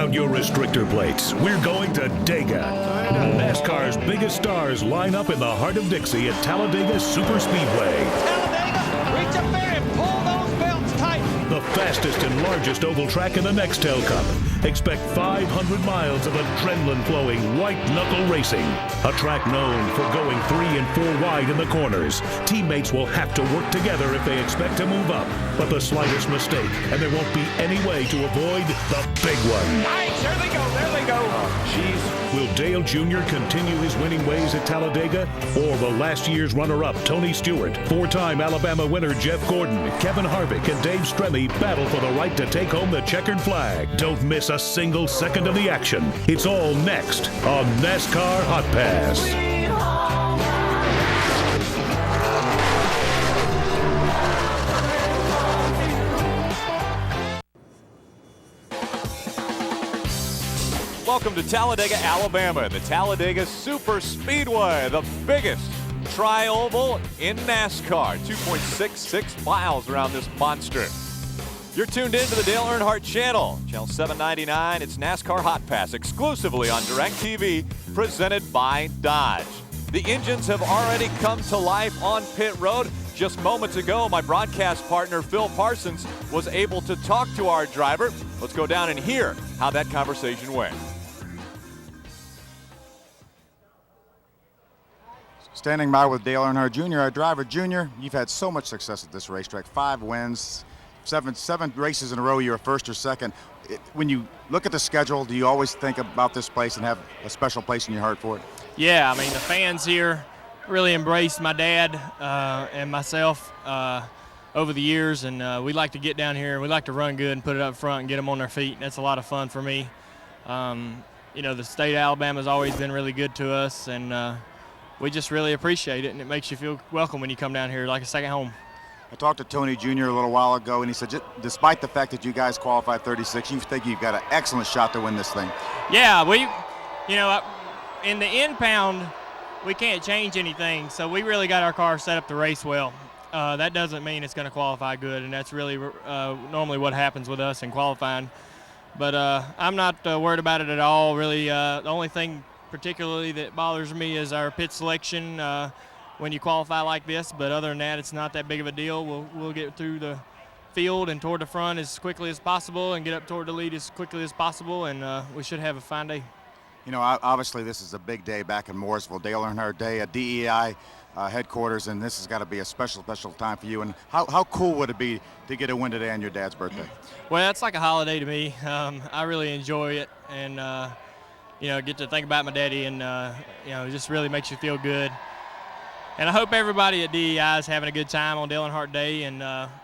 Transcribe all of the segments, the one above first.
down your restrictor plates. We're going to Dega. NASCAR's biggest stars line up in the heart of Dixie at Talladega Superspeedway. Talladega, reach up there and pull those belts tight. The fastest and largest oval track in the Nextel Cup. Expect 500 miles of adrenaline-flowing white-knuckle racing. A track known for going 3 and 4 wide in the corners. Teammates will have to work together if they expect to move up. But the slightest mistake, and there won't be any way to avoid the big one. Nice, there they go, there they go. Will Dale Jr. continue his winning ways at Talladega? Or will last year's runner-up Tony Stewart, 4-time Alabama winner Jeff Gordon, Kevin Harvick, and Dave Stremme battle for the right to take home the checkered flag? Don't miss a single second of the action. It's all next on NASCAR Hotpass. Welcome to Talladega, Alabama, the Talladega Super Speedway, the biggest tri-oval in NASCAR. 2.66 miles around this monster. You're tuned in to the Dale Earnhardt channel, channel 799. It's NASCAR Hot Pass, exclusively on DirecTV, presented by Dodge. The engines have already come to life on pit road. Just moments ago, my broadcast partner, Phil Parsons, was able to talk to our driver. Let's go down and hear how that conversation went. Standing by with Dale Earnhardt Jr., our driver. Junior, you've had so much success at this racetrack. 5 wins, seven races in a row. You're first or second. When you look at the schedule, do you always think about this place and have a special place in your heart for it? Yeah, I mean, the fans here really embraced my dad and myself over the years, and we like to get down here. We like to run good and put it up front and get them on their feet. That's a lot of fun for me. You know, the state of Alabama has always been really good to us, and we just really appreciate it, and it makes you feel welcome when you come down here like a second home. I talked to Tony Jr. a little while ago, and he said, despite the fact that you guys qualified 36, you think you've got an excellent shot to win this thing. Yeah, you know, in the impound, we can't change anything, so we really got our car set up to race well. That doesn't mean it's going to qualify good, and that's really normally what happens with us in qualifying. But I'm not worried about it at all, really. The only thing particularly that bothers me is our pit selection when you qualify like this, but other than that, it's not that big of a deal. We'll get through the field and toward the front as quickly as possible and get up toward the lead as quickly as possible, and we should have a fine day. You know, obviously this is a big day back in Mooresville, Dale Earnhardt Day at DEI headquarters, and this has got to be a special time for you. And how cool would it be to get a win today on your dad's birthday? Well, it's like a holiday to me. I really enjoy it, and you know, get to think about my daddy, and you know, it just really makes you feel good. And I hope everybody at DEI is having a good time on Dale Earnhardt Day, and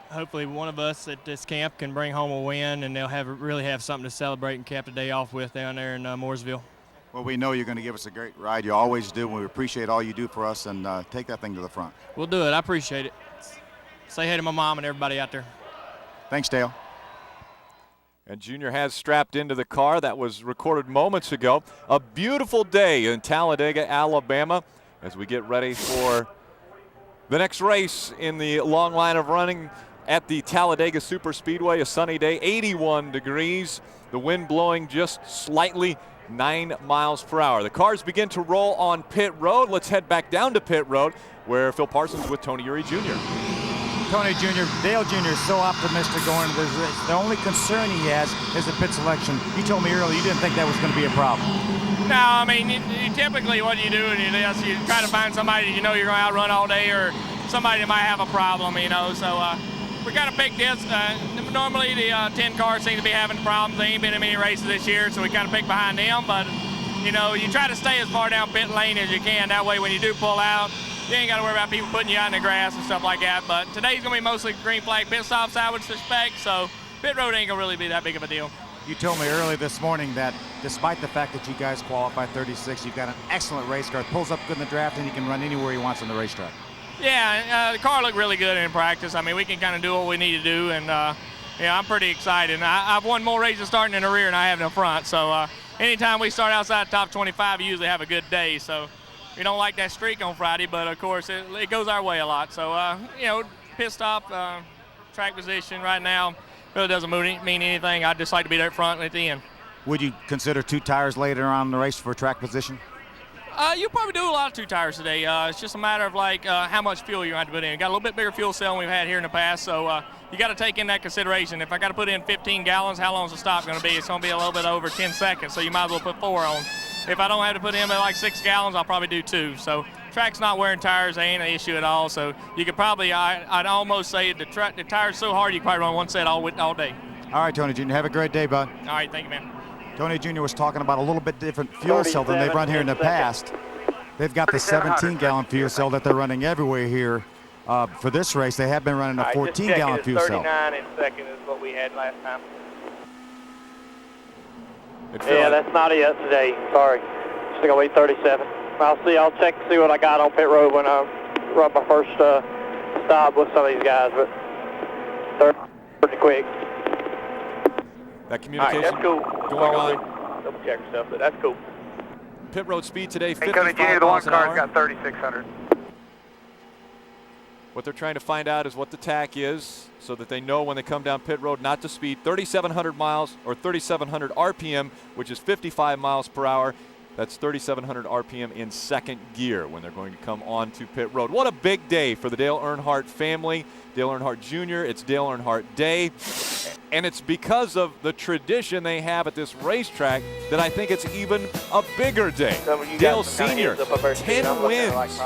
hopefully one of us at this camp can bring home a win, and they'll really have something to celebrate and cap the day off with down there in Mooresville. Well, we know you're going to give us a great ride. You always do, and we appreciate all you do for us, and take that thing to the front. We'll do it. I appreciate it. Say hey to my mom and everybody out there. Thanks, Dale. And Junior has strapped into the car. That was recorded moments ago. A beautiful day in Talladega, Alabama, as we get ready for the next race in the long line of running at the Talladega Super Speedway. A sunny day, 81 degrees. The wind blowing just slightly, 9 miles per hour. The cars begin to roll on pit road. Let's head back down to pit road where Phil Parsons with Tony Eury Jr. Tony Jr., Dale Jr. is so optimistic going into this race. The only concern he has is the pit selection. You told me earlier you didn't think that was going to be a problem. No, I mean, you typically what you do is you try to find somebody you know you're going to outrun all day, or somebody that might have a problem, you know. So we got to pick this. Normally the 10 cars seem to be having problems. They ain't been in many races this year, so we kind of pick behind them. But, you know, you try to stay as far down pit lane as you can. That way when you do pull out, you ain't got to worry about people putting you out in the grass and stuff like that. But today's going to be mostly green flag pit stops, I would suspect. So pit road ain't going to really be that big of a deal. You told me earlier this morning that despite the fact that you guys qualified 36, you've got an excellent race car. Pulls up good in the draft, and he can run anywhere he wants on the racetrack. Yeah, the car looked really good in practice. I mean, we can kind of do what we need to do, and yeah, I'm pretty excited. I've won more races starting in the rear than I have in the front. So anytime we start outside the top 25, we usually have a good day. So we don't like that streak on Friday, but of course it goes our way a lot. So you know, pit stop, track position right now really doesn't mean anything. I'd just like to be there at front and at the end. Would you consider 2 tires later on in the race for track position? You'll probably do a lot of 2 tires today. It's just a matter of like how much fuel you have to put in. Got a little bit bigger fuel cell than we've had here in the past, so you got to take in that consideration. If I got to put in 15 gallons, how long is the stop going to be? It's going to be a little bit over 10 seconds, so you might as well put 4 on. If I don't have to put in like 6 gallons, I'll probably do 2. So track's not wearing tires, they ain't an issue at all. So you could probably, I'd almost say the tire's so hard you could probably run one set all day. All right, Tony Jr., have a great day, bud. All right, thank you, man. Tony Jr. was talking about a little bit different fuel cell than they've run here in the past. They've got the 17-gallon fuel cell that they're running everywhere here for this race. They have been running a 14-gallon fuel cell. 39 in second is what we had last time. Yeah, that's not it today. Sorry. Just gonna wait 37. I'll check to see what I got on pit road when I run my first stop with some of these guys, but they're pretty quick. That communication that's cool. going on. Double check yourself, but that's cool. Pit road speed today, Hey, 55 Tony Jr., the one miles an car's hour. got 3,600. What they're trying to find out is what the tack is so that they know when they come down pit road not to speed. 3,700 miles or 3,700 RPM, which is 55 miles per hour. That's 3,700 RPM in second gear when they're going to come onto pit road. What a big day for the Dale Earnhardt family. Dale Earnhardt Jr., it's Dale Earnhardt Day. And it's because of the tradition they have at this racetrack that I think it's even a bigger day. Dale Sr., 10 wins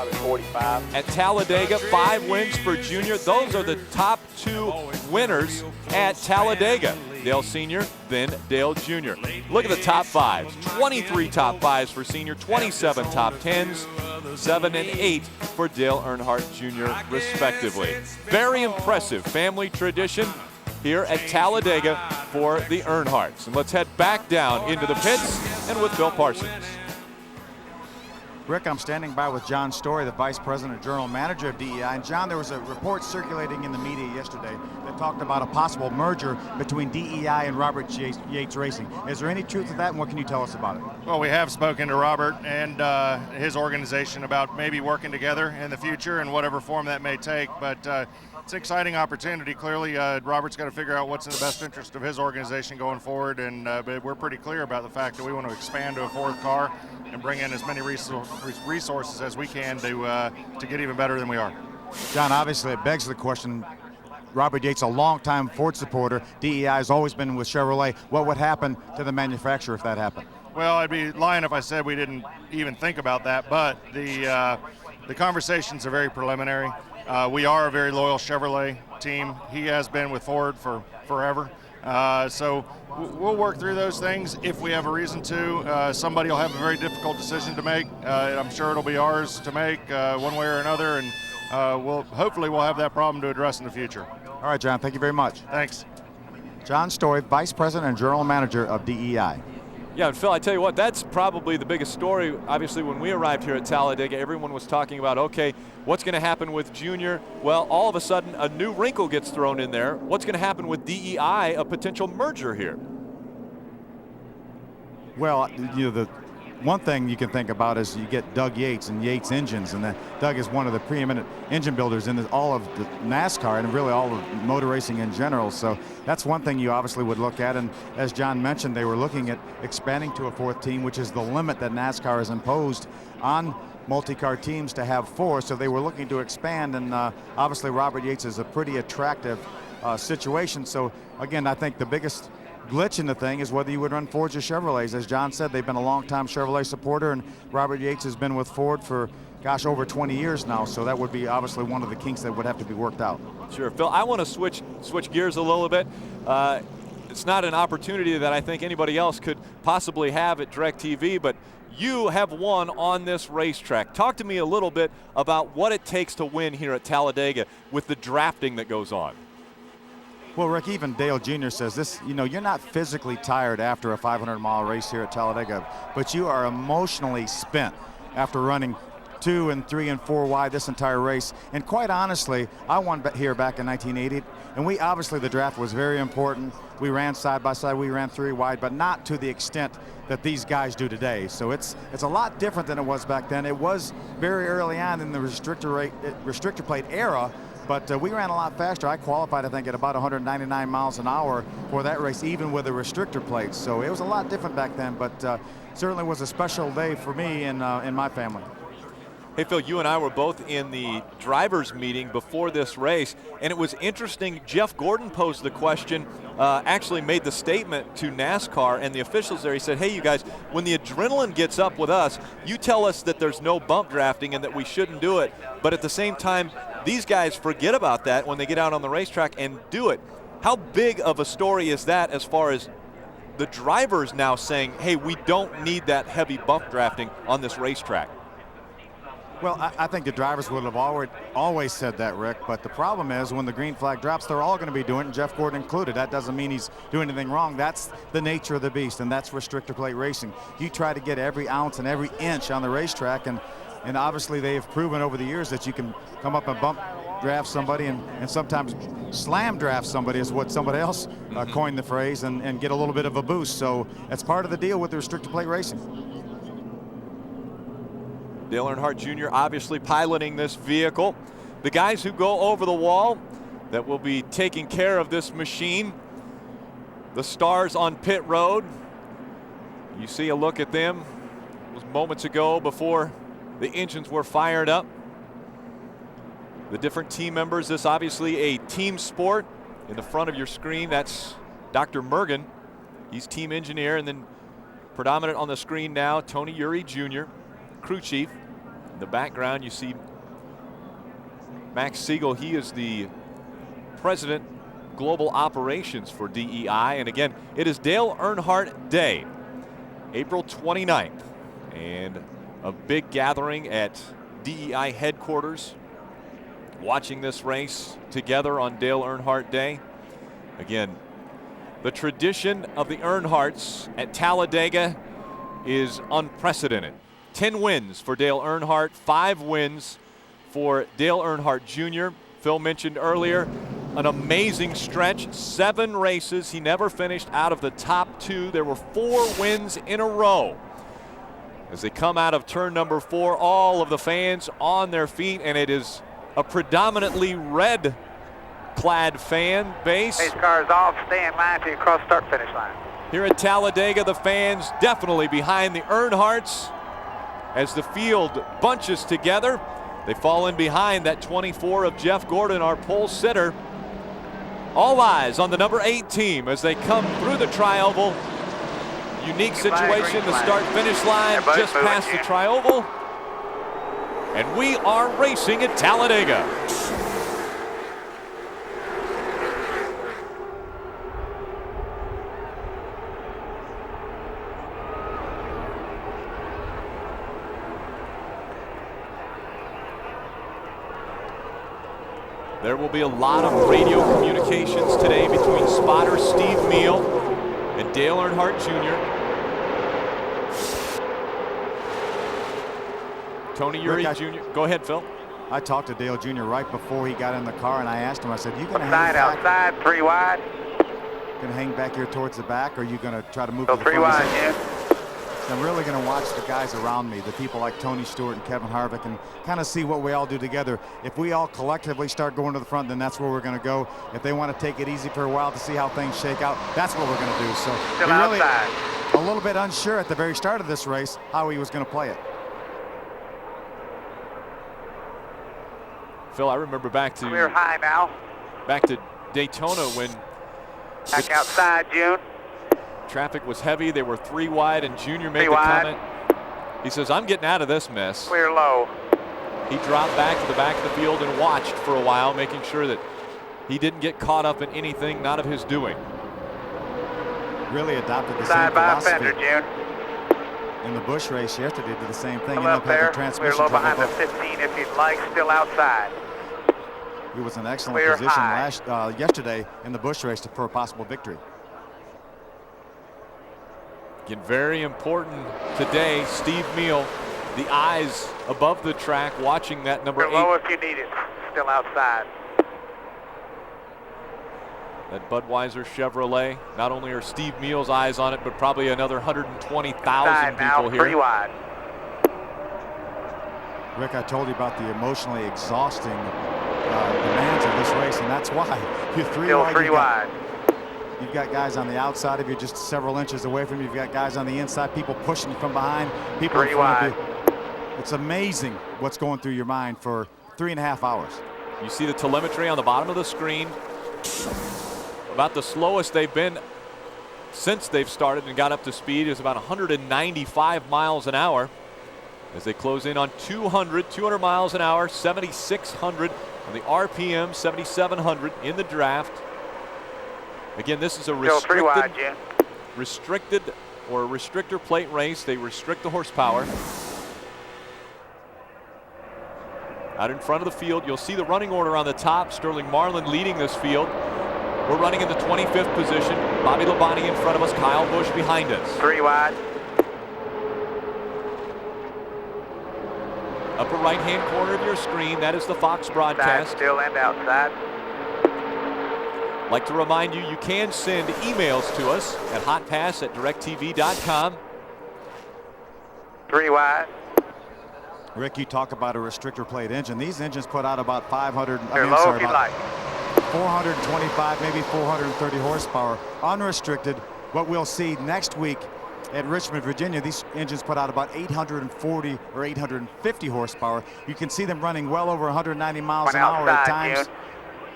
at Talladega, 5 wins for Junior. Those are the top 2 winners at Talladega. Dale Sr., then Dale Jr. Look at the top 5s. 23 top 5s for Sr., 27 top 10s, 7 and 8 for Dale Earnhardt Jr. respectively. Very impressive family tradition here at Talladega for the Earnhardts. And let's head back down into the pits and with Phil Parsons. Rick, I'm standing by with John Story, the Vice President and General Manager of DEI. And John, there was a report circulating in the media yesterday that talked about a possible merger between DEI and Robert Yates Racing. Is there any truth to that, and what can you tell us about it? Well, we have spoken to Robert and his organization about maybe working together in the future in whatever form that may take, but it's an exciting opportunity. Clearly, Robert's got to figure out what's in the best interest of his organization going forward, and but we're pretty clear about the fact that we want to expand to a 4th car and bring in as many resources as we can to get even better than we are. John, obviously it begs the question, Robert Yates, a longtime Ford supporter, DEI has always been with Chevrolet. What would happen to the manufacturer if that happened? Well, I'd be lying if I said we didn't even think about that, but the conversations are very preliminary. We are a very loyal Chevrolet team. He has been with Ford for forever. So we'll work through those things if we have a reason to. Somebody will have a very difficult decision to make. I'm sure it'll be ours to make one way or another, and hopefully we'll have that problem to address in the future. All right, John, thank you very much. Thanks. John Story, Vice President and General Manager of DEI. Yeah, and Phil, I tell you what, that's probably the biggest story. Obviously, when we arrived here at Talladega, everyone was talking about, okay, what's going to happen with Junior? Well, all of a sudden, a new wrinkle gets thrown in there. What's going to happen with DEI, a potential merger here? Well, the one thing you can think about is you get Doug Yates and Yates Engines, and Doug is one of the preeminent engine builders in all of the NASCAR and really all of motor racing in general. So that's one thing you obviously would look at. And as John mentioned, they were looking at expanding to a 4th team, which is the limit that NASCAR has imposed on multi-car teams to have 4. So they were looking to expand, and obviously Robert Yates is a pretty attractive situation. So again, I think the biggest glitch in the thing is whether you would run Fords or Chevrolets. As John said, they've been a long-time Chevrolet supporter, and Robert Yates has been with Ford for, gosh, over 20 years now. So that would be obviously one of the kinks that would have to be worked out. Sure, Phil, I want to switch gears a little bit. It's not an opportunity that I think anybody else could possibly have at DirecTV, but you have won on this racetrack. Talk to me a little bit about what it takes to win here at Talladega with the drafting that goes on. Well, Rick, even Dale Jr. says this, you're not physically tired after a 500-mile race here at Talladega, but you are emotionally spent after running 2 and 3 and 4 wide this entire race. And quite honestly, I won here back in 1980, and obviously the draft was very important. We ran side by side, we ran 3 wide, but not to the extent that these guys do today. So it's a lot different than it was back then. It was very early on in the restrictor plate era But we ran a lot faster. I qualified, I think, at about 199 miles an hour for that race, even with the restrictor plates. So it was a lot different back then, but certainly was a special day for me and in my family. Hey, Phil, you and I were both in the drivers' meeting before this race, and it was interesting. Jeff Gordon posed the question, actually made the statement to NASCAR and the officials there. He said, hey, you guys, when the adrenaline gets up with us, you tell us that there's no bump drafting and that we shouldn't do it. But at the same time, these guys forget about that when they get out on the racetrack and do it. How big of a story is that as far as the drivers now saying, hey, we don't need that heavy bump drafting on this racetrack? Well, I think the drivers would have always said that, Rick, but the problem is when the green flag drops, they're all going to be doing it, and Jeff Gordon included. That doesn't mean he's doing anything wrong. That's the nature of the beast, and that's restrictor plate racing. You try to get every ounce and every inch on the racetrack, and obviously they have proven over the years that you can come up and bump draft somebody and sometimes slam draft somebody is what somebody else coined the phrase, and get a little bit of a boost. So that's part of the deal with the restrictor plate racing. Dale Earnhardt Jr. obviously piloting this vehicle. The guys who go over the wall that will be taking care of this machine, the stars on pit road. You see a look at them. It was moments ago before the engines were fired up. The different team members, this obviously a team sport. In the front of your screen, that's Dr. Mergen. He's team engineer, and then predominant on the screen now, Tony Uri Jr., crew chief. In the background, you see Max Siegel. He is the president, global operations for DEI. And again, it is Dale Earnhardt Day, April 29th, and a big gathering at DEI headquarters, watching this race together on Dale Earnhardt Day. Again, the tradition of the Earnhardts at Talladega is unprecedented. 10 wins for Dale Earnhardt, 5 wins for Dale Earnhardt Jr. Phil mentioned earlier, an amazing stretch, 7 races. He never finished out of the top 2. There were 4 wins in a row. As they come out of turn number 4, all of the fans on their feet, and it is a predominantly red-clad fan base. Pace cars off, stay in line till you cross start-finish line. Here at Talladega, the fans definitely behind the Earnhardts. As the field bunches together, they fall in behind that 24 of Jeff Gordon, our pole sitter. All eyes on the number 8 team as they come through the tri-oval. Unique situation, the start-finish line just past the tri-oval. And we are racing at Talladega. There will be a lot of radio communications today between spotter Steve Meal and Dale Earnhardt Jr. Tony Uri Jr. Go ahead, Phil. I talked to Dale Jr. right before he got in the car, and I asked him, I said, you going to hang Side back? outside, 3 wide. Going to hang back here towards the back, or are you going to try to move Go to the 3 front? wide, yeah. I'm really going to watch the guys around me, the people like Tony Stewart and Kevin Harvick, and kind of see what we all do together. If we all collectively start going to the front, then that's where we're going to go. If they want to take it easy for a while to see how things shake out, that's what we're going to do. So Still we're really outside. a little bit unsure at the very start of this race how he was going to play it. Phil, I remember back Clear high now. to Daytona when Back outside, June. traffic was heavy. They were 3 wide, and Junior made 3 the wide. comment. He says, I'm getting out of this mess. Clear low. He dropped back to the back of the field and watched for a while, making sure that he didn't get caught up in anything not of his doing. Really adopted the Side same by philosophy. fender, June. In the Busch race yesterday, did the same thing. Come Ended up up having there. Clear transmission low trouble. behind the 15 if you'd like. Still outside. He was in excellent Clear position high. yesterday in the Busch race for a possible victory. Again, very important today. Steve Meal, the eyes above the track, watching that number Clear low 8. if you need it. Still outside. That Budweiser Chevrolet. Not only are Steve Meal's eyes on it, but probably another 120,000 Side now, people 3 here. wide. Rick, I told you about the emotionally exhausting demands race, and that's why you're three Still wide. three wide. You've got guys on the outside of you, just several inches away from you. You've got guys on the inside, people pushing from behind, people in front of you. It's amazing what's going through your mind for 3.5 hours. You see the telemetry on the bottom of the screen. About the slowest they've been since they've started and got up to speed is about 195 miles an hour. As they close in on 200 miles an hour, 7,600 on the RPM, 7,700 in the draft. Again, this is a restricted or restrictor plate race. They restrict the horsepower. Out in front of the field, you'll see the running order on the top. Sterling Marlin leading this field. We're running in the 25th position. Bobby Labonte in front of us, Kyle Busch behind us. 3 wide. Upper right-hand corner of your screen, that is the Fox broadcast. Side still and outside. Like to remind you, you can send emails to us at hotpass@directtv.com. 3 wide. Rick, you talk about a restrictor plate engine. These engines put out about 425, maybe 430 horsepower. Unrestricted, what we'll see next week at Richmond, Virginia, these engines put out about 840 or 850 horsepower. You can see them running well over 190 miles an hour at times.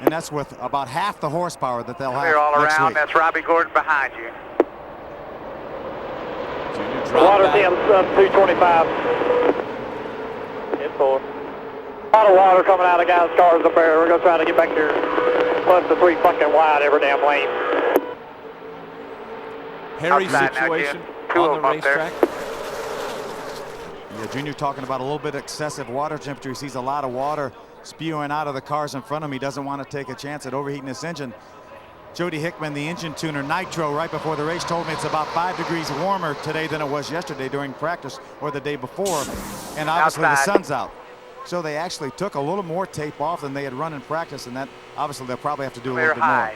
And that's with about half the horsepower that they'll have all next around. week. That's Robbie Gordon behind you. Water temps up 225. In 4. A lot of water coming out of the guys' cars up there. We're going to try to get back there. Plus the 3 fucking wide every damn lane. Hairy Outside situation now, on the racetrack. Yeah, Junior talking about a little bit excessive water temperature. He sees a lot of water spewing out of the cars in front of him. He doesn't want to take a chance at overheating this engine. Jody Hickman, the engine tuner, Nitro, right before the race told me it's about 5 degrees warmer today than it was yesterday during practice or the day before. And obviously the sun's out. So they actually took a little more tape off than they had run in practice, and that obviously they'll probably have to do a little bit more.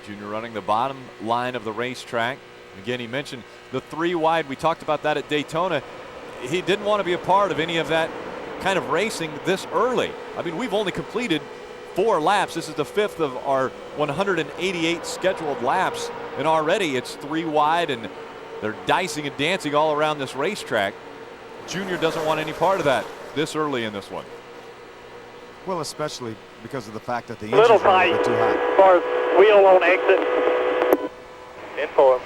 Junior running the bottom line of the racetrack. Again, he mentioned the 3 wide. We talked about that at Daytona. He didn't want to be a part of any of that kind of racing this early. I mean, we've only completed 4 laps. This is the 5th of our 188 scheduled laps, and already it's 3 wide, and they're dicing and dancing all around this racetrack. Junior doesn't want any part of that this early in this one. Well, especially because of the fact that the engines are a little bit too high. As far as wheel on exit. In 4.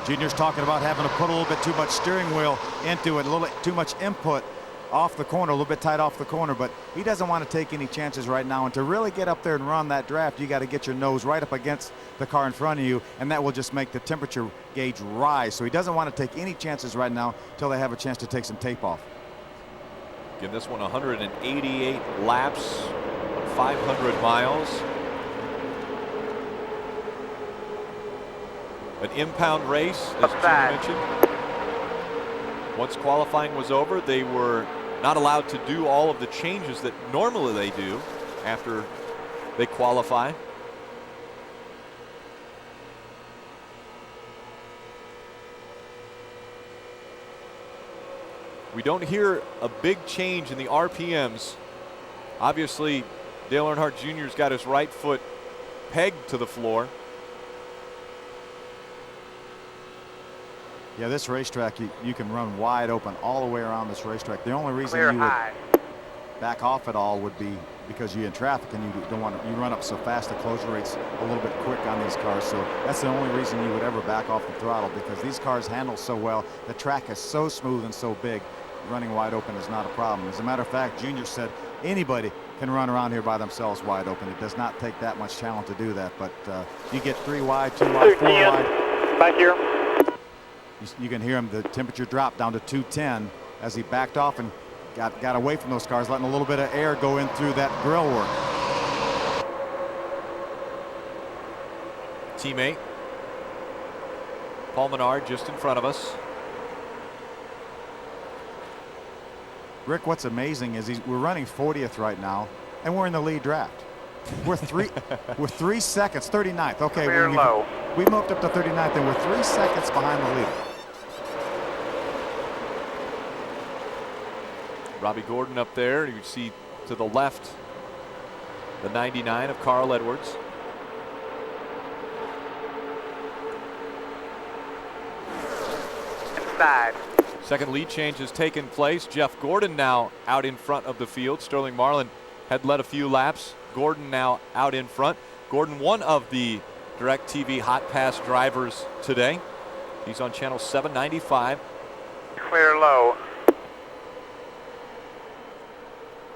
Junior's talking about having to put a little bit too much steering wheel into it, a little bit too much input off the corner, a little bit tight off the corner, but he doesn't want to take any chances right now. And to really get up there and run that draft, you got to get your nose right up against the car in front of you, and that will just make the temperature gauge rise. So he doesn't want to take any chances right now until they have a chance to take some tape off. Again, this one 188 laps, 500 miles. An impound race, as Junior mentioned. Once qualifying was over, they were not allowed to do all of the changes that normally they do after they qualify. We don't hear a big change in the RPMs. Obviously, Dale Earnhardt Jr.'s got his right foot pegged to the floor. Yeah, this racetrack, you can run wide open all the way around this racetrack. The only reason you would back off at all would be because you're in traffic and you don't want to, you run up so fast, the closure rate's a little bit quick on these cars. So that's the only reason you would ever back off the throttle, because these cars handle so well. The track is so smooth and so big. Running wide open is not a problem. As a matter of fact, Junior said anybody can run around here by themselves wide open. It does not take that much talent to do that, but you get 3 wide, 2 wide, 4 wide. Back here. You can hear him, the temperature dropped down to 210 as he backed off and got away from those cars, letting a little bit of air go in through that grill work. Teammate Paul Menard just in front of us. Rick, what's amazing is we're running 40th right now, and we're in the lead draft. We're 3 seconds, 39th. Okay, we moved up to 39th, and we're 3 seconds behind the leader. Robbie Gordon up there. You see to the left, the 99 of Carl Edwards. Inside. Second lead change has taken place. Jeff Gordon now out in front of the field. Sterling Marlin had led a few laps. Gordon now out in front. Gordon, one of the DirecTV Hotpass drivers today. He's on channel 795. Clear low.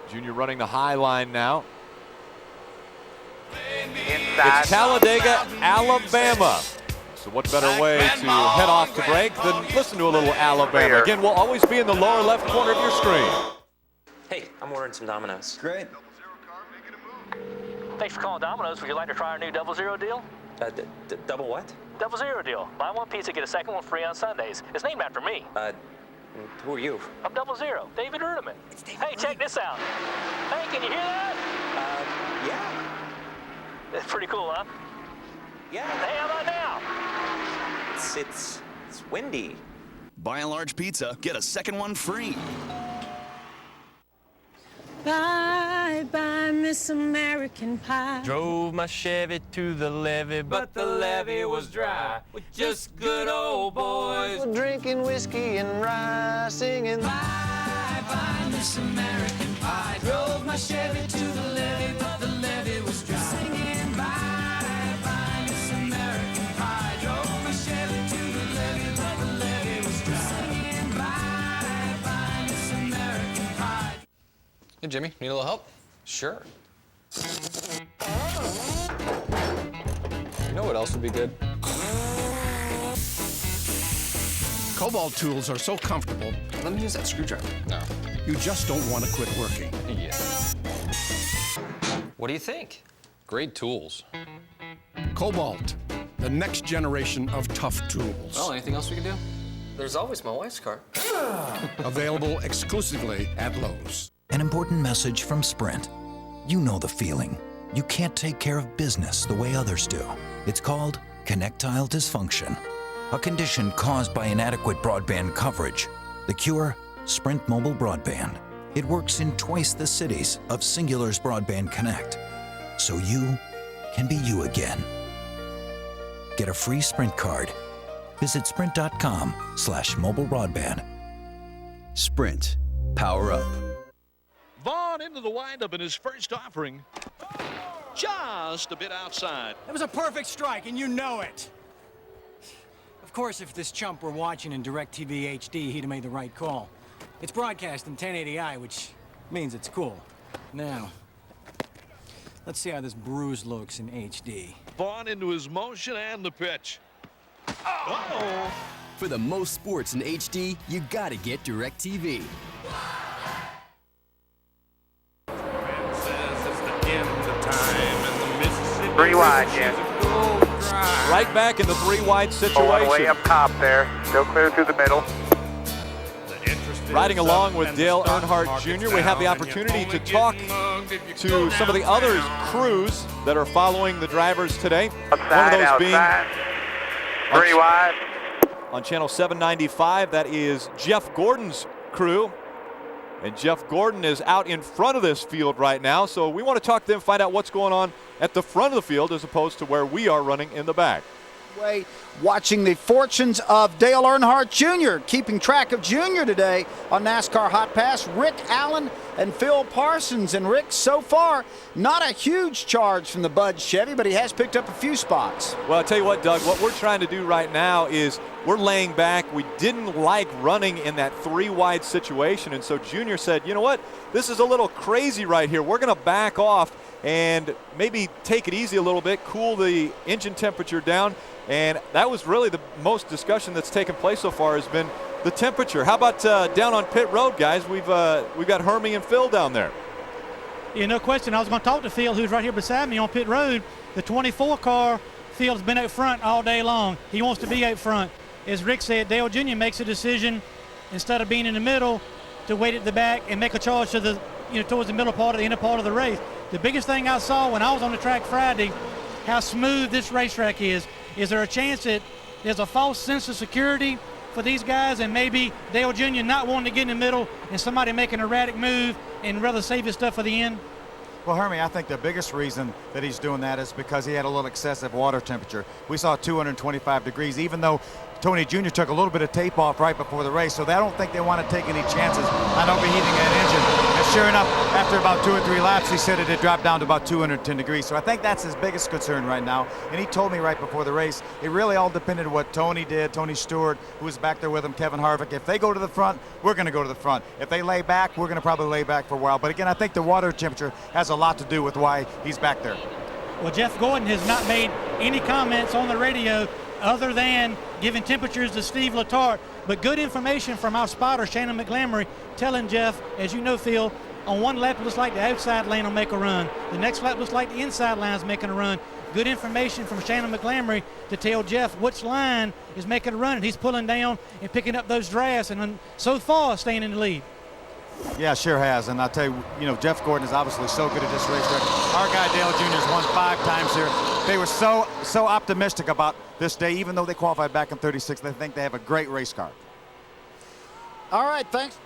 Junior running the high line now. Inside. It's Talladega, Alabama. So what better way to head off to break than listen to a little Alabama. Again, we'll always be in the lower left corner of your screen. Hey, I'm ordering some Domino's. Great. Thanks for calling Domino's. Would you like to try our new Double Zero deal? Double what? Double Zero deal. Buy one pizza, get a second one free on Sundays. It's named after me. Who are you? I'm Double Zero, David Ruderman. Hey, check this out. Hey, can you hear that? Yeah. It's pretty cool, huh? Yeah. Hey, how about now? It's windy. Buy a large pizza, get a second one free. Bye, bye, Miss American Pie. Drove my Chevy to the levee, but the levee was dry. With just good old boys. We're drinking whiskey and rye, singing Bye, bye, Miss American Pie. Drove my Chevy to the levee, but the levee was dry. Singing bye, bye, Miss American Pie. Drove my Chevy to the levee, but the levee was dry. Singing bye, bye, Miss American Pie. Hey, Jimmy, need a little help? Sure. You know what else would be good? Cobalt tools are so comfortable. Let me use that screwdriver. No. You just don't want to quit working. Yeah. What do you think? Great tools. Cobalt, the next generation of tough tools. Well, anything else we can do? There's always my wife's car. Available exclusively at Lowe's. An important message from Sprint. You know the feeling. You can't take care of business the way others do. It's called connectile dysfunction, a condition caused by inadequate broadband coverage. The cure? Sprint Mobile Broadband. It works in twice the cities of Singular's Broadband Connect, so you can be you again. Get a free Sprint card. Visit sprint.com/mobile broadband. Sprint. Power up. Vaughn into the windup in his first offering. Just a bit outside. That was a perfect strike, and you know it. Of course, if this chump were watching in DirecTV HD, he'd have made the right call. It's broadcast in 1080i, which means it's cool. Now, let's see how this bruise looks in HD. Vaughn into his motion and the pitch. Uh-oh. For the most sports in HD, you gotta get DirecTV. 3 wide, Jim. Right back in the 3 wide situation. Pulling way up top there. Still clear through the middle. Riding along with Dale Earnhardt Jr., we have the opportunity to talk to some of the other crews that are following the drivers today. Outside, one of those being 3 wide. On channel 795, that is Jeff Gordon's crew. And Jeff Gordon is out in front of this field right now, so we want to talk to them, find out what's going on at the front of the field as opposed to where we are running in the back. Watching the fortunes of Dale Earnhardt Jr., keeping track of Junior today on NASCAR Hotpass, Rick Allen and Phil Parsons. And Rick, so far, not a huge charge from the Bud Chevy, but he has picked up a few spots. Well, I'll tell you what, Doug, what we're trying to do right now is we're laying back. We didn't like running in that 3 wide situation, and so Junior said, you know what, this is a little crazy right here. We're going to back off and maybe take it easy a little bit, cool the engine temperature down. And that was really the most discussion that's taken place so far has been the temperature. How about down on pit road, guys? We've got Hermie and Phil down there. Yeah, no question. I was going to talk to Phil, who's right here beside me on pit road. The 24 car, Phil's been up front all day long. He wants to be up front. As Rick said, Dale Jr. makes a decision instead of being in the middle to wait at the back and make a charge to the, towards the middle part of the inner part of the race. The biggest thing I saw when I was on the track Friday, how smooth this racetrack is there a chance that there's a false sense of security for these guys and maybe Dale Jr. not wanting to get in the middle and somebody making an erratic move and rather save his stuff for the end? Well, Hermie, I think the biggest reason that he's doing that is because he had a little excessive water temperature. We saw 225 degrees, even though Tony Jr. took a little bit of tape off right before the race, so I don't think they want to take any chances on overheating that engine. And sure enough, after about 2 or 3 laps, he said it had dropped down to about 210 degrees. So I think that's his biggest concern right now. And he told me right before the race, it really all depended on what Tony did, Tony Stewart, who was back there with him, Kevin Harvick. If they go to the front, we're going to go to the front. If they lay back, we're going to probably lay back for a while. But again, I think the water temperature has a lot to do with why he's back there. Well, Jeff Gordon has not made any comments on the radio other than giving temperatures to Steve Letarte, but good information from our spotter, Shannon McGlamory, telling Jeff, as you know, Phil, on one lap it looks like the outside lane will make a run. The next lap looks like the inside line is making a run. Good information from Shannon McGlamory to tell Jeff which line is making a run, and he's pulling down and picking up those drafts, and so far staying in the lead. Yeah, sure has. And I'll tell you, Jeff Gordon is obviously so good at this racetrack. Our guy Dale Jr. has won 5 times here. They were so optimistic about this day, even though they qualified back in 36. They think they have a great race car. All right, thanks.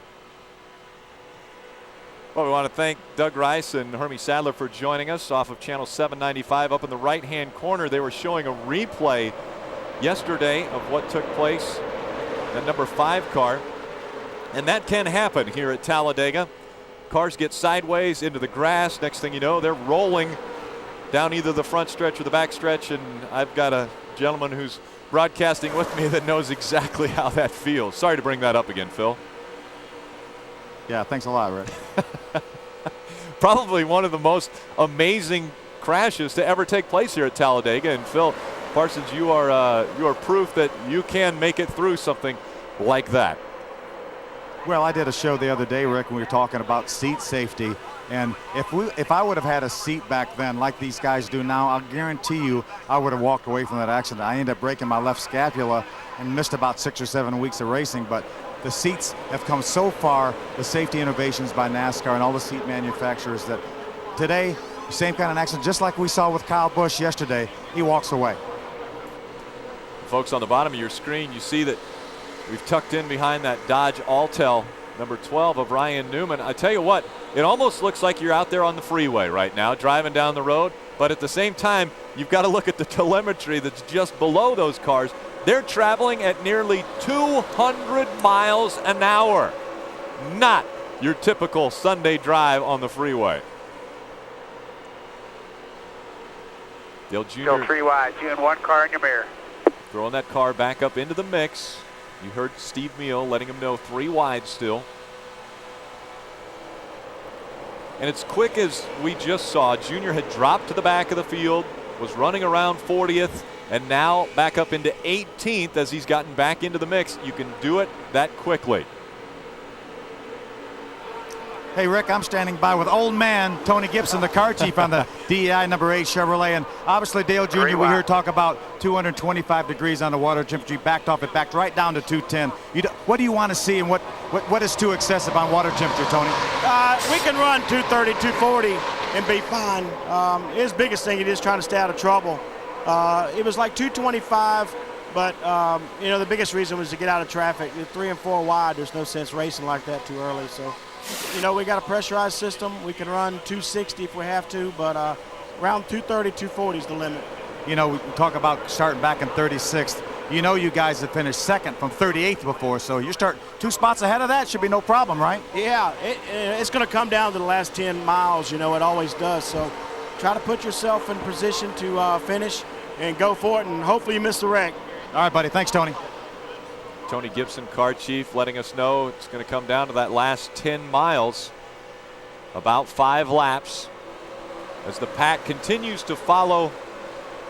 Well, we want to thank Doug Rice and Hermie Sadler for joining us off of channel 795. Up in the right-hand corner, they were showing a replay yesterday of what took place, the number 5 car. And that can happen here at Talladega. Cars get sideways into the grass. Next thing you know, they're rolling down either the front stretch or the back stretch. And I've got a gentleman who's broadcasting with me that knows exactly how that feels. Sorry to bring that up again, Phil. Yeah, thanks a lot, Rick. Probably one of the most amazing crashes to ever take place here at Talladega. And Phil Parsons, you are proof that you can make it through something like that. Well, I did a show the other day, Rick, when we were talking about seat safety. And if I would have had a seat back then like these guys do now, I'll guarantee you I would have walked away from that accident. I ended up breaking my left scapula and missed about 6 or 7 weeks of racing. But the seats have come so far, the safety innovations by NASCAR and all the seat manufacturers, that today, same kind of accident, just like we saw with Kyle Busch yesterday, he walks away. Folks, on the bottom of your screen, you see that we've tucked in behind that Dodge Altel, number 12 of Ryan Newman. I tell you what, it almost looks like you're out there on the freeway right now, driving down the road. But at the same time, you've got to look at the telemetry that's just below those cars. They're traveling at nearly 200 miles an hour. Not your typical Sunday drive on the freeway. Dale Jr. Go 3 wide. You and 1 car in your mirror. Throwing that car back up into the mix. You heard Steve Meal letting him know 3 wide still. And it's quick as we just saw. Junior had dropped to the back of the field, was running around 40th, and now back up into 18th as he's gotten back into the mix. You can do it that quickly. Hey, Rick, I'm standing by with old man Tony Gibson, the car chief on the DEI number 8 Chevrolet. And obviously Dale Jr., we heard talk about 225 degrees on the water temperature. Backed off, it backed right down to 210. What do you want to see, and what is too excessive on water temperature, Tony? We can run 230, 240 and be fine. His biggest thing is trying to stay out of trouble. It was like 225, but the biggest reason was to get out of traffic. 3 and 4 wide, there's no sense racing like that too early. So, we got a pressurized system. We can run 260 if we have to, but around 230, 240 is the limit. We talk about starting back in 36th. You guys have finished second from 38th before, so you start 2 spots ahead of that. Should be no problem, right? Yeah, it's going to come down to the last 10 miles. It always does. So try to put yourself in position to finish and go for it, and hopefully you miss the wreck. All right, buddy. Thanks, Tony. Tony Gibson, car chief, letting us know it's going to come down to that last 10 miles, about 5 laps, as the pack continues to follow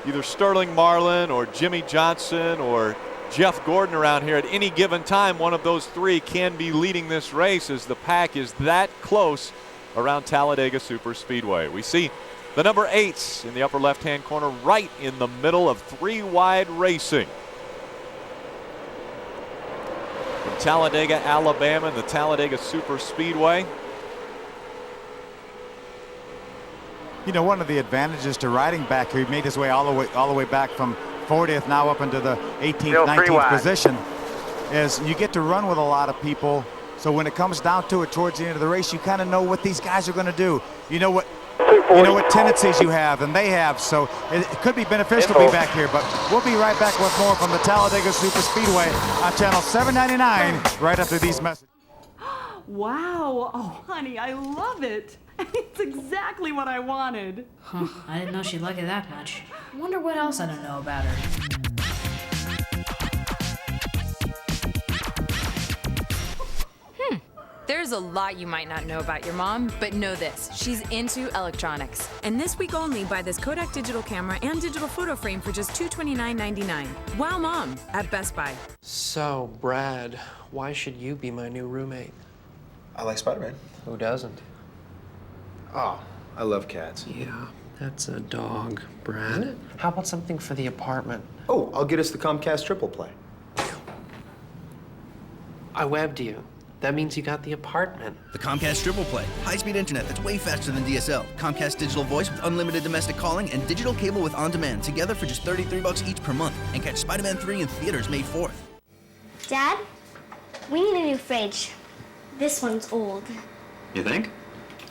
either Sterling Marlin or Jimmy Johnson or Jeff Gordon around here. At any given time, one of those 3 can be leading this race, as the pack is that close around Talladega Superspeedway. We see the number 8s in the upper left-hand corner, right in the middle of 3 wide racing. From Talladega, Alabama, the Talladega Superspeedway. One of the advantages to riding back here, he made his way all the way back from 40th now up into the 18th, 19th position. is you get to run with a lot of people. So when it comes down to it towards the end of the race, you kind of know what these guys are going to do. You know what tendencies you have and they have. So it could be beneficial to be back here. But we'll be right back with more from the Talladega Super Speedway on channel 799 right after these messages. Wow. Oh, honey, I love it. It's exactly what I wanted. Huh, I didn't know she'd like it that much. Wonder what else I don't know about her. There's a lot you might not know about your mom, but know this, she's into electronics. And this week only, buy this Kodak digital camera and digital photo frame for just $229.99. Wow, Mom, at Best Buy. So, Brad, why should you be my new roommate? I like Spider-Man. Who doesn't? Oh, I love cats. Yeah, that's a dog, Brad. How about something for the apartment? Oh, I'll get us the Comcast triple play. I webbed you. That means you got the apartment. The Comcast Triple Play. High-speed internet that's way faster than DSL. Comcast digital voice with unlimited domestic calling and digital cable with on-demand together for just $33 each per month. And catch Spider-Man 3 in theaters May 4th. Dad, we need a new fridge. This one's old. You think?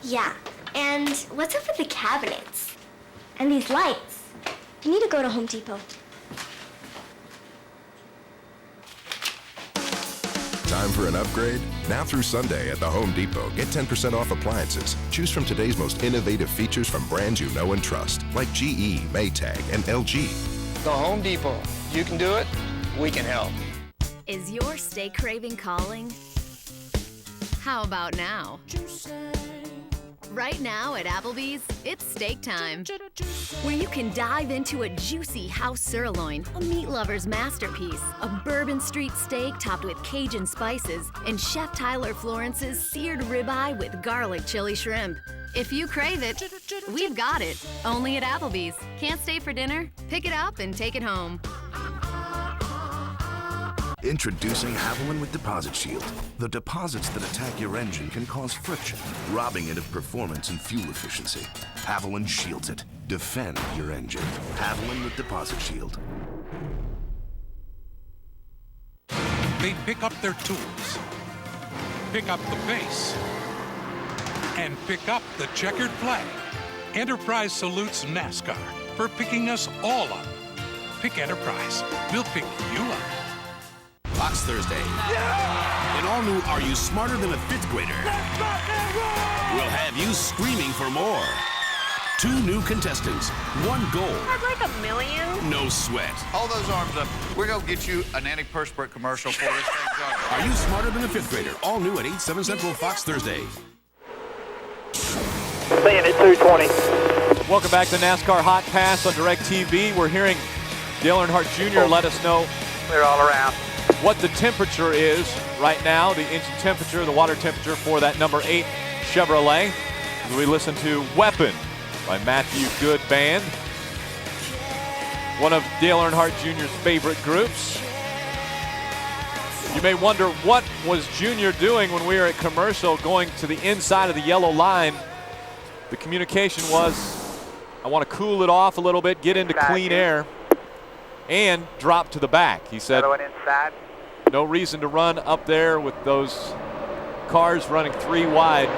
Yeah. And what's up with the cabinets? And these lights? You need to go to Home Depot. Time for an upgrade? Now through Sunday at the Home Depot, get 10% off appliances. Choose from today's most innovative features from brands you know and trust, like GE, Maytag, and LG. The Home Depot. You can do it, we can help. Is your steak craving calling? How about now? Right now at Applebee's, it's steak time, where you can dive into a juicy house sirloin, a meat lover's masterpiece, a Bourbon Street steak topped with Cajun spices, and Chef Tyler Florence's seared ribeye with garlic chili shrimp. If you crave it, we've got it. Only at Applebee's. Can't stay for dinner? Pick it up and take it home. Introducing Haviland with Deposit Shield. The deposits that attack your engine can cause friction, robbing it of performance and fuel efficiency. Haviland shields it. Defend your engine. Haviland with Deposit Shield. They pick up their tools, pick up the pace, and pick up the checkered flag. Enterprise salutes NASCAR for picking us all up. Pick Enterprise. We'll pick you up. Fox Thursday. Yeah! An all-new Are You Smarter Than a Fifth Grader? We'll have you screaming for more. 2 new contestants, 1 goal. I'd like $1 million. No sweat. Hold those arms up. We're going to get you an antiperspirant commercial for this thing. Are You Smarter Than a Fifth Grader? All new at 8, 7 Central, Fox Thursday. Seeing it 220. Welcome back to NASCAR Hot Pass on DirecTV. We're hearing Dale Earnhardt Jr. let us know Clear all around. What the temperature is right now, the engine temperature, the water temperature for that number 8 Chevrolet. As we listen to Weapon by Matthew Good Band, one of Dale Earnhardt Jr.'s favorite groups. You may wonder what was Jr. doing when we were at commercial going to the inside of the yellow line. The communication was, I want to cool it off a little bit, get into clean air, and drop to the back. He said, no reason to run up there with those cars running 3 wide.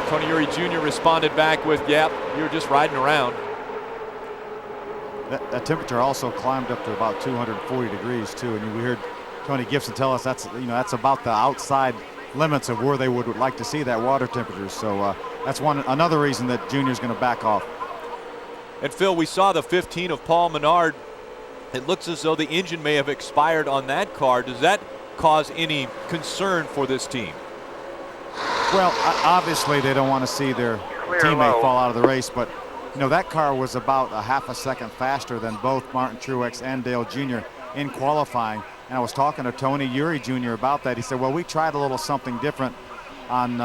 Tony Uri Jr. responded back with, yep, you were just riding around. That temperature also climbed up to about 240 degrees too, and we heard Tony Gibson tell us that's about the outside limits of where they would like to see that water temperature. So that's another reason that Junior's going to back off. And Phil, we saw the 15 of Paul Menard. It looks as though the engine may have expired on that car. Does that cause any concern for this team? Well, obviously they don't want to see their teammate fall out of the race, but that car was about a half a second faster than both Martin Truex and Dale Jr. in qualifying. And I was talking to Tony Uri Jr. about that. He said, well, we tried a little something different on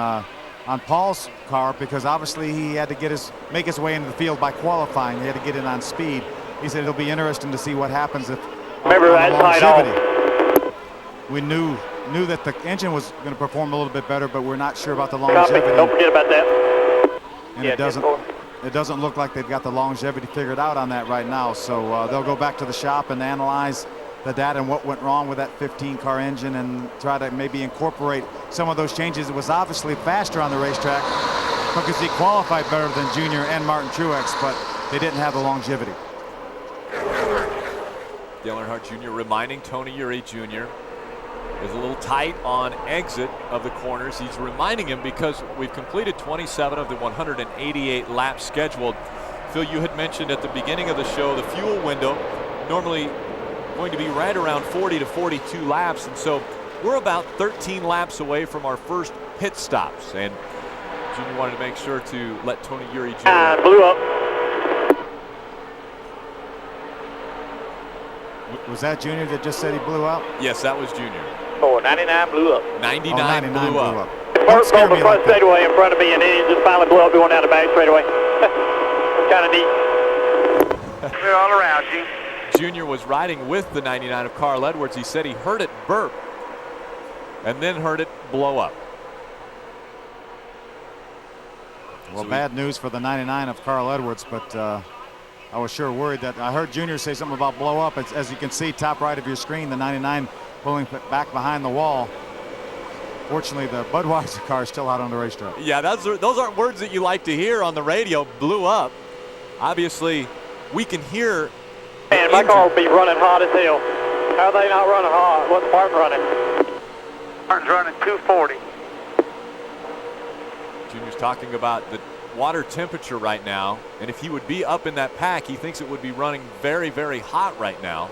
Paul's car because obviously he had to make his way into the field by qualifying. He had to get in on speed. He said it'll be interesting to see what happens if longevity. We knew that the engine was going to perform a little bit better, but we're not sure about the longevity. Don't forget about that. And it doesn't look like they've got the longevity figured out on that right now. So they'll go back to the shop and analyze the data and what went wrong with that 15-car engine and try to maybe incorporate some of those changes. It was obviously faster on the racetrack because he qualified better than Junior and Martin Truex, but they didn't have the longevity. Dale Earnhardt Jr. reminding Tony Eury Jr. is a little tight on exit of the corners. He's reminding him because we've completed 27 of the 188 laps scheduled. Phil, you had mentioned at the beginning of the show the fuel window normally going to be right around 40 to 42 laps, and so we're about 13 laps away from our first pit stops, and Junior wanted to make sure to let Tony Eury Jr. Blew up. Was that Junior that just said he blew up? Yes, that was Junior. Oh, 99 blew up. 99 blew up. First on the front straightaway in front of me, and then he just finally blew up going down the back straightaway. Kind of neat. We're all around you. Junior was riding with the 99 of Carl Edwards. He said he heard it burp and then heard it blow up. Well, bad news for the 99 of Carl Edwards, but I was sure worried that I heard Junior say something about blow up. As you can see, top right of your screen, the 99 pulling back behind the wall. Fortunately, the Budweiser car is still out on the racetrack. Yeah, those aren't words that you like to hear on the radio. Blew up. Obviously, we can hear. And my car will be running hot as hell. How are they not running hot? What's Martin running? Martin's running 240. Junior's talking about the water temperature right now, and if he would be up in that pack, he thinks it would be running very, very hot right now.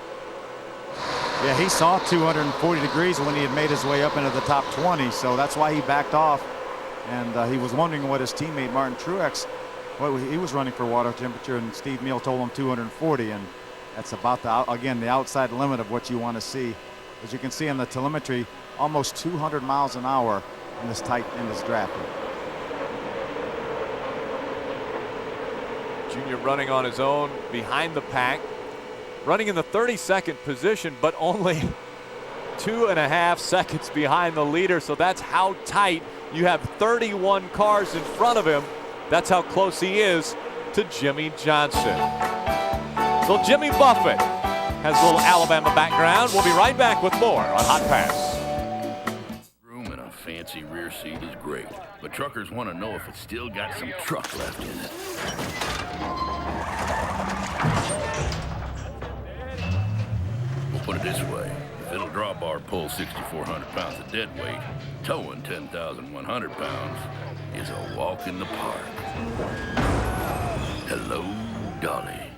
Yeah, he saw 240 degrees when he had made his way up into the top 20, so that's why he backed off. And he was wondering what his teammate Martin Truex, what he was running for water temperature, and Steve Neal told him 240, and that's about the outside limit of what you want to see. As you can see on the telemetry, almost 200 miles an hour in this draft. Junior running on his own behind the pack, running in the 32nd position, but only 2.5 seconds behind the leader. So that's how tight. You have 31 cars in front of him. That's how close he is to Jimmy Johnson. So Jimmy Buffett has a little Alabama background. We'll be right back with more on Hot Pass. Room in a fancy rear seat is great, but truckers want to know if it's still got some truck left in it. We'll put it this way. If it'll draw bar pull 6,400 pounds of dead weight, towing 10,100 pounds is a walk in the park. Hello, Dolly.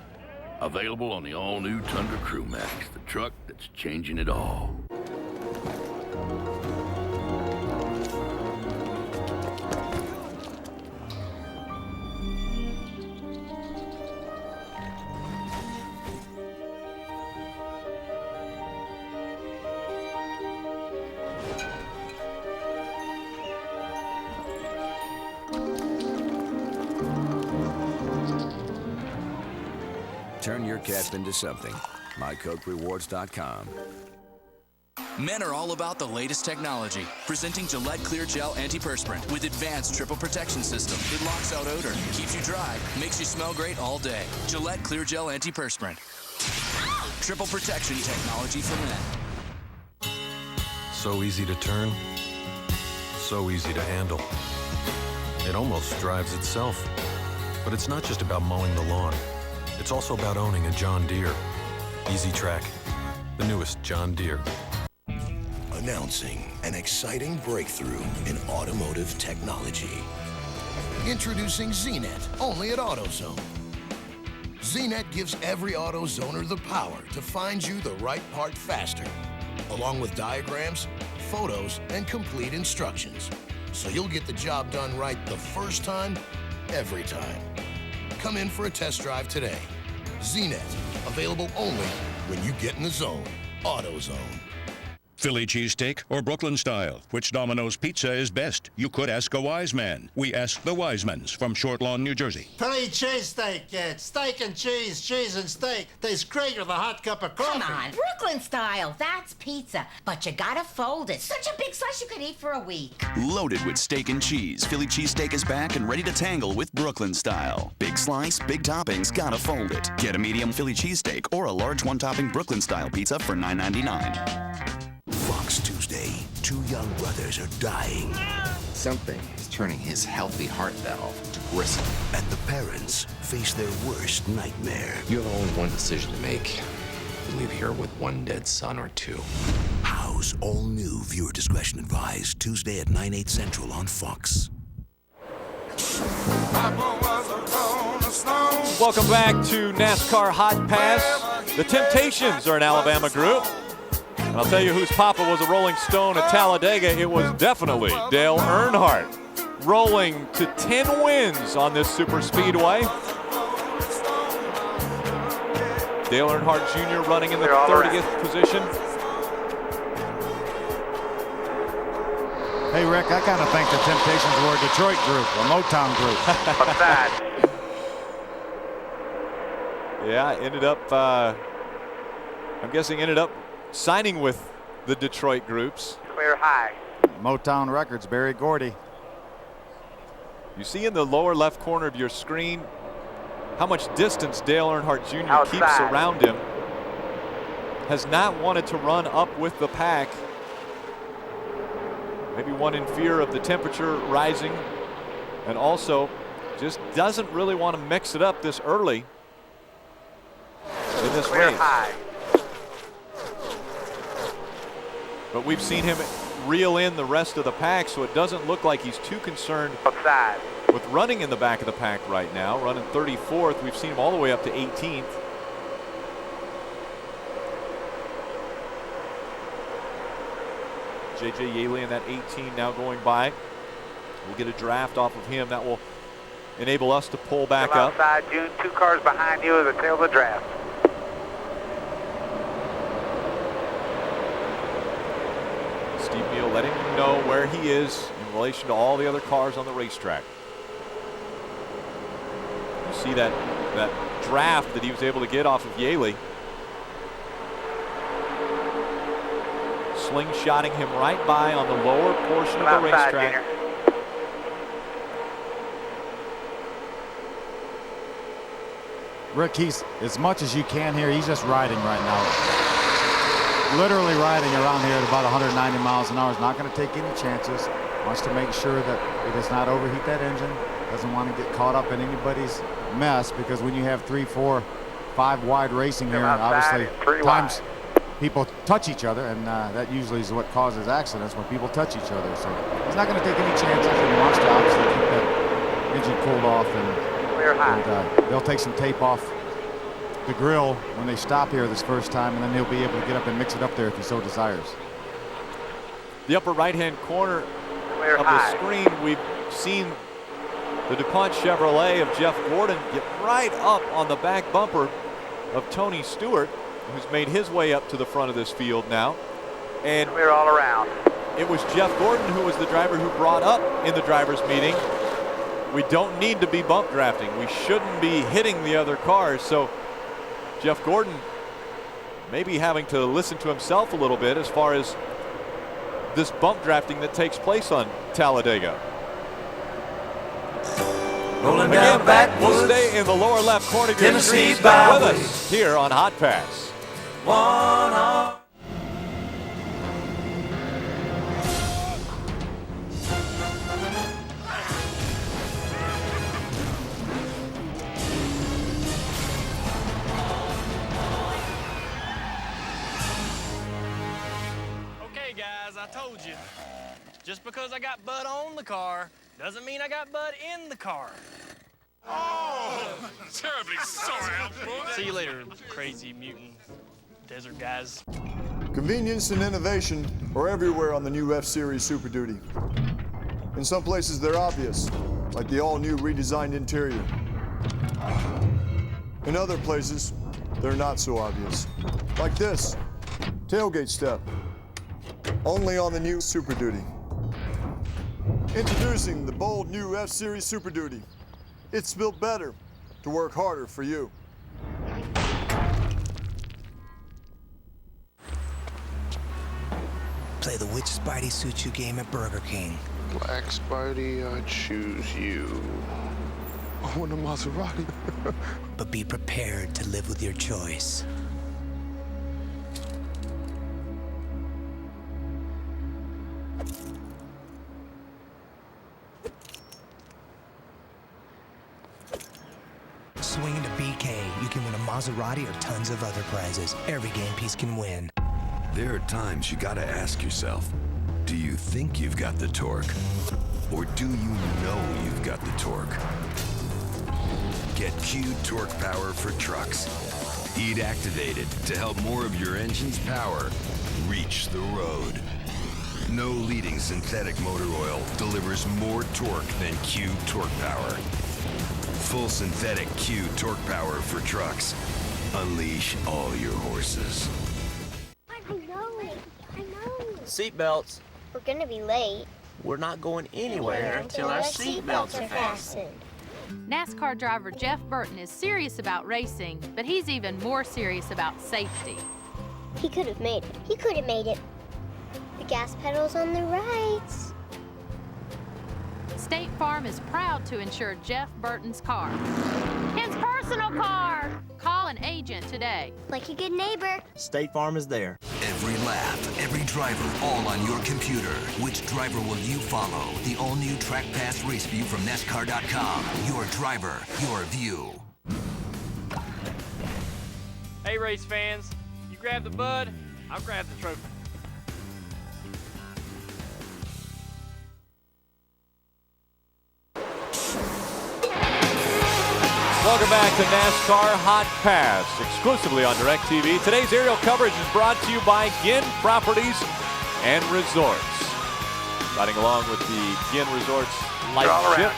Available on the all-new Tundra Crew Max, the truck that's changing it all. Turn your cap into something. MyCokeRewards.com. Men are all about the latest technology. Presenting Gillette Clear Gel Antiperspirant with advanced triple protection system. It locks out odor, keeps you dry, makes you smell great all day. Gillette Clear Gel Antiperspirant. Triple protection technology for men. So easy to turn, so easy to handle. It almost drives itself. But it's not just about mowing the lawn. It's also about owning a John Deere. Easy Track, the newest John Deere. Announcing an exciting breakthrough in automotive technology. Introducing ZNet, only at AutoZone. ZNet gives every AutoZoner the power to find you the right part faster, along with diagrams, photos, and complete instructions. So you'll get the job done right the first time, every time. Come in for a test drive today. ZNet, available only when you get in the zone. AutoZone. Philly cheesesteak or Brooklyn style? Which Domino's pizza is best? You could ask a wise man. We ask the Wisemans from Short Lawn, New Jersey. Philly cheesesteak, kids. Steak and cheese and steak. Tastes great with a hot cup of coffee. Come on, Brooklyn style. That's pizza. But you gotta fold it. Such a big slice you could eat for a week. Loaded with steak and cheese, Philly cheesesteak is back and ready to tangle with Brooklyn style. Big slice, big toppings, gotta fold it. Get a medium Philly cheesesteak or a large one-topping Brooklyn style pizza for $9.99. Fox Tuesday. Two young brothers are dying. Something is turning his healthy heart valve to gristle. And the parents face their worst nightmare. You have only one decision to make. You leave here with one dead son or two. House all new. Viewer discretion advised. Tuesday at 9/8 Central on Fox. Welcome back to NASCAR Hot Pass. The Temptations are an Alabama group. And I'll tell you whose papa was a Rolling Stone at Talladega. It was definitely Dale Earnhardt, rolling to 10 wins on this super speedway. Dale Earnhardt Jr. running in the 30th position. Hey, Rick, I kind of think the Temptations were a Detroit group, a Motown group. What's that? Yeah, ended up, I'm guessing ended up signing with the Detroit groups. Clear high. Motown Records, Barry Gordy. You see in the lower left corner of your screen how much distance Dale Earnhardt Jr. Outside. keeps around him. Has not wanted to run up with the pack. Maybe one in fear of the temperature rising, and also just doesn't really want to mix it up this early in this Clear race. high. But we've seen him reel in the rest of the pack, so it doesn't look like he's too concerned Outside. with running in the back of the pack right now. Running 34th. We've seen him all the way up to 18th. J.J. Yaley in that 18 now going by. We'll get a draft off of him. That will enable us to pull back Come up. outside, June. 2 cars behind you at the tail of the draft. Steve Neal letting you know where he is in relation to all the other cars on the racetrack. You see that draft that he was able to get off of Yaley. Slingshotting him right by on the lower portion of the racetrack. Junior. Rick, he's, as much as you can here, he's just riding right now. Literally riding around here at about 190 miles an hour. He's not going to take any chances. Wants to make sure that he does not overheat that engine. Doesn't want to get caught up in anybody's mess, because when you have 3, 4, 5 wide racing here, obviously times people touch each other, and that usually is what causes accidents, when people touch each other. So he's not going to take any chances, and he wants to obviously keep that engine cooled off, and they'll take some tape off the grill when they stop here this first time, and then he'll be able to get up and mix it up there if he so desires. The upper right-hand corner of the screen, we've seen the DuPont Chevrolet of Jeff Gordon get right up on the back bumper of Tony Stewart, who's made his way up to the front of this field now. And we're all around. It was Jeff Gordon who was the driver who brought up in the drivers' meeting, we don't need to be bump drafting. We shouldn't be hitting the other cars. So Jeff Gordon maybe having to listen to himself a little bit as far as this bump drafting that takes place on Talladega. Rolling down backwoods, we'll stay in the lower left corner of your Tennessee screen. Stay with byways. us here on Hot Pass. One on. Okay, guys, I told you. Just because I got Bud on the car doesn't mean I got Bud in the car. Oh, terribly sorry, boy. See you later, crazy mutant desert guys. Convenience and innovation are everywhere on the new F-Series Super Duty. In some places they're obvious, like the all-new redesigned interior. In other places, they're not so obvious, like this tailgate step. only on the new Super Duty. Introducing the bold new F-Series Super Duty. It's built better to work harder for you. Play the Which Spidey Suits You game at Burger King. Black Spidey, I choose you. I want a Maserati. But be prepared to live with your choice. Swing into BK. You can win a Maserati or tons of other prizes. Every game piece can win. There are times you gotta ask yourself, do you think you've got the torque? Or do you know you've got the torque? Get Q Torque Power for trucks. Heat activated to help more of your engine's power reach the road. No leading synthetic motor oil delivers more torque than Q Torque Power. Full synthetic Q Torque Power for trucks. Unleash all your horses. I know. Seatbelts. We're gonna be late. We're not going anywhere until our seatbelts are fastened. NASCAR driver Jeff Burton is serious about racing, but he's even more serious about safety. He could have made it. He could have made it. The gas pedal's on the right. State Farm is proud to insure Jeff Burton's car. His personal car! Call an agent today. Like a good neighbor. State Farm is there. Every lap, every driver, all on your computer. Which driver will you follow? The all-new Track Pass Race View from NASCAR.com. Your driver, your view. Hey, race fans. You grab the bud, I'll grab the trophy. Welcome back to NASCAR Hotpass, exclusively on DirecTV. Today's aerial coverage is brought to you by Ginn Properties and Resorts. Riding along with the Ginn Resorts light ship.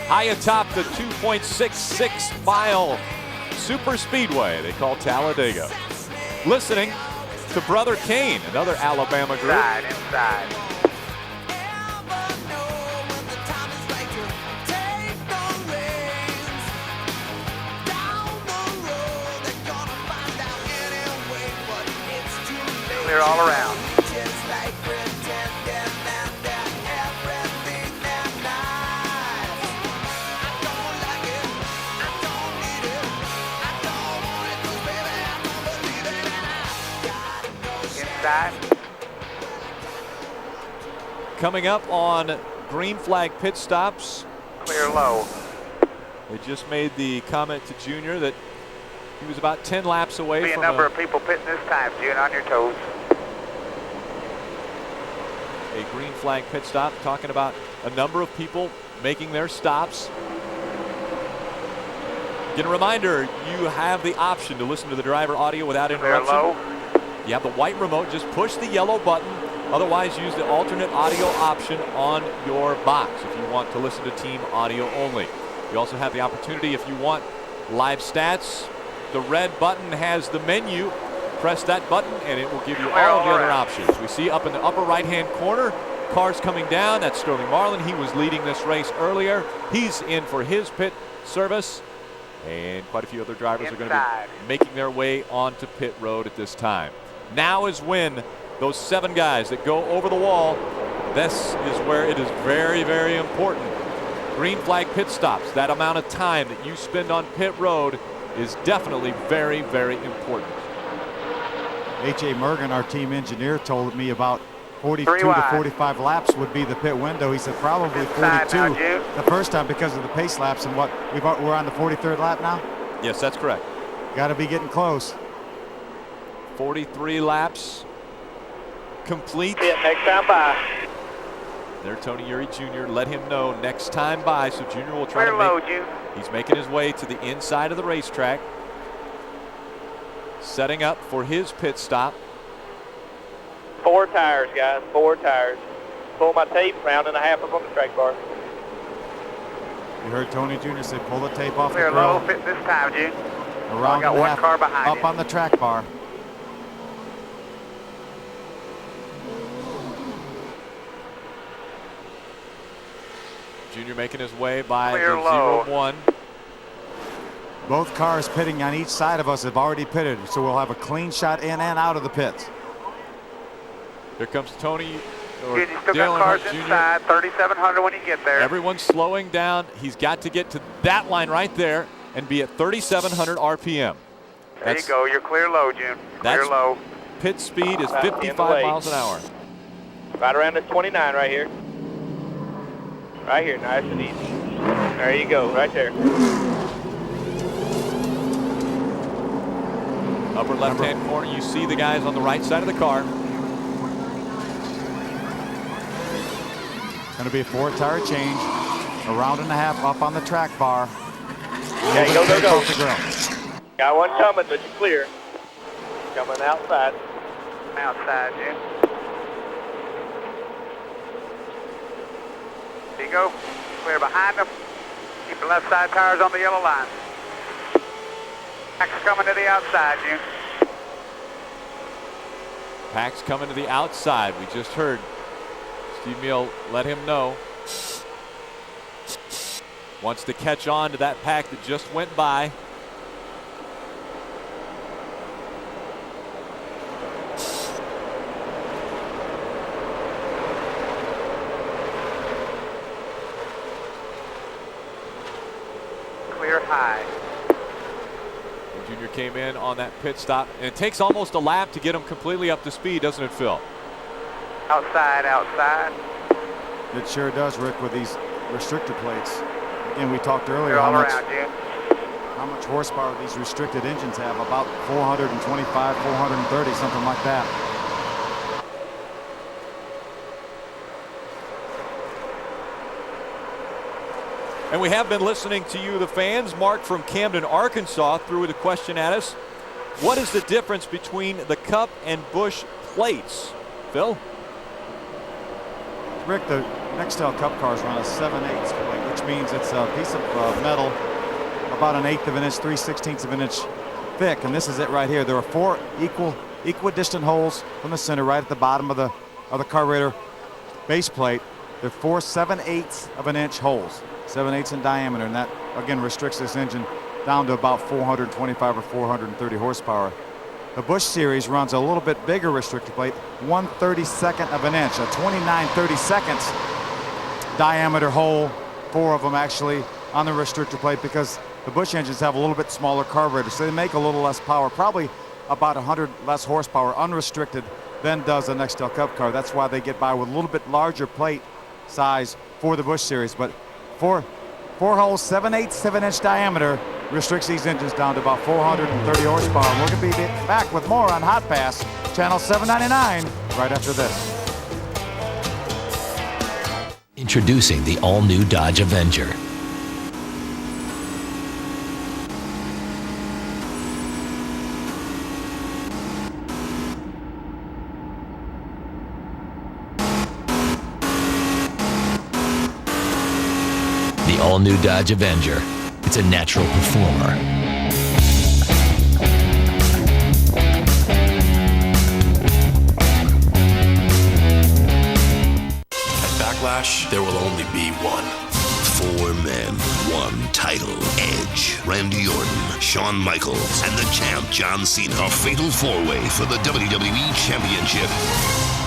High atop the 2.66 mile super speedway they call Talladega. Listening to Brother Kane, another Alabama group. Inside. Clear all around. Inside. Coming up on green flag pit stops. Clear low. They just made the comment to Junior that he was about 10 laps away Be from a number of people pitting this time, June, on your toes. A green flag pit stop, talking about a number of people making their stops. Again, a reminder, you have the option to listen to the driver audio without interruption. Low. You have the white remote, just push the yellow button. Otherwise, use the alternate audio option on your box if you want to listen to team audio only. You also have the opportunity, if you want live stats, the red button has the menu. Press that button and it will give you all of the other options. We see up in the upper right-hand corner, cars coming down. That's Sterling Marlin. He was leading this race earlier. He's in for his pit service. And quite a few other drivers are going to be making their way onto pit road at this time. Now is when those 7 guys that go over the wall, this is where it is very, very important. Green flag pit stops, that amount of time that you spend on pit road is definitely very, very important. H.A. Mergen, our team engineer, told me about 42 to 45 laps would be the pit window. He said probably 42 the first time because of the pace laps. And what, we're on the 43rd lap now? Yes, that's correct. Got to be getting close. 43 laps complete. Next time by. There, Tony Eury Jr. let him know next time by, so Junior will try to make. He's making his way to the inside of the racetrack, setting up for his pit stop. 4 tires, guys. 4 tires. Pull my tape, round and a half up on the track bar. You heard Tony Jr. say pull the tape off Clear the grill. low, fit this time, June. Around I got 1 car behind up you. on the track bar. Junior making his way by Clear the low. 0-1. Both cars pitting on each side of us have already pitted, so we'll have a clean shot in and out of the pits. Here comes Tony. Or Good, you still Dale got cars Earnhart Jr. inside, 3,700 when you get there. Everyone's slowing down. He's got to get to that line right there and be at 3,700 RPM. There you go. You're clear low, June. Clear low. Pit speed is About 55 10 miles an hour. Right around this 29 right here. Right here, nice and easy. There you go, right there. Upper left-hand corner, you see the guys on the right side of the car. Going to be a 4-tire change. A round and a half up on the track bar. Okay, go, go, go. Off the ground. Got one coming, but you're clear. Coming outside. Outside, Jim. There you go. Clear behind them. Keep the left side tires on the yellow line. Pack's coming to the outside, Jim. Pack's coming to the outside. We just heard Steve Meal let him know. Wants to catch on to that pack that just went by. Clear high. Junior came in on that pit stop, and it takes almost a lap to get him completely up to speed, doesn't it, Phil? Outside, outside. It sure does, Rick, with these restrictor plates. Again, we talked earlier Clear all how around, Jim. much horsepower these restricted engines have. About 425, 430, something like that. And we have been listening to you, the fans. Mark from Camden, Arkansas, threw the question at us. What is the difference between the Cup and Busch plates? Phil? Rick, the Nextel Cup cars run a 7/8 plate, which means it's a piece of metal about 1/8 of an inch, 3/16 of an inch thick, and this is it right here. There are 4 equidistant holes from the center right at the bottom of the carburetor base plate. They're 4 7/8 of an inch holes, 7/8 in diameter, and that again restricts this engine down to about 425 or 430 horsepower. The Busch Series runs a little bit bigger restrictor plate, 1/32 of an inch, a 29/32 diameter hole, 4 of them actually on the restrictor plate, because the Busch engines have a little bit smaller carburetor, so they make a little less power, probably about 100 less horsepower unrestricted than does a Nextel Cup car. That's why they get by with a little bit larger plate size for the Busch Series. But 4 holes, 7/8 of an inch diameter restricts these engines down to about 430 horsepower. And we're going to be back with more on Hot Pass, channel 799, right after this. Introducing the all-new Dodge Avenger. The all-new Dodge Avenger. It's a natural performer. At Backlash, there will only be one. 4 men, 1 title. Edge, Randy Orton, Shawn Michaels, and the champ John Cena. A fatal 4-way for the WWE Championship.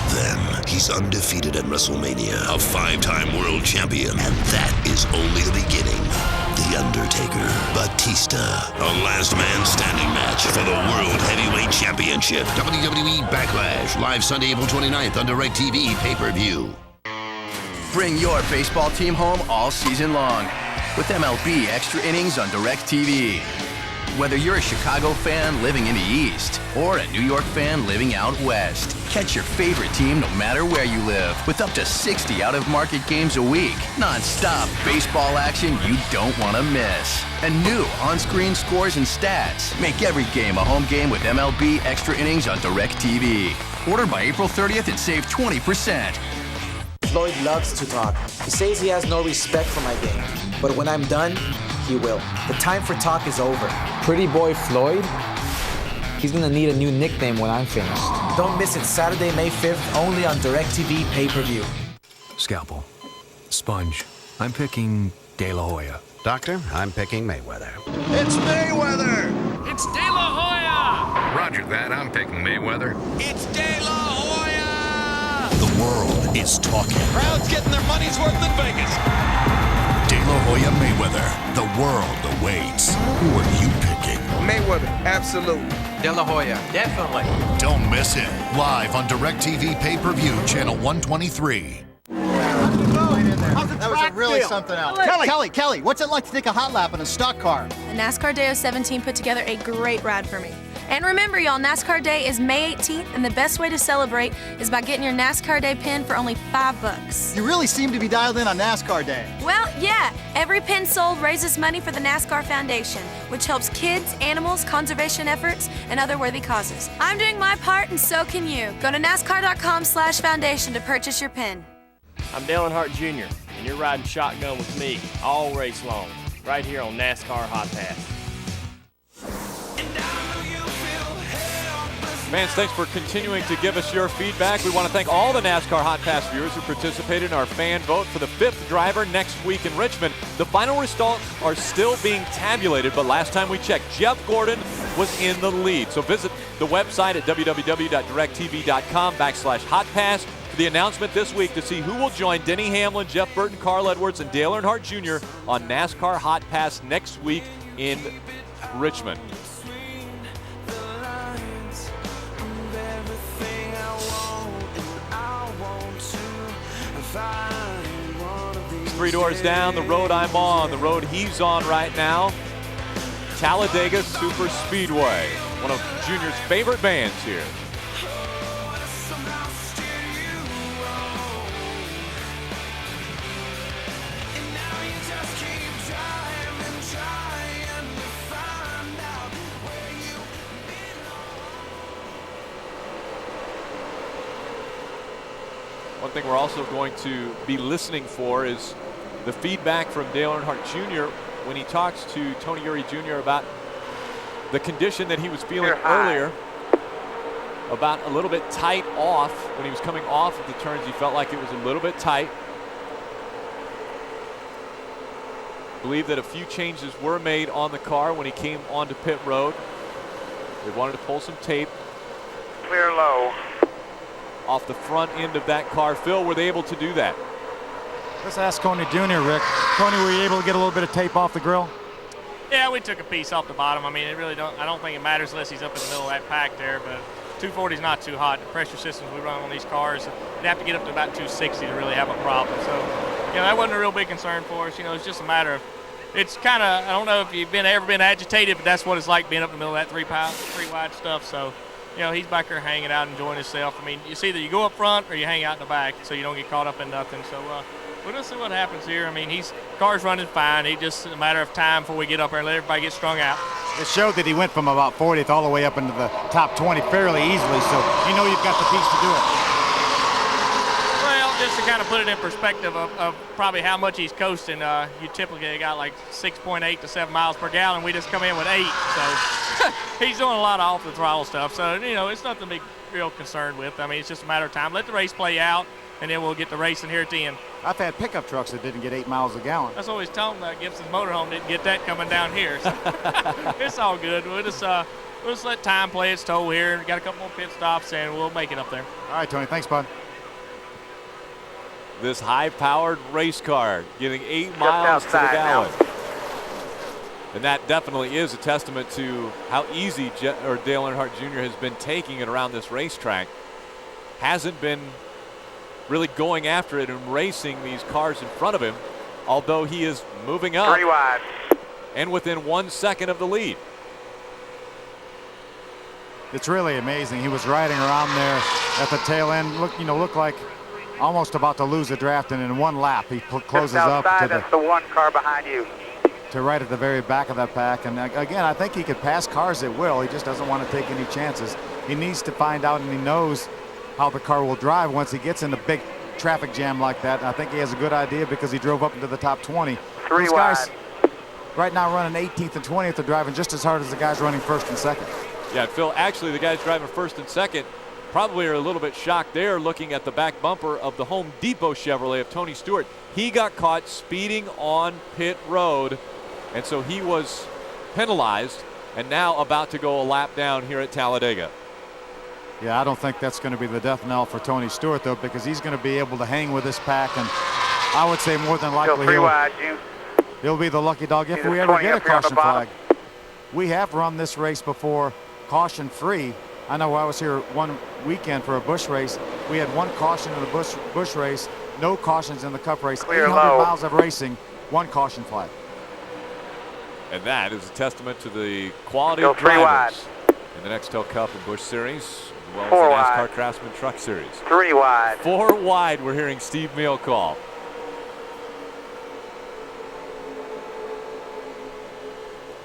Then he's undefeated at WrestleMania, a 5-time world champion, and that is only the beginning. The Undertaker, Batista, a last man standing match for the World Heavyweight Championship. WWE Backlash, live Sunday, April 29th on DirecTV pay-per-view. Bring your baseball team home all season long with MLB Extra Innings on DirecTV. Whether you're a Chicago fan living in the East or a New York fan living out West, catch your favorite team no matter where you live with up to 60 out-of-market games a week. Non-stop baseball action you don't want to miss. And new on-screen scores and stats. Make every game a home game with MLB Extra Innings on DirecTV. Order by April 30th and save 20%. Floyd loves to talk. He says he has no respect for my game, but when I'm done, he will. The time for talk is over. Pretty boy Floyd? He's gonna need a new nickname when I'm finished. Don't miss it Saturday, May 5th, only on DirecTV pay-per-view. Scalpel, sponge, I'm picking De La Hoya. Doctor, I'm picking Mayweather. It's Mayweather! It's De La Hoya! Roger that, I'm picking Mayweather. It's De La Hoya! The world is talking. Crowd's getting their money's worth in Vegas. De La Hoya Mayweather. The world awaits. Who are you picking? Mayweather, absolutely. De La Hoya, definitely. Don't miss it. Live on DirecTV pay-per-view, channel 123. That was a really something else. Kelly, what's it like to take a hot lap in a stock car? The NASCAR Day 17 put together a great ride for me. And remember, y'all, NASCAR Day is May 18th, and the best way to celebrate is by getting your NASCAR Day pin for only $5. You really seem to be dialed in on NASCAR Day. Well, yeah. Every pin sold raises money for the NASCAR Foundation, which helps kids, animals, conservation efforts, and other worthy causes. I'm doing my part, and so can you. Go to NASCAR.com/foundation to purchase your pin. I'm Dale Earnhardt Jr., and you're riding shotgun with me all race long, right here on NASCAR Hotpass. Fans, thanks for continuing to give us your feedback. We want to thank all the NASCAR Hot Pass viewers who participated in our fan vote for the 5th driver next week in Richmond. The final results are still being tabulated, but last time we checked, Jeff Gordon was in the lead. So visit the website at www.directv.com/hotpass for the announcement this week to see who will join Denny Hamlin, Jeff Burton, Carl Edwards, and Dale Earnhardt Jr. on NASCAR Hot Pass next week in Richmond. Three doors down, the road I'm on, the road he's on right now. Talladega Super Speedway, one of Junior's favorite bands here. One thing we're also going to be listening for is the feedback from Dale Earnhardt Jr. when he talks to Tony Eury Jr. about the condition that he was feeling earlier, about a little bit tight off. When he was coming off of the turns, he felt like it was a little bit tight. Believe that a few changes were made on the car when he came onto pit road. They wanted to pull some tape. Clear low. Off the front end of that car. Phil, were they able to do that? Let's ask Tony Jr., Rick. Tony, were you able to get a little bit of tape off the grill? Yeah, we took a piece off the bottom. I mean, I don't think it matters unless he's up in the middle of that pack there, but 240 is not too hot. The pressure systems we run on these cars, you'd have to get up to about 260 to really have a problem. So, that wasn't a real big concern for us. It's just a matter of, it's kind of, I don't know if you've ever been agitated, but that's what it's like being up in the middle of that three wide stuff. So, he's back there hanging out, enjoying himself. I mean, it's either you go up front or you hang out in the back so you don't get caught up in nothing. So we'll just see what happens here. I mean, car's running fine. It's just a matter of time before we get up there and let everybody get strung out. It showed that he went from about 40th all the way up into the top 20 fairly easily, so you've got the piece to do it. Well, just to kind of put it in perspective of probably how much he's coasting, you typically got like 6.8 to 7 miles per gallon. We just come in with 8, so he's doing a lot of off the throttle stuff. So, it's nothing to be real concerned with. I mean, it's just a matter of time. Let the race play out, and then we'll get the racing here at the end. I've had pickup trucks that didn't get 8 miles a gallon. That's what he's talking about. Gibson's Motorhome didn't get that coming down here. So it's all good. We'll just let time play its toll here. We got a couple more pit stops, and we'll make it up there. All right, Tony. Thanks, bud. This high-powered race car getting 8 miles to the gallon. And that definitely is a testament to how easy Dale Earnhardt Jr. has been taking it around this racetrack. Hasn't been really going after it and racing these cars in front of him, although he is moving up 3 wide and within 1 second of the lead. It's really amazing. He was riding around there at the tail end. Looked like almost about to lose the draft, and in one lap he closes up to that's the one car behind you. To right at the very back of that pack. And again, I think he could pass cars at will. He just doesn't want to take any chances. He needs to find out, and he knows how the car will drive once he gets in a big traffic jam like that. And I think he has a good idea because he drove up into the top 20. 3 Those wide. guys right now running 18th and 20th are driving just as hard as the guys running first and second. Yeah, Phil, actually the guys driving first and second probably are a little bit shocked there looking at the back bumper of the Home Depot Chevrolet of Tony Stewart. He got caught speeding on pit road, and so he was penalized and now about to go a lap down here at Talladega. Yeah, I don't think that's going to be the death knell for Tony Stewart, though, because he's going to be able to hang with this pack, and I would say more than likely he'll be the lucky dog if we ever get a caution flag. We have run this race before caution-free. I know I was here one weekend for a Busch race. We had one caution in the Busch race, no cautions in the Cup race. 800 miles of racing, one caution flag. And that is a testament to the quality of drivers in the Nextel Cup and Busch Series, as well as the NASCAR Craftsman Truck Series. 3 wide. 4 wide, we're hearing Steve Meal call.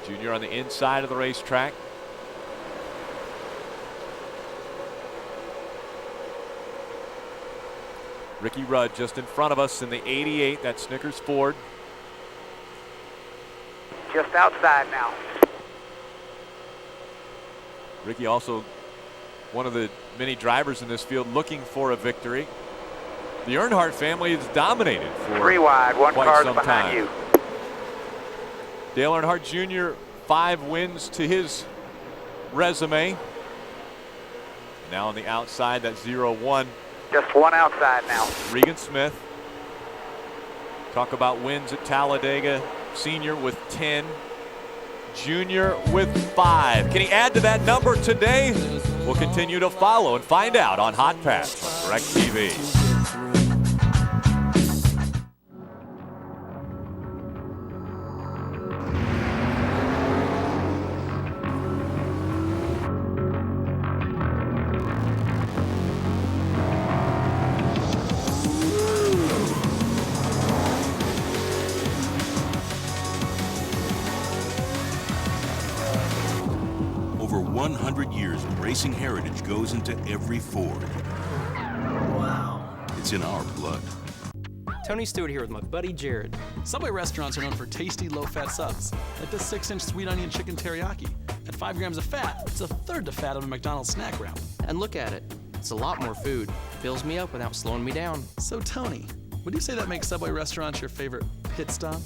Junior on the inside of the racetrack. Ricky Rudd just in front of us in the 88, that's Snickers Ford. Just outside now. Ricky also one of the many drivers in this field looking for a victory. The Earnhardt family has dominated for 3 wide, 1 quite car's some behind time. you. Dale Earnhardt Jr., 5 wins to his resume. Now on the outside, that's 0-1. Just 1 outside now. Regan Smith. Talk about wins at Talladega. Senior with 10. Junior with 5. Can he add to that number today? We'll continue to follow and find out on Hot Pass on DirecTV. Over 100 years of racing heritage goes into every Ford. Wow. It's in our blood. Tony Stewart here with my buddy Jared. Subway restaurants are known for tasty, low-fat subs, like this 6-inch sweet onion chicken teriyaki. At 5 grams of fat, it's a third the fat of a McDonald's snack wrap. And look at it. It's a lot more food. Fills me up without slowing me down. So, Tony, would you say that makes Subway restaurants your favorite pit stop?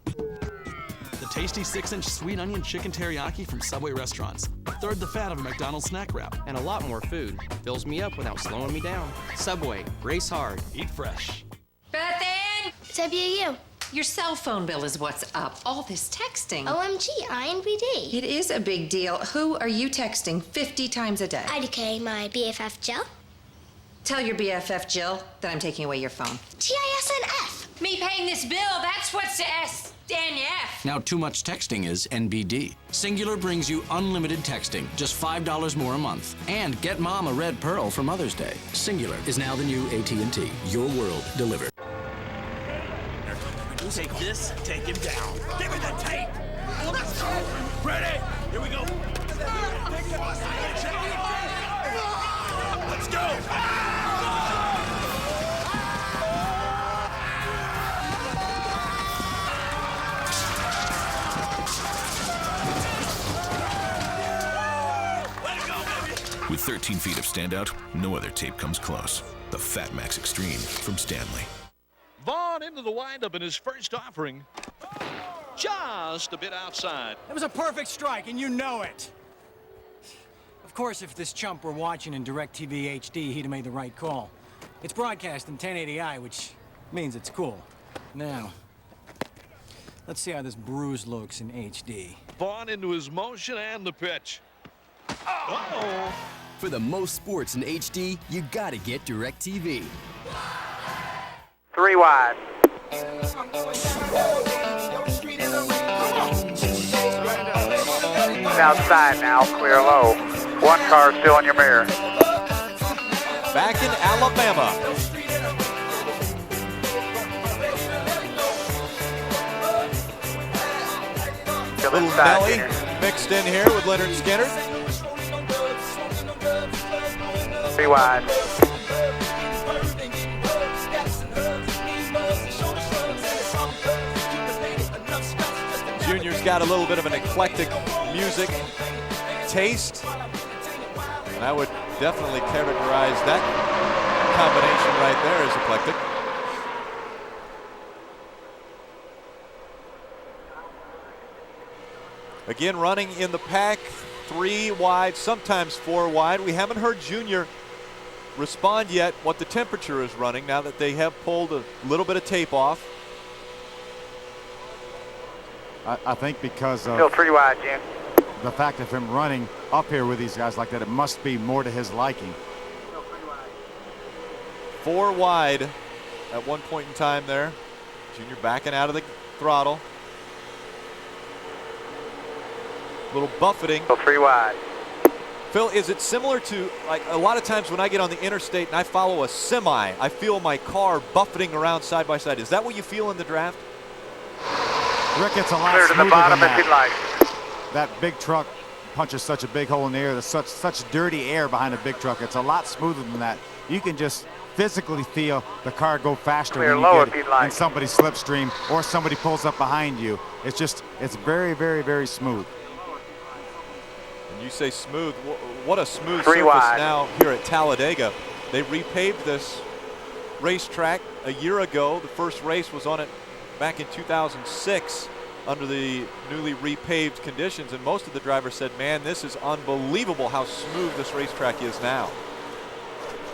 The tasty 6-inch sweet onion chicken teriyaki from Subway restaurants. A third the fat of a McDonald's snack wrap. And a lot more food. Fills me up without slowing me down. Subway. Race hard. Eat fresh. Bethan! What's up, you? Your cell phone bill is what's up. All this texting. OMG, INBD. It is a big deal. Who are you texting 50 times a day? IDK, my BFF Jill. Tell your BFF Jill that I'm taking away your phone. TISNF. Me paying this bill, that's what's SNF. Now too much texting is NBD. Singular brings you unlimited texting, just $5 more a month. And get mom a red pearl for Mother's Day. Singular is now the new AT&T. Your world delivered. Take this, take him down. Give me the tape. Let's go. Ready? Here we go. Let's go. With 13 feet of standout, no other tape comes close. The Fat Max Extreme from Stanley. Vaughn into the windup in his first offering. Just a bit outside. That was a perfect strike, and you know it. Of course, if this chump were watching in DirecTV HD, he'd have made the right call. It's broadcast in 1080i, which means it's cool. Now, let's see how this bruise looks in HD. Vaughn into his motion and the pitch. Uh-oh. For the most sports in HD, you gotta get DirecTV. 3 wide. Outside now, clear low. 1 car still in your mirror. Back in Alabama. Little Nelly mixed in here with Leonard Skinner. 3 wide. Junior's got a little bit of an eclectic music taste, and I would definitely characterize that combination right there as eclectic. Again, running in the pack, 3 wide, sometimes 4 wide. We haven't heard Junior respond yet what the temperature is running now that they have pulled a little bit of tape off. I think because of Still 3 wide, Jim. the fact of him running up here with these guys like that, it must be more to his liking. 4 wide at one point in time there. Junior backing out of the throttle. Little buffeting. Still 3 wide. Phil, is it similar to, like, a lot of times when I get on the interstate and I follow a semi, I feel my car buffeting around side by side. Is that what you feel in the draft? Rick, it's a lot Clear to smoother the bottom than if you'd that. like. That big truck punches such a big hole in the air. There's such dirty air behind a big truck. It's a lot smoother than that. You can just physically feel the car go faster Clear when low you if get you'd like. in somebody's slipstream or somebody pulls up behind you. It's very, very, very smooth. And you say smooth. What a smooth 3 surface wide. now here at Talladega. They repaved this racetrack a year ago. The first race was on it back in 2006 under the newly repaved conditions, and most of the drivers said, man, this is unbelievable how smooth this racetrack is now.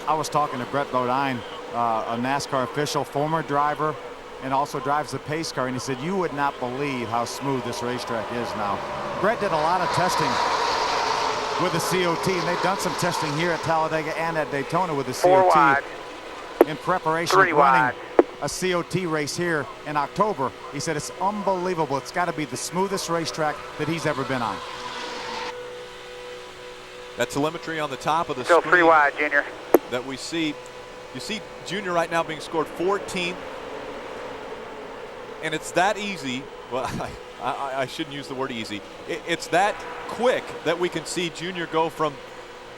I was talking to Brett Bodine, a NASCAR official, former driver, and also drives the pace car, and he said, you would not believe how smooth this racetrack is now. Brett did a lot of testing with the COT, and they've done some testing here at Talladega and at Daytona with the 4 COT wide. in preparation 3 of running wide. a COT race here in October. He said it's unbelievable. It's got to be the smoothest racetrack that he's ever been on. That telemetry on the top of the Still screen 3 wide, Junior. that we see. You see Junior right now being scored 14th, and it's that easy. Well, I shouldn't use the word easy. It's that quick that we can see Junior go from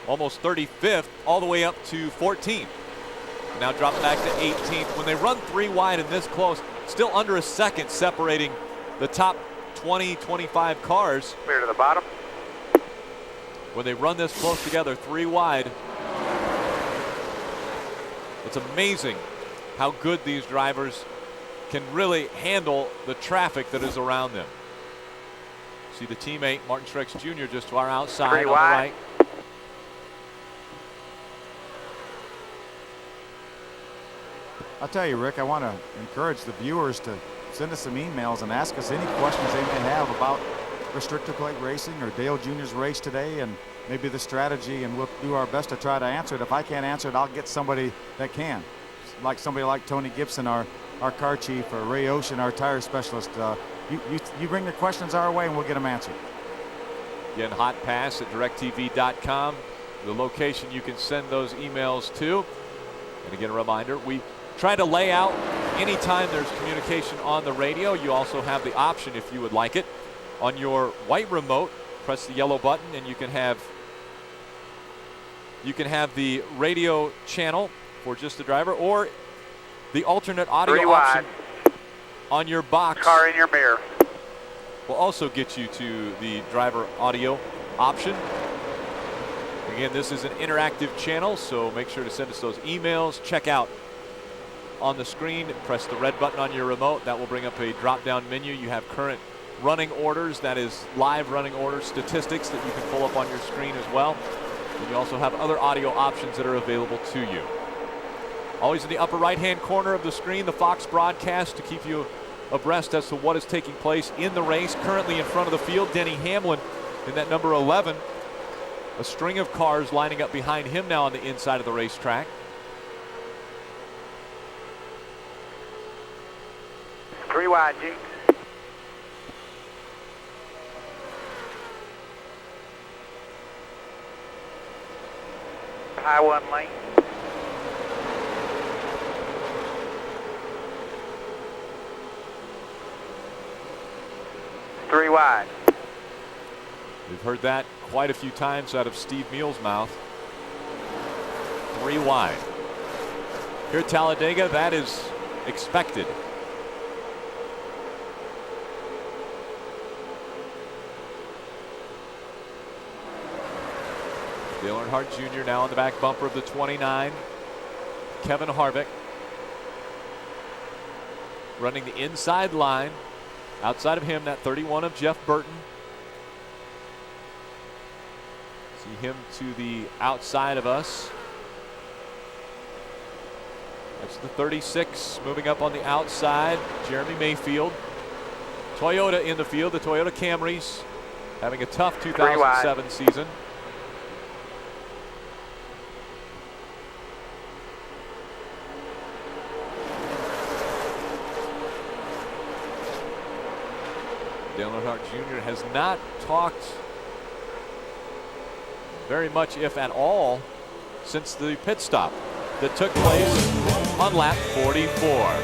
almost 35th all the way up to 14th. Now drop back to 18th. When they run 3 wide and this close, still under a second separating the top 20, 25 cars. Clear to the bottom. When they run this close together, 3 wide, it's amazing how good these drivers can really handle the traffic that is around them. See the teammate, Martin Truex Jr., just to our outside 3 on the wide. right. I'll tell you, Rick, I want to encourage the viewers to send us some emails and ask us any questions they may have about restrictor plate racing or Dale Jr.'s race today and maybe the strategy, and we'll do our best to try to answer it. If I can't answer it, I'll get somebody that can, like somebody like Tony Gibson, our car chief, or Ray Ocean, our tire specialist. You bring your questions our way and we'll get them answered. Again, Hotpass at directtv.com, the location you can send those emails to. And again, a reminder, we try to lay out anytime there's communication on the radio. You also have the option, if you would like it, on your white remote, press the yellow button and you can have the radio channel for just the driver, or the alternate audio 3 wide. option on your box. Car in your mirror. Will also get you to the driver audio option. Again, this is an interactive channel, so make sure to send us those emails. Check out on the screen, press the red button on your remote. That will bring up a drop-down menu. You have current running orders, that is live running order statistics that you can pull up on your screen as well. And you also have other audio options that are available to you. Always in the upper right-hand corner of the screen, the Fox broadcast to keep you abreast as to what is taking place in the race. Currently in front of the field, Denny Hamlin in that number 11. A string of cars lining up behind him now on the inside of the racetrack. Three wide, G. High one lane. Three wide. We've heard that quite a few times out of Steve Meal's mouth. 3 wide. Here at Talladega, that is expected. Dale Earnhardt Jr. now on the back bumper of the 29. Kevin Harvick running the inside line. Outside of him, that 31 of Jeff Burton. See him to the outside of us. That's the 36 moving up on the outside. Jeremy Mayfield. Toyota in the field, the Toyota Camrys having a tough 2007 season. Dale Earnhardt Jr. has not talked very much, if at all, since the pit stop that took place on lap 44.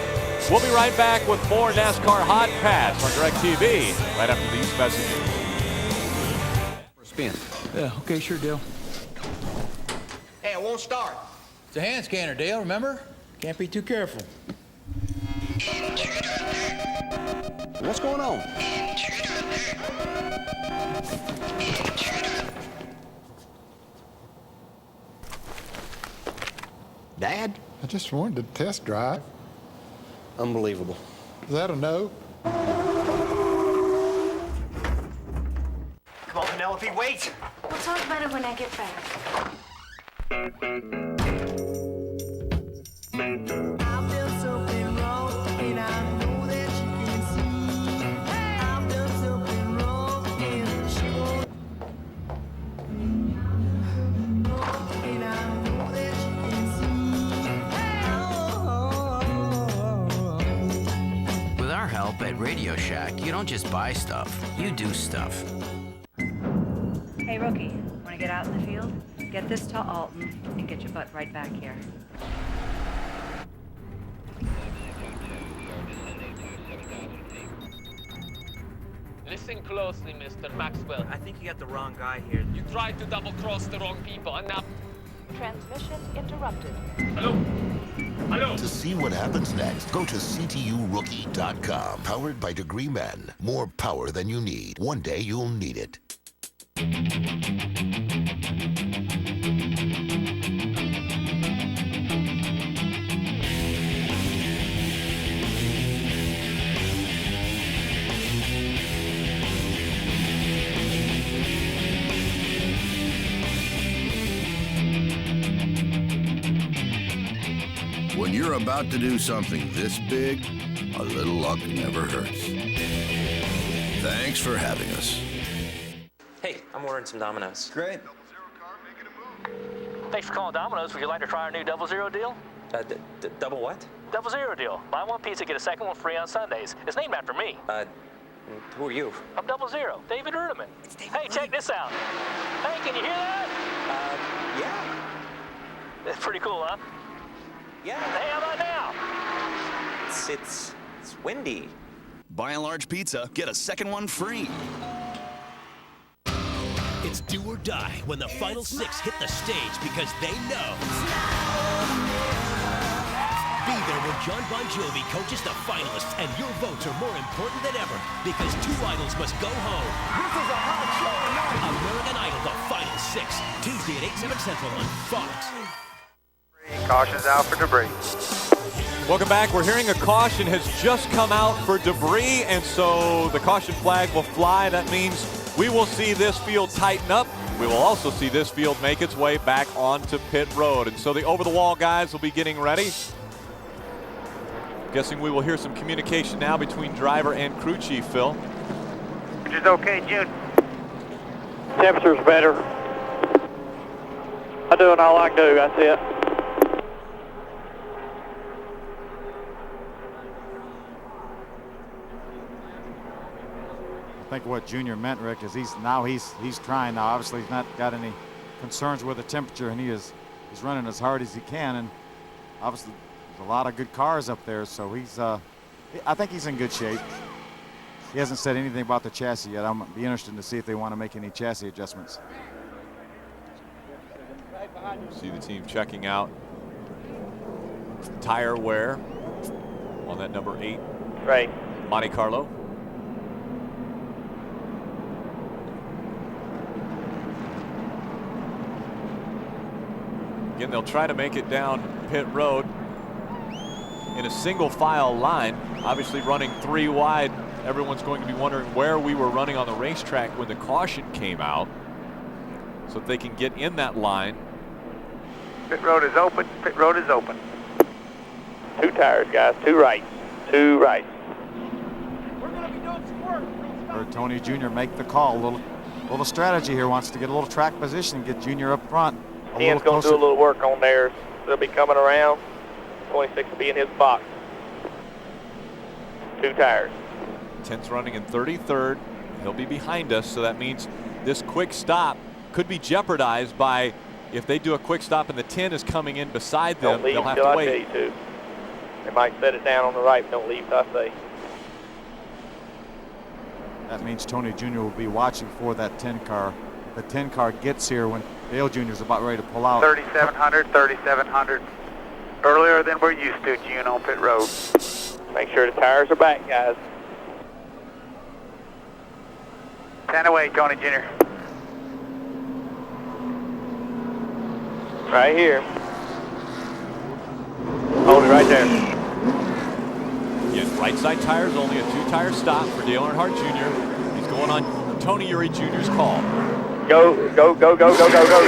We'll be right back with more NASCAR Hot Pass on DirecTV right after these messages. Spin. Yeah, okay, sure, Dale. Hey, it won't start. It's a hand scanner, Dale, remember? Can't be too careful. What's going on? Dad? I just wanted to test drive. Unbelievable. Is that a no? Come on, Penelope, wait! We'll talk about it when I get back. At Radio Shack, you don't just buy stuff, you do stuff. Hey, rookie, want to get out in the field? Get this to Alton and get your butt right back here. Listen closely, Mr. Maxwell. I think you got the wrong guy here. You tried to double-cross the wrong people, and now... Transmission interrupted. Hello? Hello? To see what happens next, go to CTURookie.com. Powered by Degree Men. More power than you need. One day you'll need it. When you're about to do something this big, a little luck never hurts. Thanks for having us. Hey, I'm ordering some Domino's. Great. Thanks for calling Domino's. Would you like to try our new Double Zero deal? Double what? Double Zero deal. Buy one pizza, get a second one free on Sundays. It's named after me. Who are you? I'm Double Zero, David Ruderman. Hey, check this out. Hey, can you hear that? Yeah. It's pretty cool, huh? Yeah. Hey, how about now? It's windy. Buy a large pizza, get a second one free. It's do or die when the final six hit the stage because they know. Be there when John Bon Jovi coaches the finalists, and your votes are more important than ever because two idols must go home. This is a hot show tonight. American Idol, the final six, Tuesday at 8, 7 Central on Fox. Caution's out for debris. Welcome back. We're hearing a caution has just come out for debris, and so the caution flag will fly. That means we will see this field tighten up. We will also see this field make its way back onto pit road. And so the over-the-wall guys will be getting ready. Guessing we will hear some communication now between driver and crew chief, Phil. Which is okay, June. Temperature's better. I'm doing all I can do, that's it. I think what Junior meant, Rick, is he's trying now. Obviously, he's not got any concerns with the temperature, and he's running as hard as he can. And obviously, there's a lot of good cars up there, so I think he's in good shape. He hasn't said anything about the chassis yet. I'm be interested to see if they want to make any chassis adjustments. See the team checking out tire wear on that number 8. Right. Monte Carlo. Again, they'll try to make it down pit road in a single file line, obviously running 3 wide. Everyone's going to be wondering where we were running on the racetrack when the caution came out. So if they can get in that line. Pit road is open. Pit road is open. 2 tires, guys. 2 right. 2 right. We're going to be doing some work. Heard Tony Jr. make the call. Little strategy here. Wants to get a little track position, get Jr. up front. Ian's going to do a little work on theirs. They'll be coming around. 26 will be in his box. 2 tires. 10's running in 33rd. He'll be behind us, so that means this quick stop could be jeopardized by, if they do a quick stop and the 10 is coming in beside them, Don't leave they'll have until to I wait. tell you to. They might set it down on the right, but don't leave till I say. That means Tony Jr. will be watching for that 10 car. The 10 car gets here when Dale Jr. is about ready to pull out. 3,700, 3,700. Earlier than we're used to, June, on pit road. Make sure the tires are back, guys. 10 away, Tony Jr. Right here. Hold it right there. Again, right side tires, only a 2-tire stop for Dale Earnhardt Jr. He's going on Tony Uri Jr.'s call. Go, go, go, go, go, go, go,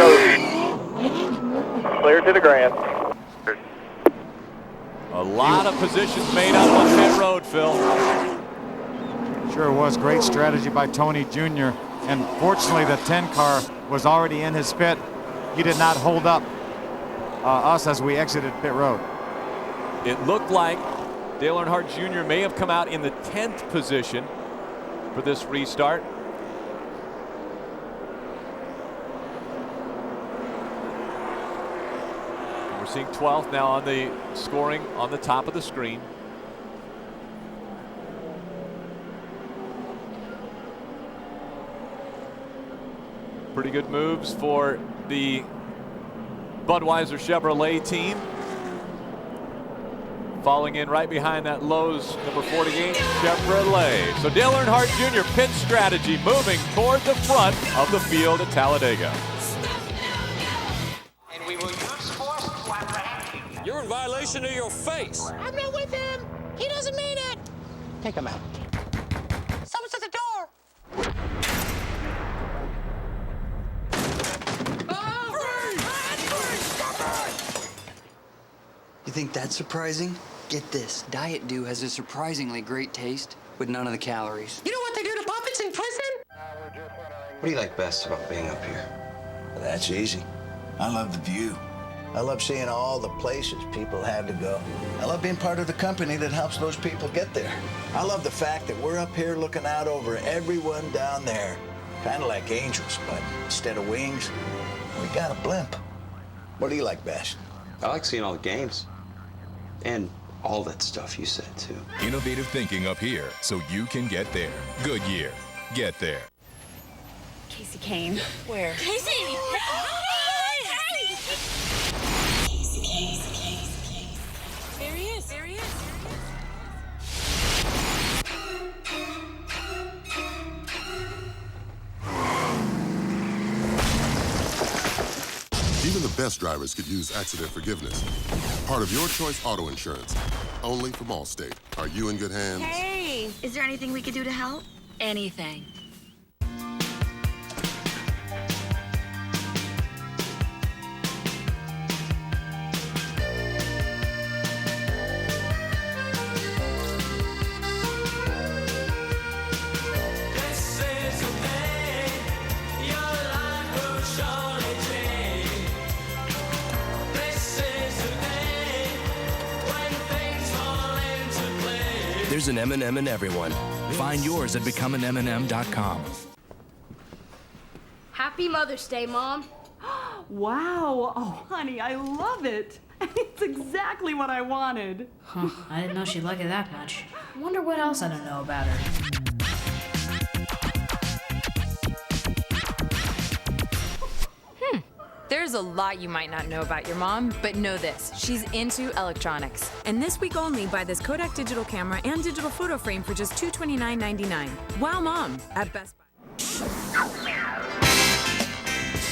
go. Clear to the grass. A lot of positions made up on pit road, Phil. Sure was. Great strategy by Tony Jr. And fortunately, the 10 car was already in his pit. He did not hold up us as we exited pit road. It looked like Dale Earnhardt Jr. may have come out in the 10th position for this restart. We're seeing 12th now on the scoring on the top of the screen. Pretty good moves for the Budweiser Chevrolet team. Falling in right behind that Lowe's number 48 Chevrolet. So Dale Earnhardt Jr. pit strategy moving toward the front of the field at Talladega. And we will use force to apprehend you. You're in violation of your face. I'm not with him. He doesn't mean it. Take him out. Someone's at the door. You think that's surprising? Get this, Diet Dew has a surprisingly great taste with none of the calories. You know what they do to puppets in prison? What do you like best about being up here? That's easy. I love the view. I love seeing all the places people had to go. I love being part of the company that helps those people get there. I love the fact that we're up here looking out over everyone down there. Kind of like angels, but instead of wings, we got a blimp. What do you like best? I like seeing all the games. And all that stuff you said, too. Innovative thinking up here so you can get there. Goodyear. Get there. Casey came. Where? Casey! There he is. There he is. Even the best drivers could use accident forgiveness. Part of your choice auto insurance. Only from Allstate. Are you in good hands? Hey, is there anything we could do to help? Anything. There's an M&M in everyone. Find yours at becomeanmm.com. Happy Mother's Day, Mom. Wow. Oh, honey, I love it. It's exactly what I wanted. Huh, I didn't know she liked it that much. Wonder what else I don't know about her. There's a lot you might not know about your mom, but know this, she's into electronics. And this week only, buy this Kodak digital camera and digital photo frame for just $229.99. Wow, Mom, at Best Buy.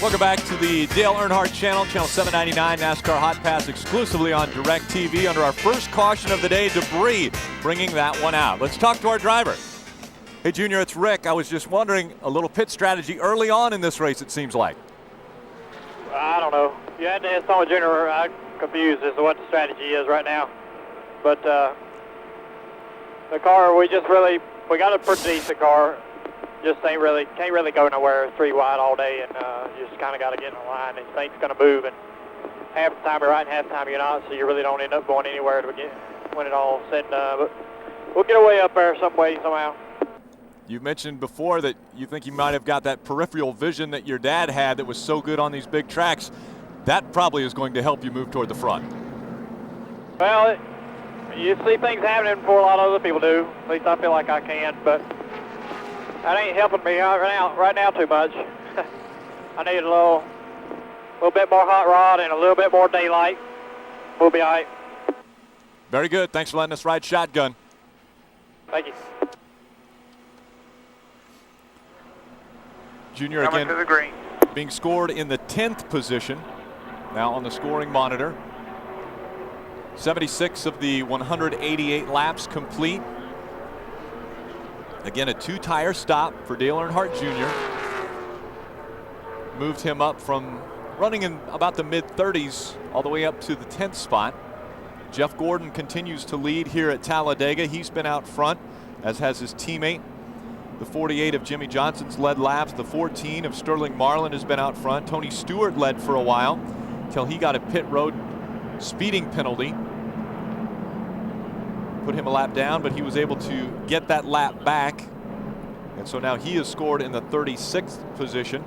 Welcome back to the Dale Earnhardt channel, channel 799, NASCAR Hotpass exclusively on DirecTV. Under our first caution of the day, debris, bringing that one out. Let's talk to our driver. Hey, Junior, it's Rick. I was just wondering, a little pit strategy early on in this race, it seems like. I don't know. You had to ask Thomas Jr. I'm confused as to what the strategy is right now. But the car, we got a pretty decent car. Just can't really go nowhere 3 wide all day, and you just kind of got to get in the line. And things going to move, and half the time you're right and half the time you're not, so you really don't end up going anywhere when it all said and done. But we'll get away up there some way, somehow. You mentioned before that you think you might have got that peripheral vision that your dad had that was so good on these big tracks. That probably is going to help you move toward the front. Well, you see things happening before a lot of other people do. At least I feel like I can, but that ain't helping me right now too much. I need a little bit more hot rod and a little bit more daylight. We'll be all right. Very good. Thanks for letting us ride shotgun. Thank you. Junior Coming again to the green. being scored in the 10th position now on the scoring monitor. 76 of the 188 laps complete. Again, a 2-tire stop for Dale Earnhardt Jr. Moved him up from running in about the mid-30s all the way up to the 10th spot. Jeff Gordon continues to lead here at Talladega. He's been out front, as has his teammate. The 48 of Jimmy Johnson's led laps. The 14 of Sterling Marlin has been out front. Tony Stewart led for a while until he got a pit road speeding penalty. Put him a lap down, but he was able to get that lap back. And so now he is scored in the 36th position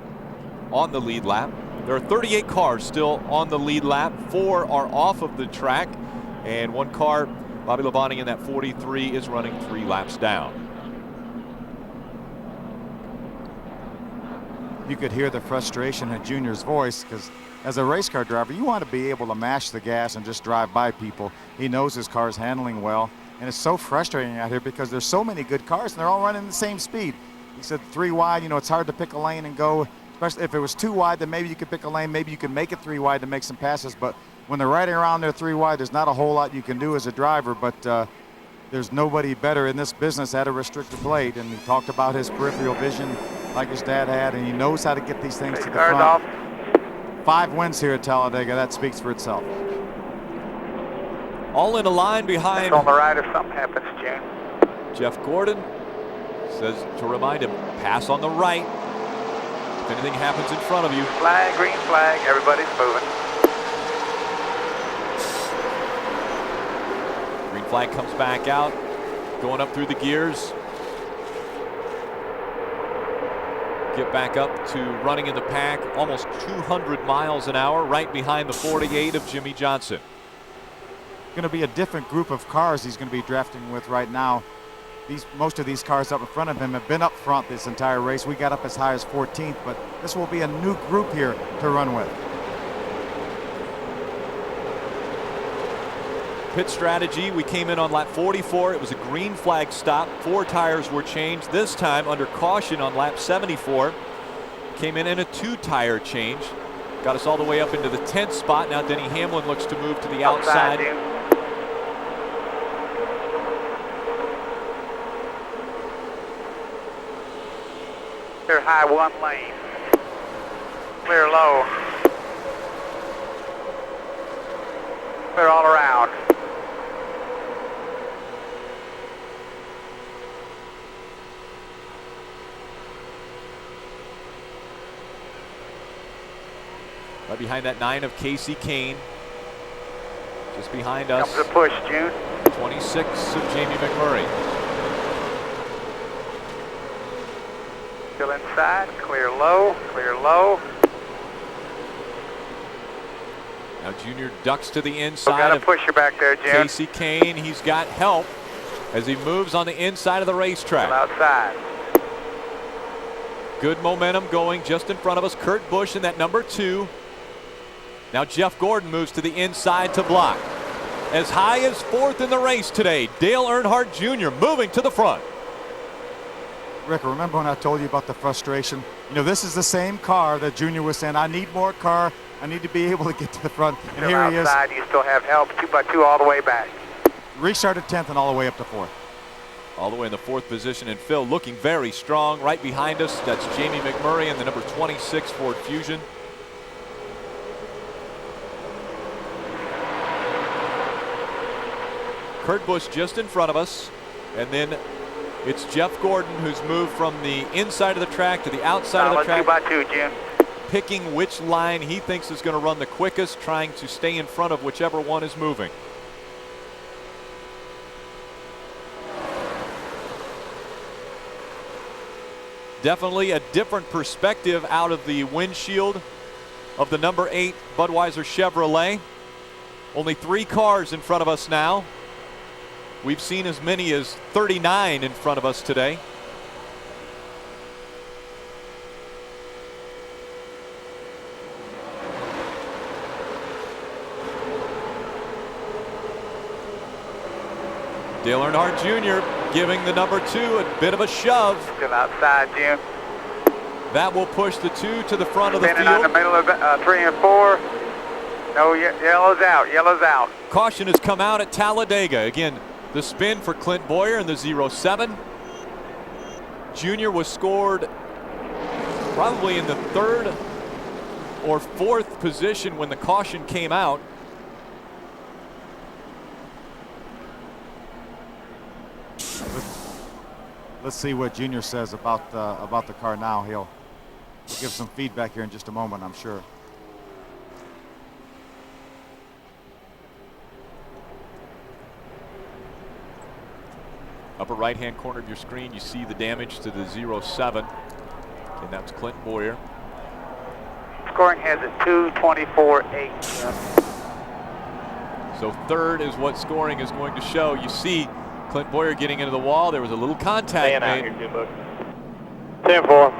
on the lead lap. There are 38 cars still on the lead lap. 4 are off of the track. And 1 car, Bobby Labonte in that 43, is running 3 laps down. You could hear the frustration in Junior's voice, because as a race car driver, you want to be able to mash the gas and just drive by people. He knows his car's handling well, and it's so frustrating out here because there's so many good cars and they're all running the same speed. He said 3 wide, you know, it's hard to pick a lane and go, especially if it was 2 wide, then maybe you could pick a lane, maybe you could make it 3 wide to make some passes, but when they're riding around there 3 wide, there's not a whole lot you can do as a driver, but there's nobody better in this business at a restrictor blade, and he talked about his peripheral vision like his dad had, and he knows how to get these things to the front. Off. 5 wins here at Talladega. That speaks for itself. All in a line behind. On the right if something happens, June. Jeff Gordon says to remind him, pass on the right. If anything happens in front of you. Flag, green flag, everybody's moving. Green flag comes back out, going up through the gears. Get back up to running in the pack, almost 200 miles an hour, right behind the 48 of Jimmy Johnson. Going to be a different group of cars he's going to be drafting with right now. Most of these cars up in front of him have been up front this entire race. We got up as high as 14th, but this will be a new group here to run with. Pit strategy, we came in on lap 44. It was a green flag stop. 4 tires were changed. This time under caution on lap 74. Came in a 2-tire change. Got us all the way up into the 10th spot. Now Denny Hamlin looks to move to the outside. Clear high 1 lane. Clear low. Clear all around. Right behind that 9 of Casey Kane. Just behind us. Comes a push, June. 26 of Jamie McMurray. Still inside. Clear low. Clear low. Now Junior ducks to the inside. Got a pusher back there, June. Casey Kane. He's got help as he moves on the inside of the racetrack. Still outside. Good momentum going just in front of us. Kurt Busch in that number 2. Now Jeff Gordon moves to the inside to block. As high as 4th in the race today, Dale Earnhardt Jr. moving to the front. Rick, remember when I told you about the frustration? You know, this is the same car that Junior was saying, I need more car, I need to be able to get to the front. And Still here he is. outside, you still have help, 2x2 all the way back. Restarted 10th and all the way up to 4th. All the way in the 4th position, and Phil looking very strong. Right behind us, that's Jamie McMurray in the number 26 Ford Fusion. Kurt Busch just in front of us, and then it's Jeff Gordon who's moved from the inside of the track to the outside of the track. 2x2, Jim. Picking which line he thinks is going to run the quickest, trying to stay in front of whichever one is moving. Definitely a different perspective out of the windshield of the number 8 Budweiser Chevrolet. Only 3 cars in front of us now. We've seen as many as 39 in front of us today. Dale Earnhardt Jr. giving the number 2 a bit of a shove. Still outside, Jim. That will push the 2 to the front of the Spinning field. on the middle of 3 and 4. No, yellow's out, yellow's out. Caution has come out at Talladega. Again, the spin for Clint Boyer in the 07. Junior was scored probably in the 3rd or 4th position when the caution came out. Let's see what Junior says about the car now. He'll give some feedback here in just a moment, I'm sure. Upper right-hand corner of your screen, you see the damage to the 07, and that's Clint Boyer. Scoring has a 2:24.8. So 3rd is what scoring is going to show. You see Clint Boyer getting into the wall. There was a little contact made. 10-4.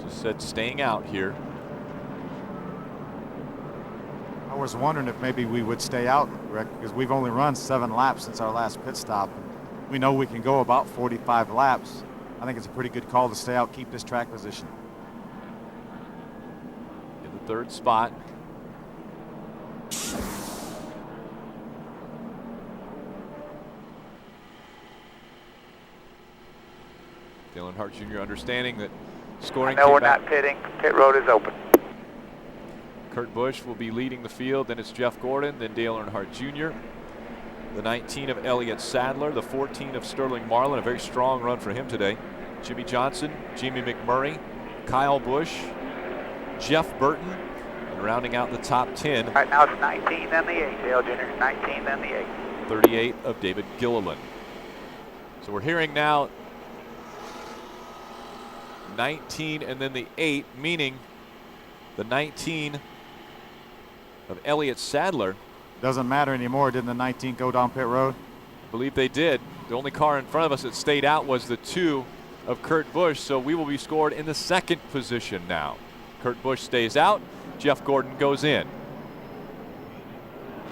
Just said staying out here. I was wondering if maybe we would stay out, Rick, because we've only run 7 laps since our last pit stop. We know we can go about 45 laps. I think it's a pretty good call to stay out, keep this track position. In the 3rd spot. Dale Earnhardt Jr. understanding that scoring. No, we're not pitting. Pit road is open. Kurt Busch will be leading the field. Then it's Jeff Gordon, then Dale Earnhardt Jr. The 19 of Elliott Sadler, the 14 of Sterling Marlin. A very strong run for him today. Jimmy Johnson, Jamie McMurray, Kyle Busch, Jeff Burton, and rounding out the top 10. Right now it's 19 then the 8, Dale Jr. 19 then the 8. 38 of David Gilliland. So we're hearing now 19 and then the 8, meaning the 19 of Elliott Sadler. Doesn't matter anymore. Didn't the 19 go down pit road? I believe they did. The only car in front of us that stayed out was the 2 of Kurt Busch, so we will be scored in the 2nd position now. Kurt Busch stays out. Jeff Gordon goes in.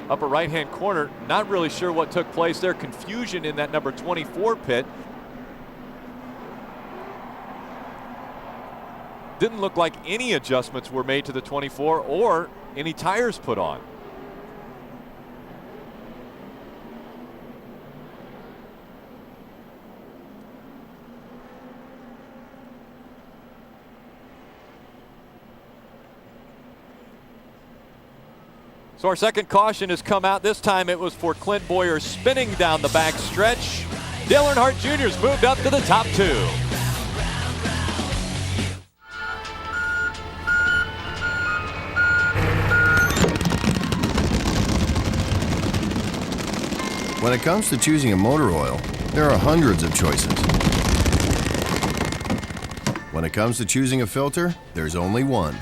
Upper right-hand corner, not really sure what took place there. Confusion in that number 24 pit. Didn't look like any adjustments were made to the 24 or any tires put on. So our 2nd caution has come out. This time it was for Clint Boyer spinning down the back stretch. Dale Earnhardt Jr.'s moved up to the top 2. When it comes to choosing a motor oil, there are hundreds of choices. When it comes to choosing a filter, there's only one.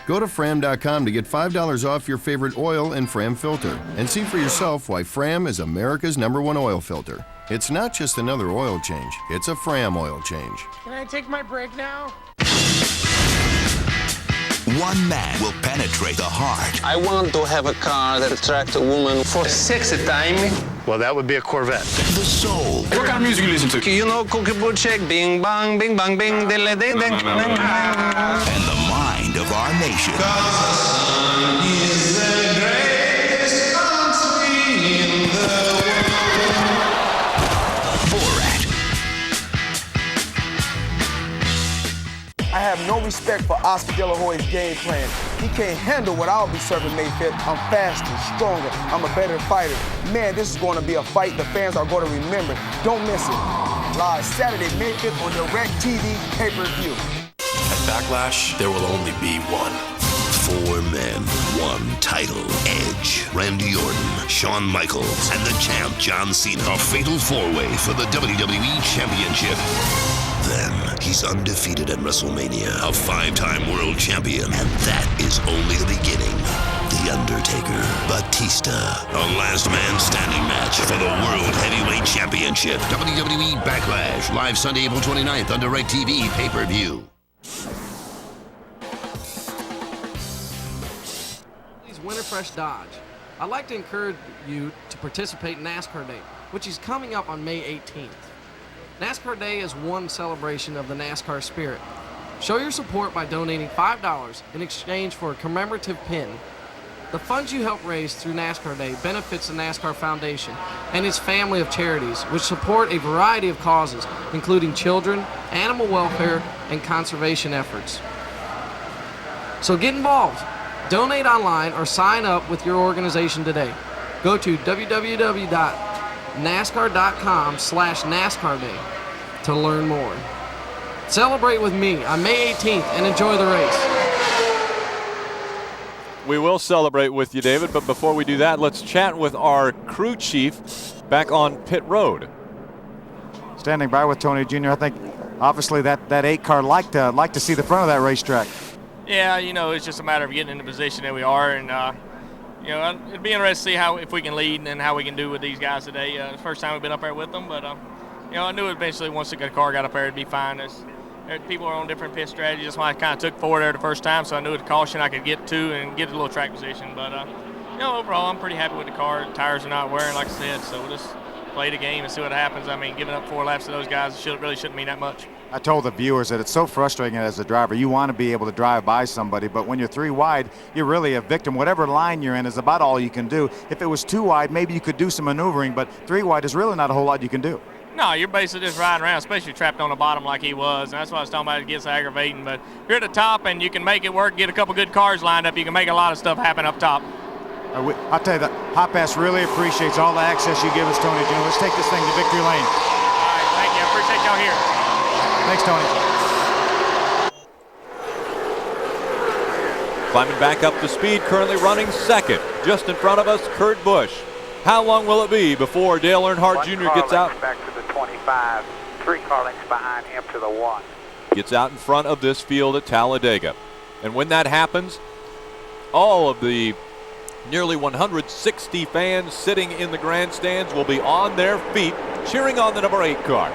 Go to Fram.com to get $5 off your favorite oil and Fram filter, and see for yourself why Fram is America's #1 oil filter. It's not just another oil change, it's a Fram oil change. Can I take my break now? One man will penetrate the heart. I want to have a car that attracts a woman for sexy time. Well, that would be a Corvette. The soul. What kind of music you listen to? You know, Cookie Check, bing, bang, bing, bang, bing, ding, ding, ding. And the mind of our nation. I have no respect for Oscar De La Hoya's game plan. He can't handle what I'll be serving Mayfield. I'm faster, stronger, I'm a better fighter. Man, this is going to be a fight the fans are going to remember. Don't miss it. Live Saturday, Mayfield on DirecTV pay-per-view. At Backlash, there will only be one. 4 men, 1 title. Edge, Randy Orton, Shawn Michaels, and the champ John Cena. A fatal 4-way for the WWE Championship. Then, he's undefeated at WrestleMania, a 5-time world champion, and that is only the beginning. The Undertaker, Batista, a last man standing match for the World Heavyweight Championship. WWE Backlash, live Sunday, April 29th on DirecTV pay-per-view. Winterfresh Dodge. I'd like to encourage you to participate in NASCAR Day, which is coming up on May 18th. NASCAR Day is one celebration of the NASCAR spirit. Show your support by donating $5 in exchange for a commemorative pin. The funds you help raise through NASCAR Day benefits the NASCAR Foundation and its family of charities, which support a variety of causes, including children, animal welfare, and conservation efforts. So get involved. Donate online or sign up with your organization today. Go to www.nascar.com/NASCAR Day to learn more. Celebrate with me on May 18th and enjoy the race. We will celebrate with you, David, but before we do that, let's chat with our crew chief back on pit road. Standing by with Tony Jr., I think obviously that 8 car like to see the front of that racetrack. Yeah, you know, it's just a matter of getting in the position that we are, and you know, it'd be interesting to see if we can lead and how we can do with these guys today. It's the first time we've been up there with them, but you know, I knew eventually once the car got up there, it'd be fine. People are on different pit strategies. That's why I kind of took forward there the first time, so I knew with the caution I could get to and get a little track position. But you know, overall, I'm pretty happy with the car. The tires are not wearing, like I said, so we'll just play the game and see what happens. I mean, giving up 4 laps to those guys really shouldn't mean that much. I told the viewers that it's so frustrating as a driver. You want to be able to drive by somebody, but when you're 3 wide, you're really a victim. Whatever line you're in is about all you can do. If it was 2 wide, maybe you could do some maneuvering, but 3 wide is really not a whole lot you can do. No, you're basically just riding around, especially trapped on the bottom like he was, and that's what I was talking about. It gets aggravating, but if you're at the top and you can make it work, get a couple good cars lined up, you can make a lot of stuff happen up top. I'll tell you that Hotpass really appreciates all the access you give us, Tony Jr. Let's take this thing to victory lane. All right, thank you. I appreciate y'all here. Thanks, Tony. Climbing back up to speed, currently running second. Just in front of us, Kurt Busch. How long will it be before Dale Earnhardt Jr. gets out? Back to the 25, 3 car lengths behind him to the 1. Gets out in front of this field at Talladega. And when that happens, all of the nearly 160 fans sitting in the grandstands will be on their feet cheering on the number 8 car.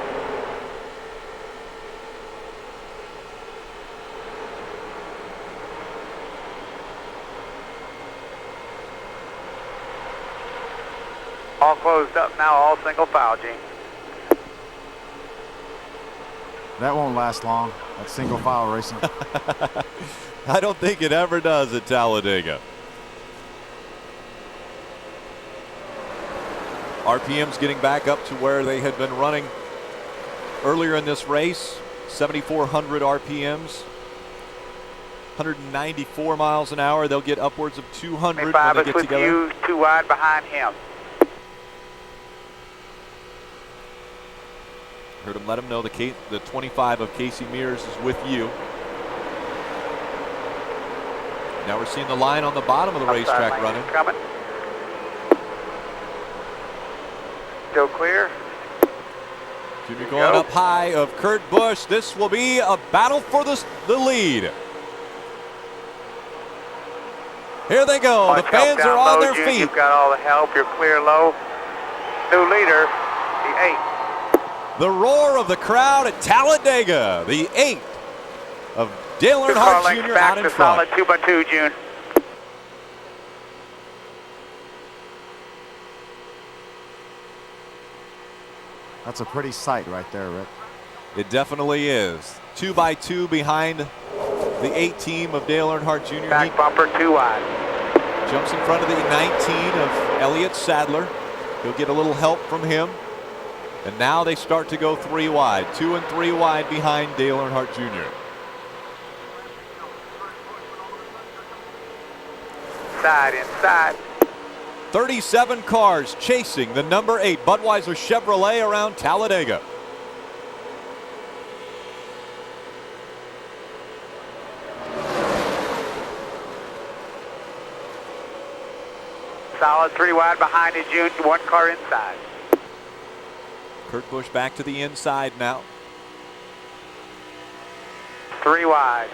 All closed up now, all single file, Gene. That won't last long. That's single file racing. I don't think it ever does at Talladega. RPM's getting back up to where they had been running earlier in this race. 7,400 RPMs. 194 miles an hour. They'll get upwards of 200 when they get together. You, 2 wide behind him. Heard him let him know the 25 of Casey Mears is with you. Now we're seeing the line on the bottom of the racetrack running. Coming. Still clear. Junior going up high of Kurt Busch. This will be a battle for the lead. Here they go. The fans are on their feet. You've got all the help. You're clear low. New leader, the 8. The roar of the crowd at Talladega. The 8 of Dale Earnhardt Jr. out in front. Solid 2x2, June. That's a pretty sight right there, Rick. It definitely is. 2x2 behind the 8 team of Dale Earnhardt Jr. Back bumper 2 wide. Jumps in front of the 19 of Elliott Sadler. He'll get a little help from him. And now they start to go 3 wide. 2 and 3 wide behind Dale Earnhardt Jr. Inside. 37 cars chasing the number 8 Budweiser Chevrolet around Talladega. Solid 3 wide behind it, June. 1 car inside. Kurt Busch back to the inside now. 3 wide.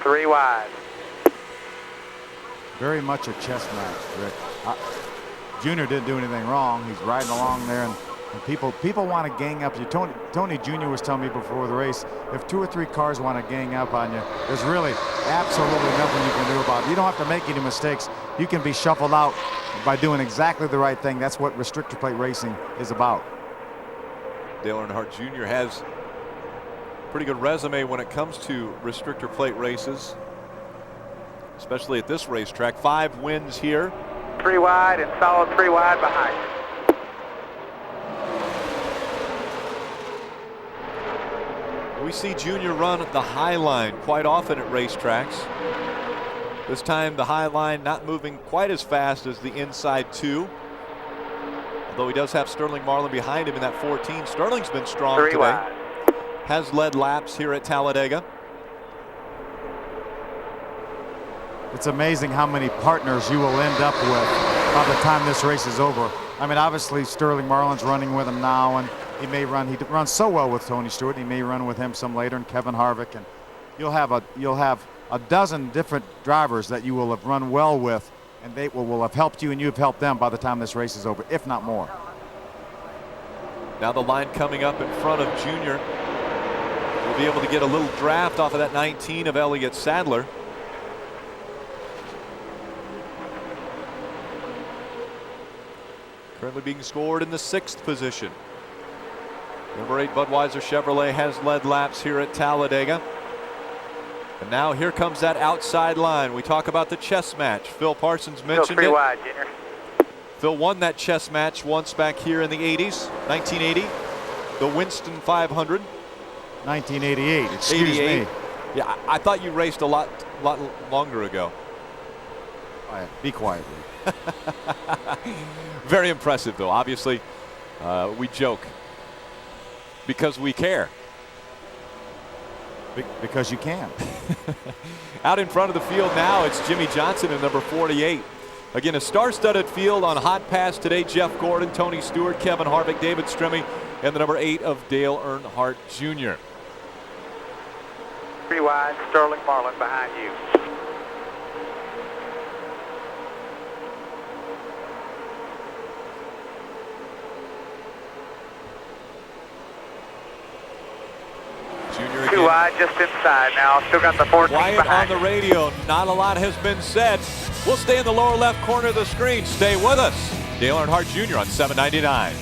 Three wide. Very much a chess match, Rick. Junior didn't do anything wrong. He's riding along there, and people want to gang up you. Tony Jr. was telling me before the race, if 2 or 3 cars want to gang up on you, there's really absolutely nothing you can do about it. You don't have to make any mistakes. You can be shuffled out by doing exactly the right thing. That's what restrictor plate racing is about. Dale Earnhardt Jr. has a pretty good resume when it comes to restrictor plate races, especially at this racetrack. 5 wins here. 3 wide and solid 3 wide behind. We see Junior run the high line quite often at racetracks. This time the high line not moving quite as fast as the inside 2. Although he does have Sterling Marlin behind him in that 14. Sterling's been strong 3 today. wide. Has led laps here at Talladega. It's amazing how many partners you will end up with by the time this race is over. I mean, obviously Sterling Marlin's running with him now, and he runs so well with Tony Stewart. He may run with him some later, and Kevin Harvick, and you'll have a dozen different drivers that you will have run well with, and they will have helped you, and you've helped them by the time this race is over, if not more. Now the line coming up in front of Junior. We'll be able to get a little draft off of that 19 of Elliott Sadler. Currently being scored in the 6th position. Number 8 Budweiser Chevrolet has led laps here at Talladega. And now here comes that outside line. We talk about the chess match. Phil Parsons mentioned Phil, 3 it. wide, Junior. Phil won that chess match once back here in the 80s, 1980, the Winston 500. 1988, excuse 88. me. Yeah, I thought you raced a lot longer ago. Quiet. Be quiet. Very impressive, though. Obviously, we joke because we care. Because you can. Out in front of the field now, it's Jimmy Johnson in number 48. Again, a star-studded field on Hotpass today. Jeff Gordon, Tony Stewart, Kevin Harvick, David Stremme, and the number 8 of Dale Earnhardt Jr. 3 wide, Sterling Marlin behind you. Junior 2 wide, just inside now. Still got the 14 Quiet behind. on the radio. Not a lot has been said. We'll stay in the lower left corner of the screen. Stay with us. Dale Earnhardt Jr. on 799.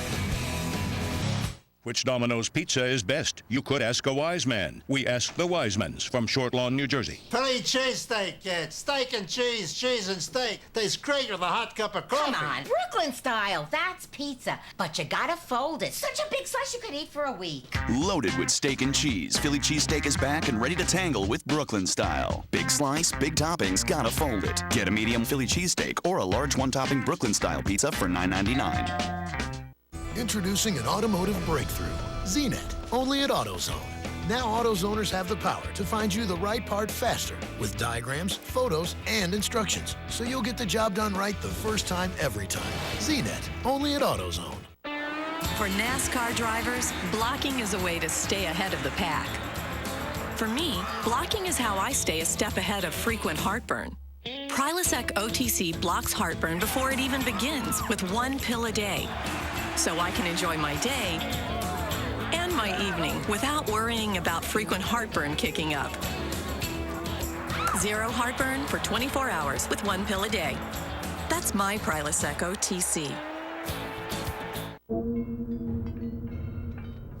Which Domino's pizza is best? You could ask a wise man. We ask the Wisemans from Short Lawn, New Jersey. Philly cheesesteak, kids. Steak and cheese and steak. Tastes great with a hot cup of coffee. Come on, Brooklyn style. That's pizza. But you gotta fold it. Such a big slice you could eat for a week. Loaded with steak and cheese, Philly cheesesteak is back and ready to tangle with Brooklyn style. Big slice, big toppings, gotta fold it. Get a medium Philly cheesesteak or a large one-topping Brooklyn style pizza for $9.99. Introducing an automotive breakthrough, ZNet, only at AutoZone. Now AutoZoners have the power to find you the right part faster with diagrams, photos, and instructions, so you'll get the job done right the first time, every time. ZNet, only at AutoZone. For NASCAR drivers, blocking is a way to stay ahead of the pack. For me, blocking is how I stay a step ahead of frequent heartburn. Prilosec OTC blocks heartburn before it even begins with 1 pill a day. So I can enjoy my day and my evening without worrying about frequent heartburn kicking up. Zero heartburn for 24 hours with 1 pill a day. That's my Prilosec OTC.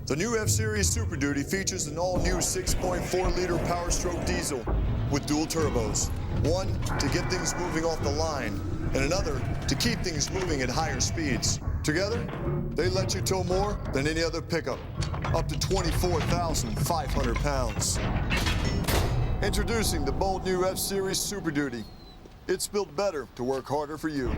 The new F-Series Super Duty features an all-new 6.4-liter Power Stroke diesel with dual turbos. One to get things moving off the line, and another to keep things moving at higher speeds. Together, they let you tow more than any other pickup, up to 24,500 pounds. Introducing the bold new F-Series Super Duty. It's built better to work harder for you.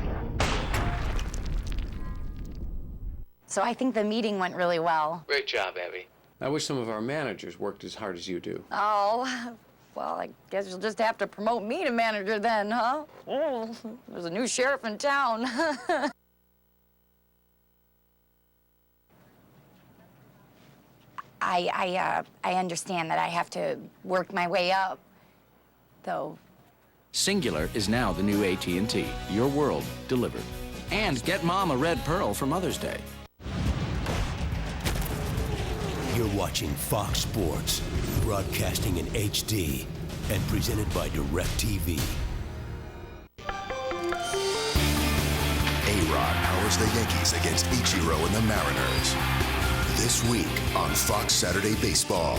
So I think the meeting went really well. Great job, Abby. I wish some of our managers worked as hard as you do. Oh, well, I guess you'll just have to promote me to manager then, huh? Oh, there's a new sheriff in town. I understand that I have to work my way up, though. Singular is now the new AT&T. Your world delivered. And get Mom a red pearl for Mother's Day. You're watching Fox Sports, broadcasting in HD and presented by DirecTV. A-Rod powers the Yankees against Ichiro and the Mariners. This week on Fox Saturday Baseball.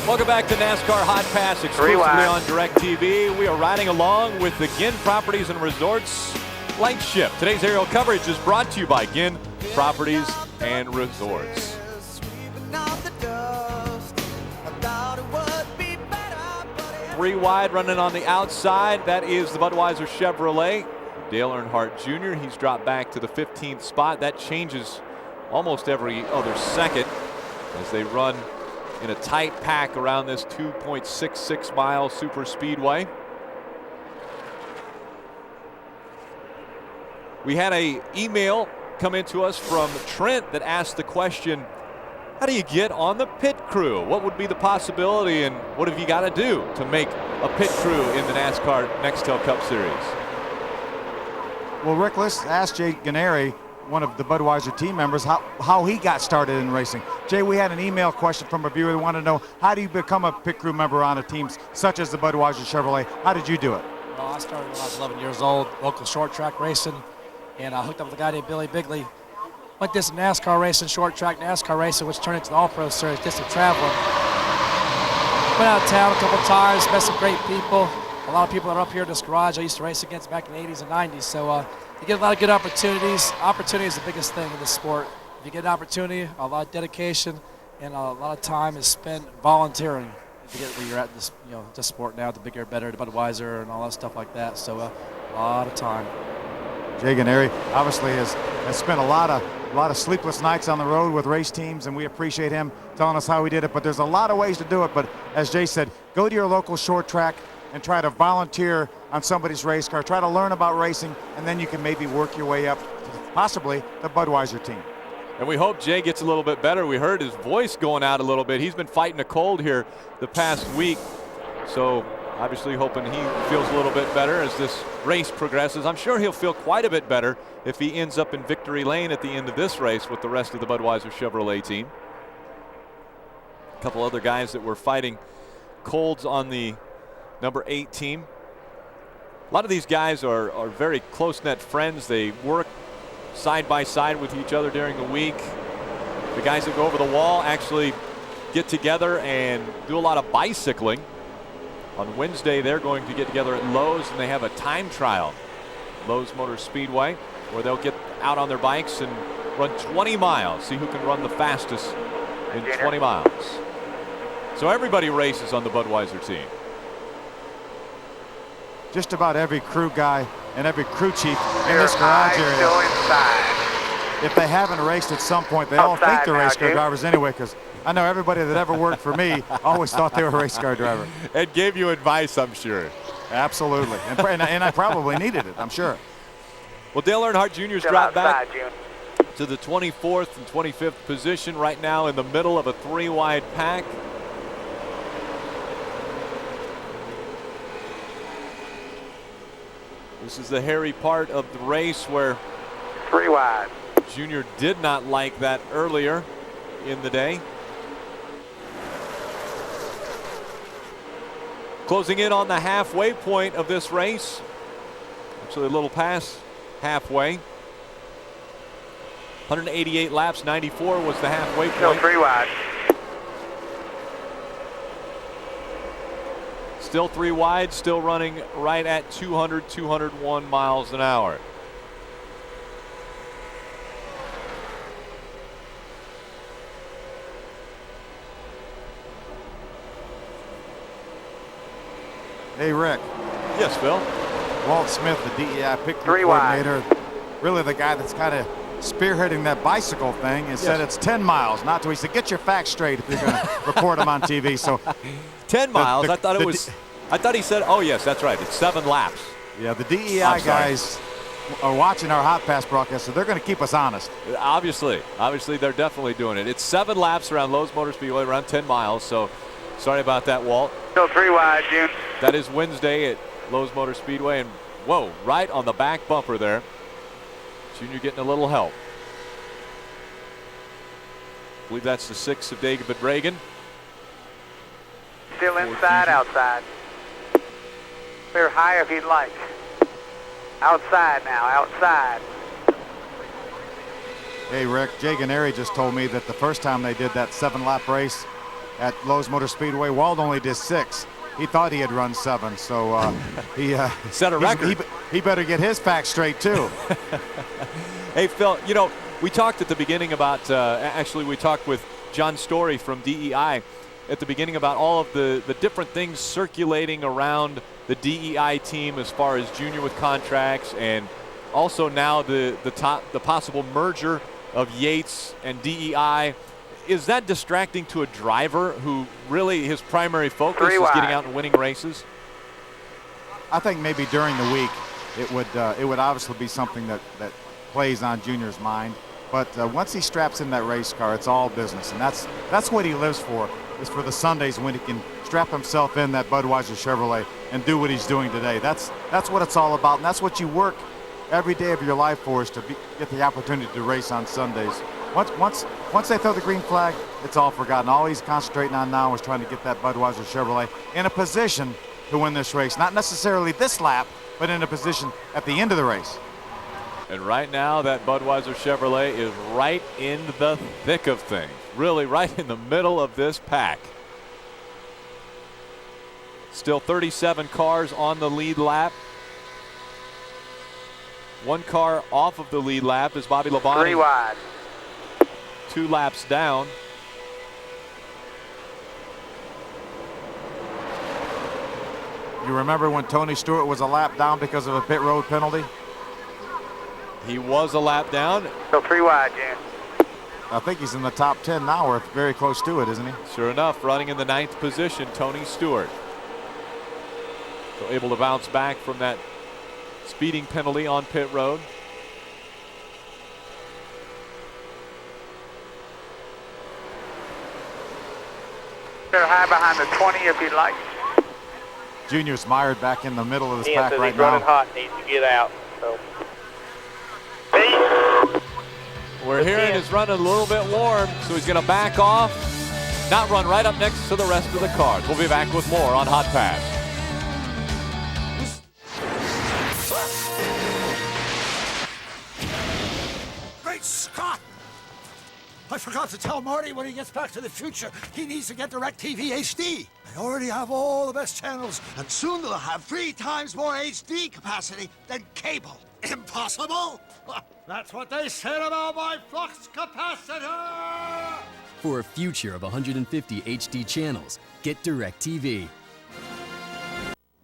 Welcome back to NASCAR Hot Pass, exclusively on DirecTV. We are riding along with the Ginn Properties and Resorts Light Shift. Today's aerial coverage is brought to you by Ginn Properties and Resorts. 3 wide running on the outside. That is the Budweiser Chevrolet. Dale Earnhardt Jr. He's dropped back to the 15th spot. That changes almost every other second as they run in a tight pack around this 2.66 mile super speedway. We had an email come into us from Trent that asked the question, how do you get on the pit crew? What would be the possibility and what have you got to do to make a pit crew in the NASCAR Nextel Cup Series? Well, Rick, let's ask Jay Ganeri, one of the Budweiser team members, how he got started in racing. Jay, we had an email question from a viewer that wanted to know, how do you become a pit crew member on a team such as the Budweiser Chevrolet? How did you do it? Well, I started when I was 11 years old, local short track racing, and I hooked up with a guy named Billy Bigley. Went this NASCAR racing, short track NASCAR racing, which turned into the All-Pro Series, just a traveling. Went out of town a couple times, met some great people. A lot of people that are up here in this garage I used to race against back in the 80s and 90s. So you get a lot of good opportunities. Opportunity is the biggest thing in this sport. If you get an opportunity, a lot of dedication, and a lot of time is spent volunteering to get where you're at in this, this sport now, the bigger, better, the Budweiser and all that stuff like that. So a lot of time. Jay Ganeri obviously has spent a lot of sleepless nights on the road with race teams, and we appreciate him telling us how he did it. But there's a lot of ways to do it. But as Jay said, go to your local short track and try to volunteer on somebody's race car. Try to learn about racing, and then you can maybe work your way up to possibly the Budweiser team. And we hope Jay gets a little bit better. We heard his voice going out a little bit. He's been fighting a cold here the past week. So obviously hoping he feels a little bit better as this race progresses. I'm sure he'll feel quite a bit better if he ends up in victory lane at the end of this race with the rest of the Budweiser Chevrolet team. A couple other guys that were fighting colds on the number 8 team. A lot of these guys are very close-knit friends. They work side by side with each other during the week. The guys that go over the wall actually get together and do a lot of bicycling. On Wednesday, they're going to get together at Lowe's, and they have a time trial, Lowe's Motor Speedway, where they'll get out on their bikes and run 20 miles, see who can run the fastest in 20 miles. So everybody races on the Budweiser team. Just about every crew guy and every crew chief in this garage area, if they haven't raced at some point, they all think they're race car drivers anyway, because I know everybody that ever worked for me always thought they were a race car driver. And gave you advice, I'm sure. Absolutely. And I probably needed it, I'm sure. Well, Dale Earnhardt Jr.'s dropped back to the 24th and 25th position right now in the middle of a 3-wide pack. This is the hairy part of the race where 3 wide. Junior did not like that earlier in the day. Closing in on the halfway point of this race. Actually a little past halfway. 188 laps, 94 was the halfway point. Still 3 wide. Still 3 wide, still running right at 200, 201 miles an hour. Hey, Rick. Yes, Phil. Walt Smith, the DEI pick 3 wide. coordinator, really the guy that's kind of spearheading that bicycle thing, and said it's 10 miles, not to. He said, get your facts straight if you're going to record them on TV. So 10 miles. I thought it was. I thought he said, oh yes, that's right. It's 7 laps. Yeah, the DEI guys are watching our Hot Pass broadcast, so they're going to keep us honest. Obviously, they're definitely doing it. It's 7 laps around Lowe's Motor Speedway, around 10 miles. So sorry about that, Walt. Still 3 wide, June. That is Wednesday at Lowe's Motor Speedway, and whoa, right on the back bumper there. Junior getting a little help. I believe that's the 6 of David Reagan. Still inside, outside. Clear high if you'd like. Outside now, outside. Hey, Rick, Jay Ganeri just told me that the first time they did that 7-lap race at Lowe's Motor Speedway, Walt only did 6. He thought he had run 7, so he set a record. He better get his facts straight too. Hey, Phil, you know, we talked at the beginning about, actually we talked with John Story from DEI at the beginning about all of the different things circulating around the DEI team as far as Junior with contracts, and also now the possible merger of Yates and DEI. Is that distracting to a driver who really his primary focus is getting out and winning races? I think maybe during the week it would obviously be something that plays on Junior's mind. But once he straps in that race car, it's all business, and that's what he lives for. Is for the Sundays when he can strap himself in that Budweiser Chevrolet and do what he's doing today. That's what it's all about, and that's what you work every day of your life for, is to get the opportunity to race on Sundays. Once they throw the green flag, it's all forgotten. All he's concentrating on now is trying to get that Budweiser Chevrolet in a position to win this race. Not necessarily this lap, but in a position at the end of the race. And right now, that Budweiser Chevrolet is right in the thick of things. Really right in the middle of this pack. Still 37 cars on the lead lap. 1 car off of the lead lap is Bobby Labonte. 3 wide. 2 laps down. You remember when Tony Stewart was a lap down because of a pit road penalty? He was a lap down. Still 3 wide, Jan. I think he's in the top 10 now, or very close to it, isn't he? Sure enough, running in the 9th position, Tony Stewart. So able to bounce back from that speeding penalty on pit road. They're high behind the 20 if you'd like. Junior's mired back in the middle of this Ian pack says right he's running now. hot, needs to get out. So. We're hearing is running a little bit warm, so he's going to back off, not run right up next to the rest of the cars. We'll be back with more on Hot Pass. Great Scott! I forgot to tell Marty when he gets back to the future, he needs to get DirecTV HD. They already have all the best channels, and soon they'll have 3 times more HD capacity than cable. Impossible? That's what they said about my flux capacitor! For a future of 150 HD channels, get DirecTV.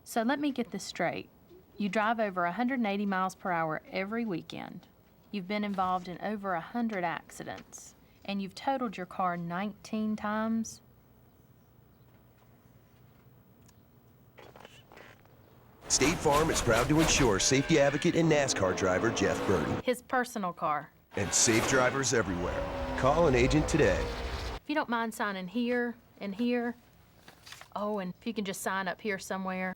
So let me get this straight. You drive over 180 miles per hour every weekend. You've been involved in over 100 accidents. And you've totaled your car 19 times? State Farm is proud to insure safety advocate and NASCAR driver Jeff Burton. His personal car. And safe drivers everywhere. Call an agent today. If you don't mind signing here and here. Oh, and if you can just sign up here somewhere.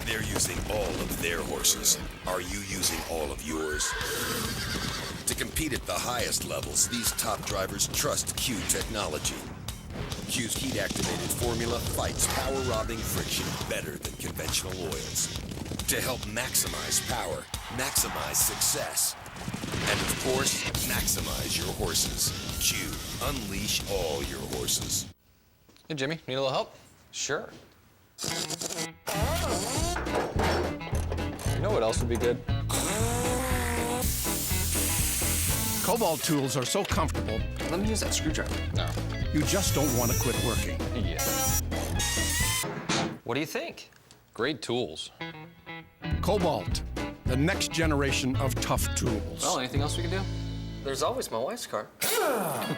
They're using all of their horses. Are you using all of yours? To compete at the highest levels, these top drivers trust Q technology. Q's heat-activated formula fights power-robbing friction better than conventional oils. To help maximize power, maximize success, and of course, maximize your horses. Q, unleash all your horses. Hey, Jimmy, need a little help? Sure. You know what else would be good? Cobalt tools are so comfortable. Let me use that screwdriver. No. You just don't want to quit working. Yeah. What do you think? Great tools. Cobalt, the next generation of tough tools. Well, anything else we can do? There's always my wife's car.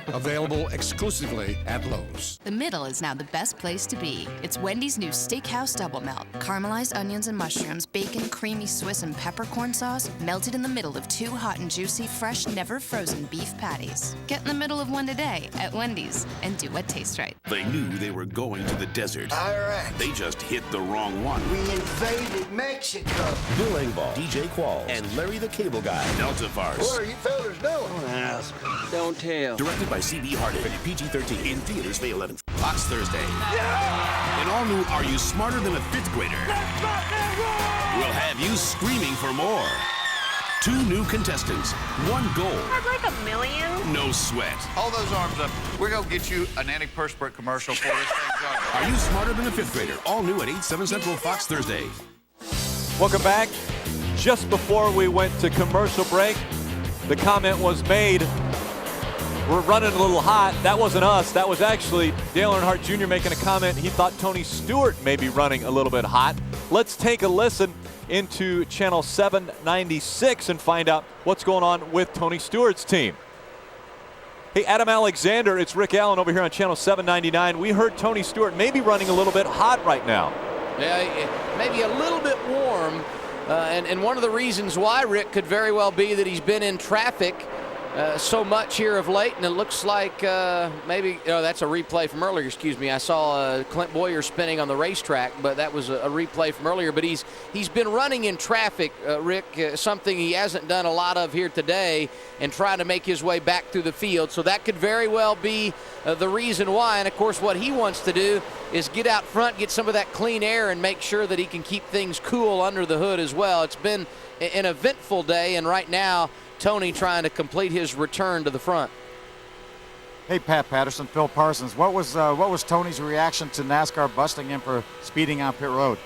Available exclusively at Lowe's. The middle is now the best place to be. It's Wendy's new Steakhouse Double Melt. Caramelized onions and mushrooms, bacon, creamy Swiss, and peppercorn sauce melted in the middle of 2 hot and juicy, fresh, never frozen beef patties. Get in the middle of one today at Wendy's and do what tastes right. They knew they were going to the desert. Iraq. They just hit the wrong one. We invaded Mexico. Bill Engvall, DJ Qualls, and Larry the Cable Guy. Delta Farce. What are you fellas doing? Don't ask. Don't tell. Directed by C.B. Hardin. Rated PG-13. In theaters May 11th. Fox Thursday. Yeah! An all-new Are You Smarter Than a Fifth Grader? Let's rock and roll! We'll have you screaming for more. 2 new contestants. 1 goal. I'd like $1 million. No sweat. Hold those arms up. We're going to get you an antiperspirant commercial for this thing. Are You Smarter Than a Fifth Grader? All new at 8, 7 Central, Fox Thursday. Welcome back. Just before we went to commercial break, the comment was made, we're running a little hot. That wasn't us. That was actually Dale Earnhardt Jr. making a comment. He thought Tony Stewart may be running a little bit hot. Let's take a listen into channel 796 and find out what's going on with Tony Stewart's team. Hey, Adam Alexander, it's Rick Allen over here on channel 799. We heard Tony Stewart may be running a little bit hot right now. Yeah, maybe a little bit warm. And one of the reasons why, Rick, could very well be that he's been in traffic so much here of late, and it looks like maybe that's a replay from earlier. Excuse me. I saw Clint Boyer spinning on the racetrack, but that was a replay from earlier. But he's been running in traffic, Rick, something he hasn't done a lot of here today, and trying to make his way back through the field. So that could very well be the reason why. And of course, what he wants to do is get out front, get some of that clean air, and make sure that he can keep things cool under the hood as well. It's been an eventful day, and right now, Tony trying to complete his return to the front. Hey, Pat Patterson, Phil Parsons. What was Tony's reaction to NASCAR busting him for speeding on pit road?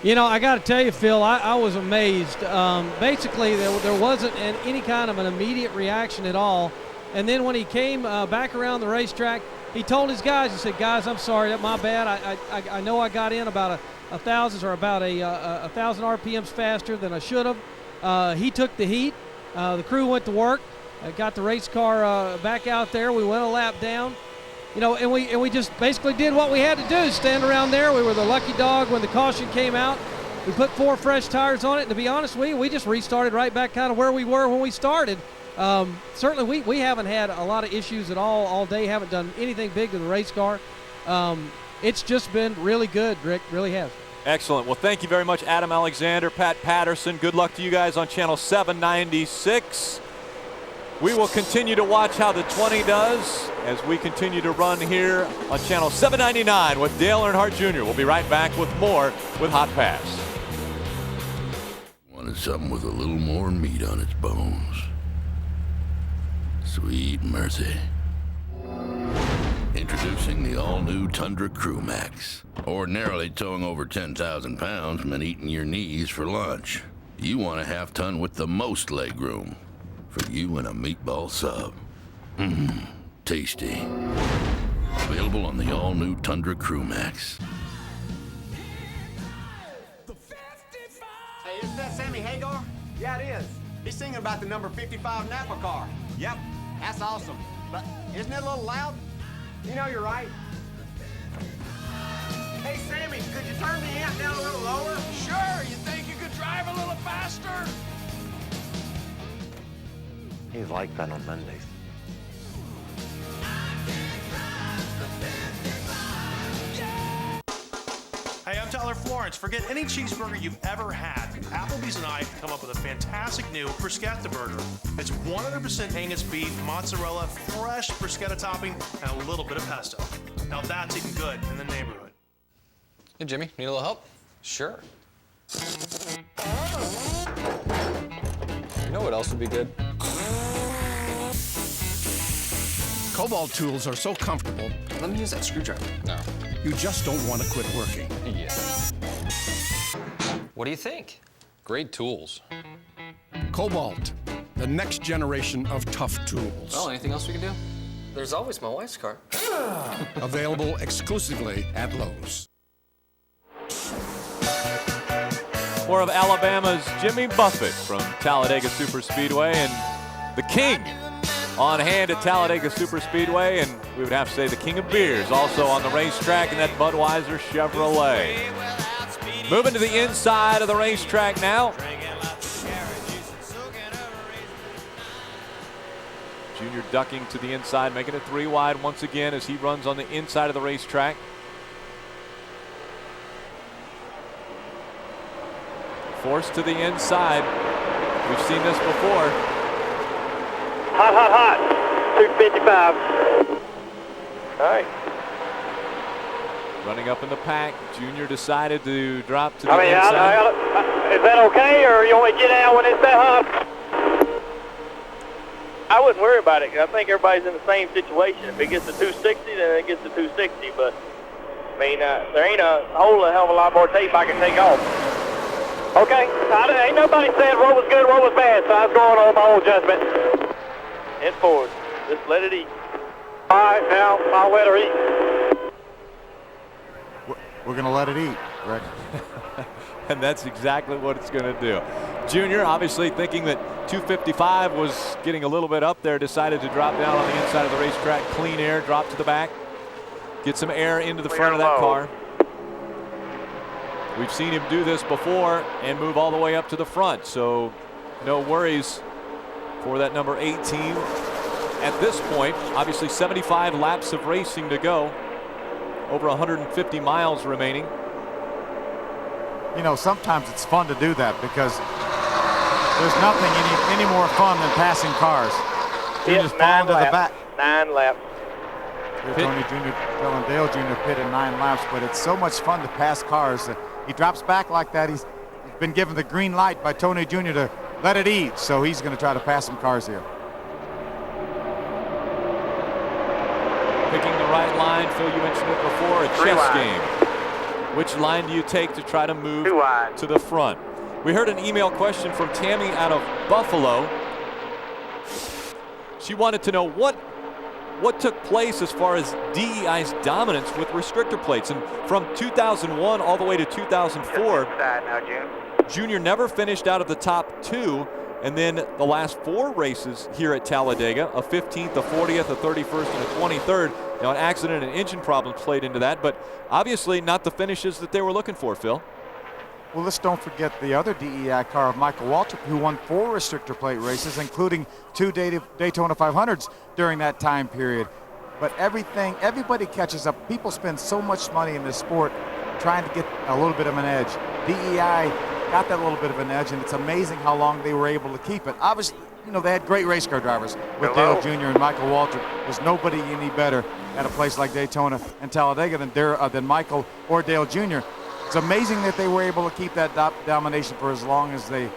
You know, I got to tell you, Phil, I was amazed. Basically, there wasn't any kind of an immediate reaction at all. And then when he came back around the racetrack, he told his guys, he said, guys, I'm sorry, that's my bad. I know I got in about a 1,000 or about a 1,000 RPMs faster than I should have. He took the heat. The crew went to work, got the race car back out there. We went a lap down, and we just basically did what we had to do, stand around there. We were the lucky dog when the caution came out. We put 4 fresh tires on it, and to be honest with you, we just restarted right back kind of where we were when we started. Certainly, we haven't had a lot of issues at all day, haven't done anything big to the race car. It's just been really good, Rick, really has. Excellent. Well, thank you very much, Adam Alexander, Pat Patterson. Good luck to you guys on channel 796. We will continue to watch how the 20 does as we continue to run here on channel 799 with Dale Earnhardt Jr. We'll be right back with more with Hot Pass. Wanted something with a little more meat on its bones. Sweet mercy. Introducing the all-new Tundra Crew Max. Ordinarily, towing over 10,000 pounds meant eating your knees for lunch. You want a half-ton with the most legroom. For you and a meatball sub. Tasty. Available on the all-new Tundra Crew Max. Hey, isn't that Sammy Hagar? Yeah, it is. He's singing about the number 55 Napa car. Yep, that's awesome. But isn't it a little loud? You know you're right. Hey, Sammy, could you turn the amp down a little lower? Sure, you think you could drive a little faster? He's like that on Mondays. Hey, I'm Tyler Florence. Forget any cheeseburger you've ever had. Applebee's and I have come up with a fantastic new bruschetta burger. It's 100% Angus beef, mozzarella, fresh bruschetta topping, and a little bit of pesto. Now that's eating good in the neighborhood. Hey, Jimmy, need a little help? Sure. You know what else would be good? Cobalt tools are so comfortable. Let me use that screwdriver. No. You just don't want to quit working. Yeah. What do you think? Great tools. Cobalt, the next generation of tough tools. Well, anything else we can do? There's always my wife's car. Available exclusively at Lowe's. More of Alabama's Jimmy Buffett from Talladega Superspeedway, and the king on hand at Talladega Superspeedway, and we would have to say the king of beers also on the racetrack in that Budweiser Chevrolet. Moving to the inside of the racetrack now. Junior ducking to the inside, making it 3 wide once again as he runs on the inside of the racetrack. Forced to the inside. We've seen this before. Hot, hot, hot. 255. All right. Running up in the pack, Junior decided to drop to the inside. Is that okay, or you want me to get out when it's that hot? I wouldn't worry about it. I think everybody's in the same situation. If it gets to 260, then it gets to 260. But, I mean, there ain't a whole hell of a lot more tape I can take off. Okay. Ain't nobody said what was good, what was bad, so I was going on my own judgment. Head forward. Just let it eat. All right, now I'll let her eat. We're going to let it eat, Rick. And that's exactly what it's going to do. Junior, obviously thinking that 255 was getting a little bit up there, decided to drop down on the inside of the racetrack. Clean air, drop to the back. Get some air into the front of that car. We've seen him do this before and move all the way up to the front, so no worries for that number 18. At this point, obviously 75 laps of racing to go. Over 150 miles remaining. You know, sometimes it's fun to do that because there's nothing any more fun than passing cars. Junior's falling to the back. 9 laps. Tony Jr. telling Dale Jr. pit in 9 laps, but it's so much fun to pass cars. He drops back like that. He's been given the green light by Tony Jr. to let it eat, so he's going to try to pass some cars here. Picking the right line, Phil, you mentioned it before, a chess game. Which line do you take to try to move to the front? We heard an email question from Tammy out of Buffalo. She wanted to know what took place as far as DEI's dominance with restrictor plates. And from 2001 all the way to 2004, Junior never finished out of the top 2. And then the last 4 races here at Talladega, a 15th, a 40th, a 31st, and a 23rd. Now, an accident and engine problems played into that, but obviously not the finishes that they were looking for, Phil. Well, let's don't forget the other DEI car of Michael Waltrip, who won 4 restrictor plate races, including 2 Daytona 500s during that time period. But everybody catches up. People spend so much money in this sport trying to get a little bit of an edge. DEI got that little bit of an edge, and it's amazing how long they were able to keep it. Obviously, you know, they had great race car drivers with Dale Jr. and Michael Waltrip. There's nobody any better at a place like Daytona and Talladega than Michael or Dale Jr. It's amazing that they were able to keep that domination for as long as they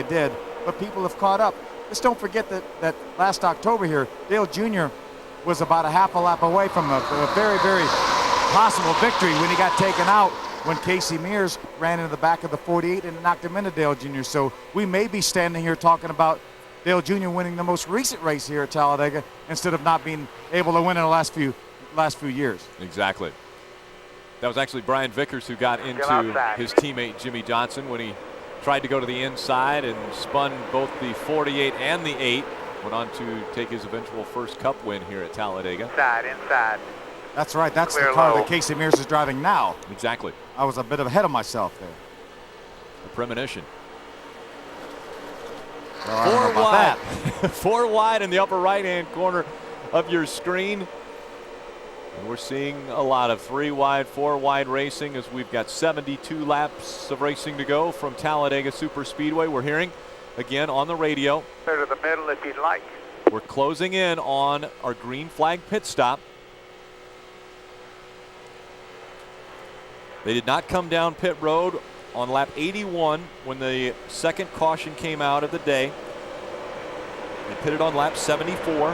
did. But people have caught up. Just don't forget that last October here, Dale Jr. was about a half a lap away from a very, very possible victory when he got taken out when Casey Mears ran into the back of the 48 and knocked him into Dale Jr. So we may be standing here talking about Dale Jr. winning the most recent race here at Talladega instead of not being able to win in the last few years. Exactly. That was actually Brian Vickers who got into his teammate Jimmy Johnson when he tried to go to the inside and spun both the 48 and the 8. Went on to take his eventual first Cup win here at Talladega. Inside. That's right. That's Clear the car low. that Casey Mears is driving now. Exactly. I was a bit ahead of myself there. A premonition. Well, I don't know about that. 4 wide in the upper right-hand corner of your screen. And we're seeing a lot of 3 wide, 4 wide racing as we've got 72 laps of racing to go from Talladega Superspeedway. We're hearing again on the radio. Clear to the middle if you'd like. We're closing in on our green flag pit stop. They did not come down pit road on lap 81 when the second caution came out of the day. They pitted on lap 74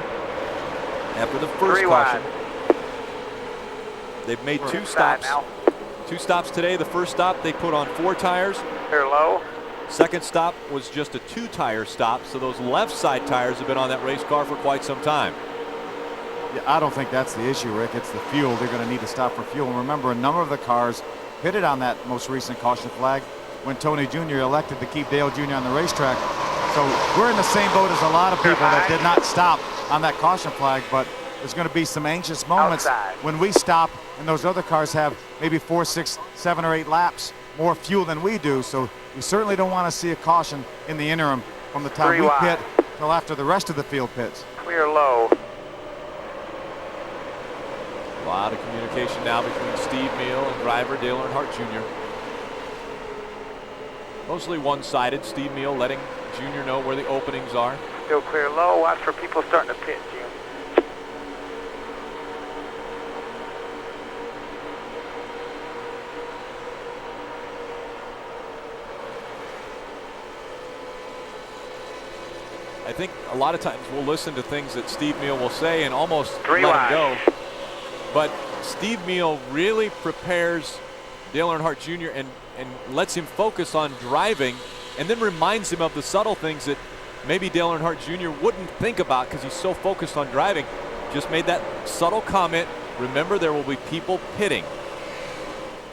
after the first 3 caution. wide. They've made We're 2 inside stops. now. 2 stops today. The first stop they put on 4 tires. Clear low. Second stop was just a 2-tire stop, so those left side tires have been on that race car for quite some time. Yeah, I don't think that's the issue, Rick. It's the fuel. They're going to need to stop for fuel. And remember, a number of the cars pitted on that most recent caution flag when Tony Jr. elected to keep Dale Jr. on the racetrack. So we're in the same boat as a lot of people that did not stop on that caution flag, but there's going to be some anxious moments when we stop and those other cars have maybe 4, 6, 7, or 8 laps more fuel than we do. So we certainly don't want to see a caution in the interim from the time 3 we wide. pit till after the rest of the field pits. Clear low. A lot of communication now between Steve Meal and driver Dale Earnhardt Jr. Mostly one-sided. Steve Meal letting Jr. know where the openings are. Still clear low. Watch for people starting to pit, Jim. I think a lot of times we'll listen to things that Steve Meal will say and almost 3 let wide. him go. But Steve Meal really prepares Dale Earnhardt Jr. and lets him focus on driving and then reminds him of the subtle things that maybe Dale Earnhardt Jr. wouldn't think about because he's so focused on driving. Just made that subtle comment. Remember, there will be people pitting.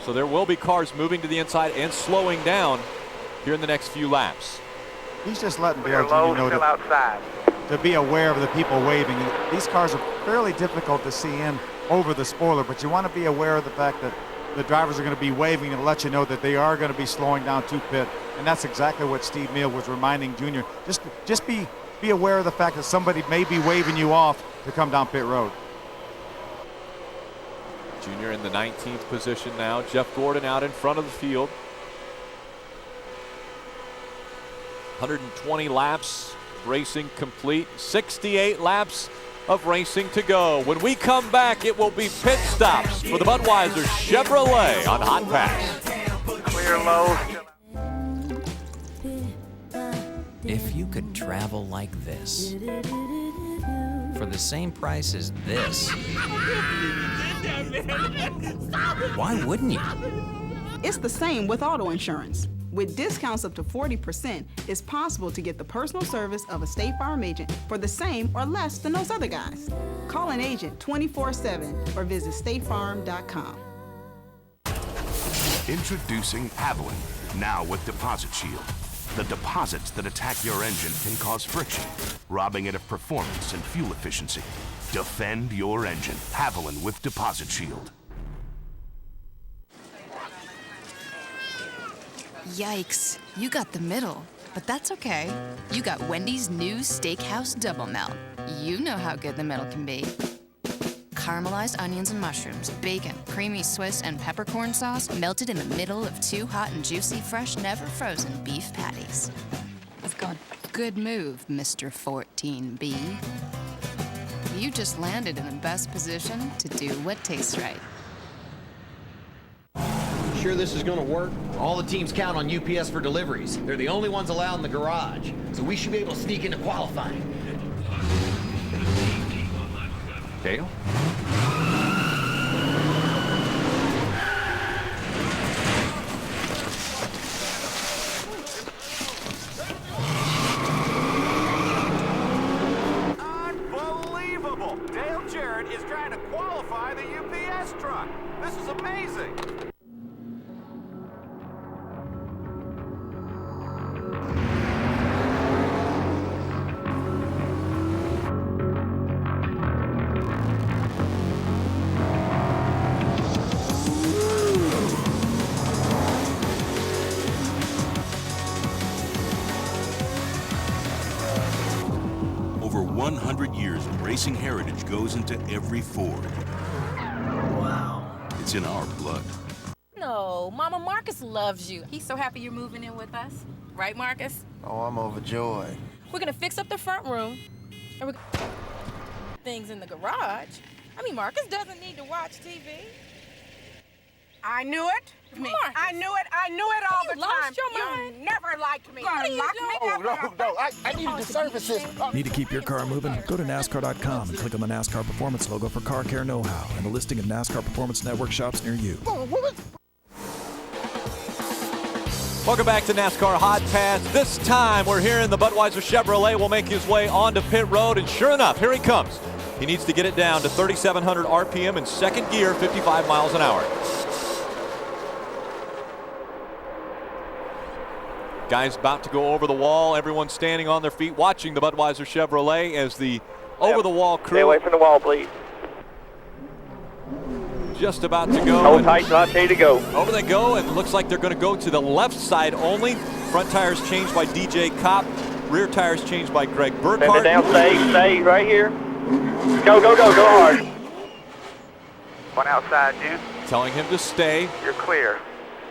So there will be cars moving to the inside and slowing down here in the next few laps. He's just letting Clear Dale low, Jr. know still that outside. to be aware of the people waving. These cars are fairly difficult to see in over the spoiler, but you want to be aware of the fact that the drivers are going to be waving to let you know that they are going to be slowing down to pit, and that's exactly what Steve Meal was reminding Junior. Just be aware of the fact that somebody may be waving you off to come down pit road. Junior in the 19th position now. Jeff Gordon out in front of the field. 120 laps racing complete. 68 laps of racing to go. When we come back, it will be pit stops for the Budweiser Chevrolet on Hotpass. Clear low. If you could travel like this for the same price as this, why wouldn't you? It's the same with auto insurance. With discounts up to 40%, it's possible to get the personal service of a State Farm agent for the same or less than those other guys. Call an agent 24/7 or visit statefarm.com. Introducing Avalon, now with Deposit Shield. The deposits that attack your engine can cause friction, robbing it of performance and fuel efficiency. Defend your engine. Avalon with Deposit Shield. Yikes, you got the middle, but that's okay. You got Wendy's new Steakhouse Double Melt. You know how good the middle can be. Caramelized onions and mushrooms, bacon, creamy Swiss, and peppercorn sauce melted in the middle of 2 hot and juicy, fresh, never frozen beef patties. Let's go. Good move, Mr. 14B. You just landed in the best position to do what tastes right. Sure this is going to work? All the teams count on UPS for deliveries. They're the only ones allowed in the garage, so we should be able to sneak into qualifying. Dale? Unbelievable! Dale Jarrett is trying to qualify the UPS truck. This is amazing. 100 years of racing heritage goes into every Ford. Wow. It's in our blood. No, Mama Marcus loves you. He's so happy you're moving in with us. Right, Marcus? Oh, I'm overjoyed. We're gonna fix up the front room, and we're things in the garage. I mean, Marcus doesn't need to watch TV. I knew it. Marcus. I knew it. I knew it all the time. Lost your mind? You never liked me. What are you doing? No. I needed to service this. Need to keep your car moving? Go to NASCAR.com and click on the NASCAR Performance logo for car care know-how and a listing of NASCAR Performance Network shops near you. Welcome back to NASCAR Hot Pass. This time we're here in the Budweiser Chevrolet. Will make his way onto pit road, and sure enough, here he comes. He needs to get it down to 3,700 RPM in second gear, 55 miles an hour. Guys about to go over the wall. Everyone standing on their feet watching the Budweiser Chevrolet as the over-the-wall crew. Stay away from the wall, please. Just about to go. Hold tight, not ready to go. Over they go, and it looks like they're going to go to the left side only. Front tires changed by DJ Kopp. Rear tires changed by Greg Burkhardt. Bend it down, stay right here. Go hard. One outside, June. Telling him to stay. You're clear.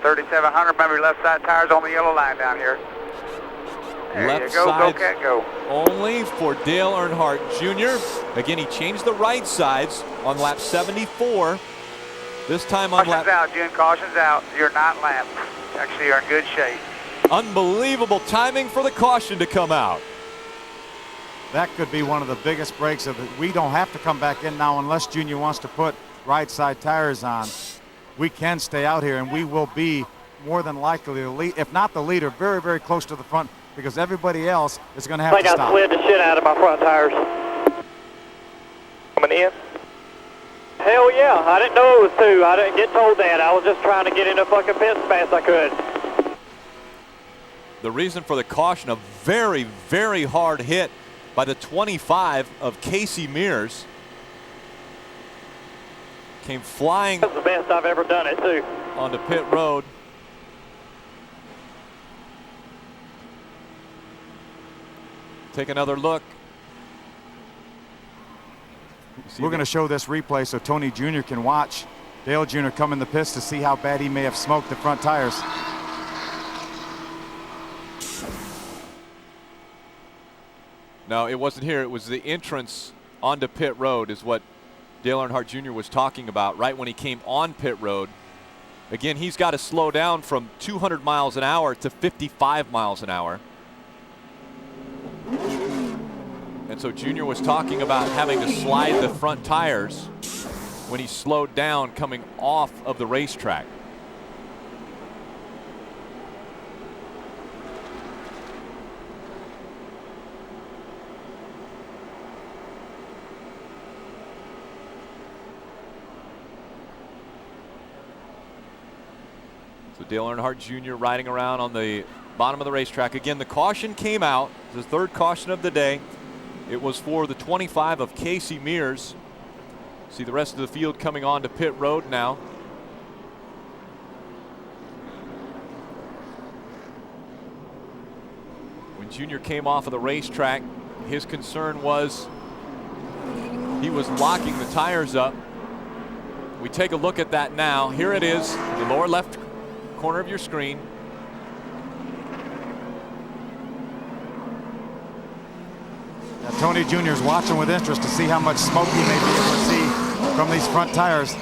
3,700, remember your left side tires on the yellow line down here. There Left you go, side go, cat, go. only for Dale Earnhardt Jr. Again, he changed the right sides on lap 74. This time on Caution's out, June, caution's out. You're not lapped. Actually, you're in good shape. Unbelievable timing for the caution to come out. That could be one of the biggest breaks of it. We don't have to come back in now unless Junior wants to put right side tires on. We can stay out here, and we will be more than likely the lead, if not the leader, very, very close to the front, because everybody else is going to have to stop. I slid the shit out of my front tires. Coming in. Hell yeah, I didn't know it was two. I didn't get told that. I was just trying to get in the fucking pits as fast as I could. The reason for the caution, a very, very hard hit by the 25 of Casey Mears. Came flying. That's the best I've ever done it, too. Onto pit road. Take another look. We're going to show this replay so Tony Jr. can watch Dale Jr. come in the pits to see how bad he may have smoked the front tires. No, it wasn't here. It was the entrance onto pit road is what Dale Earnhardt Jr. was talking about right when he came on pit road. Again, he's got to slow down from 200 miles an hour to 55 miles an hour. And so Junior was talking about having to slide the front tires when he slowed down coming off of the racetrack. So Dale Earnhardt Jr. riding around on the bottom of the racetrack. Again, the caution came out, the third caution of the day. It was for the 25 of Casey Mears. See the rest of the field coming on to pit road now. When Junior came off of the racetrack, his concern was he was locking the tires up. We take a look at that now. Here it is, the lower left corner of your screen. Now, Tony Jr. is watching with interest to see how much smoke he may be able to see from these front tires.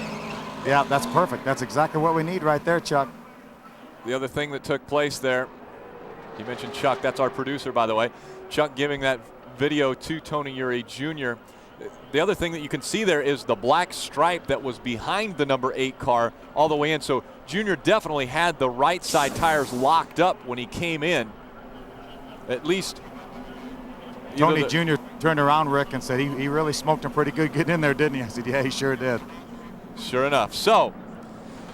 Yeah, that's perfect. That's exactly what we need right there, Chuck. The other thing that took place there, you mentioned Chuck, that's our producer, by the way. Chuck giving that video to Tony Eury Jr. The other thing that you can see there is the black stripe that was behind the number 8 car all the way in. So Junior definitely had the right side tires locked up when he came in. At least Tony Jr. turned around, Rick, and said he really smoked him pretty good getting in there, didn't he? I said, yeah, he sure did. Sure enough. So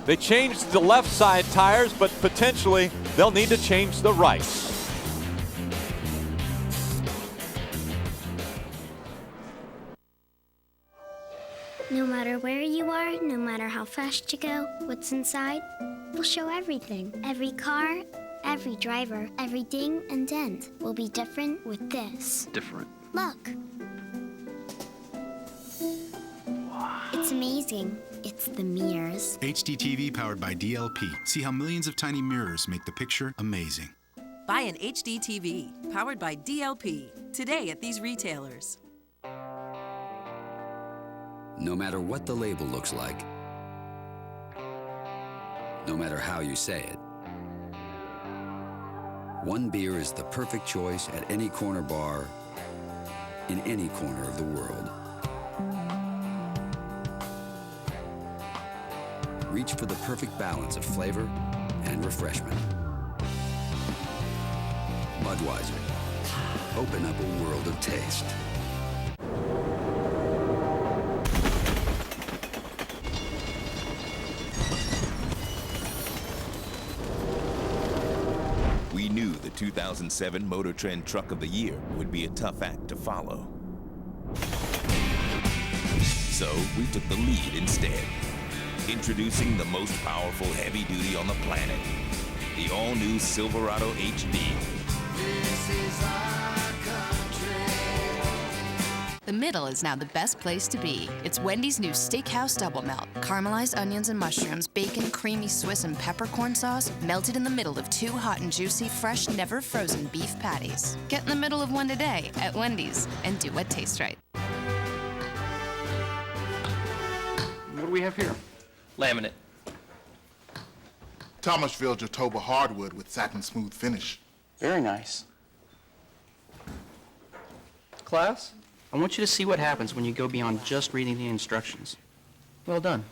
they changed the left side tires, but potentially they'll need to change the right. No matter where you are, no matter how fast you go, what's inside, we'll show everything. Every car, every driver, every ding and dent will be different with this. Different. Look. What's amazing? It's the mirrors. HD TV powered by DLP. See how millions of tiny mirrors make the picture amazing. Buy an HD TV powered by DLP today at these retailers. No matter what the label looks like, no matter how you say it, one beer is the perfect choice at any corner bar in any corner of the world. Reach for the perfect balance of flavor and refreshment. Budweiser. Open up a world of taste. We knew the 2007 Motor Trend Truck of the Year would be a tough act to follow. So we took the lead instead. Introducing the most powerful heavy duty on the planet, the all-new Silverado HD. This is our country. The middle is now the best place to be. It's Wendy's new Steakhouse Double Melt. Caramelized onions and mushrooms, bacon, creamy Swiss, and peppercorn sauce melted in the middle of 2 hot and juicy, fresh, never frozen beef patties. Get in the middle of one today at Wendy's and do what tastes right. What do we have here? Laminate. Thomasville Jatoba hardwood with satin smooth finish. Very nice. Class, I want you to see what happens when you go beyond just reading the instructions. Well done.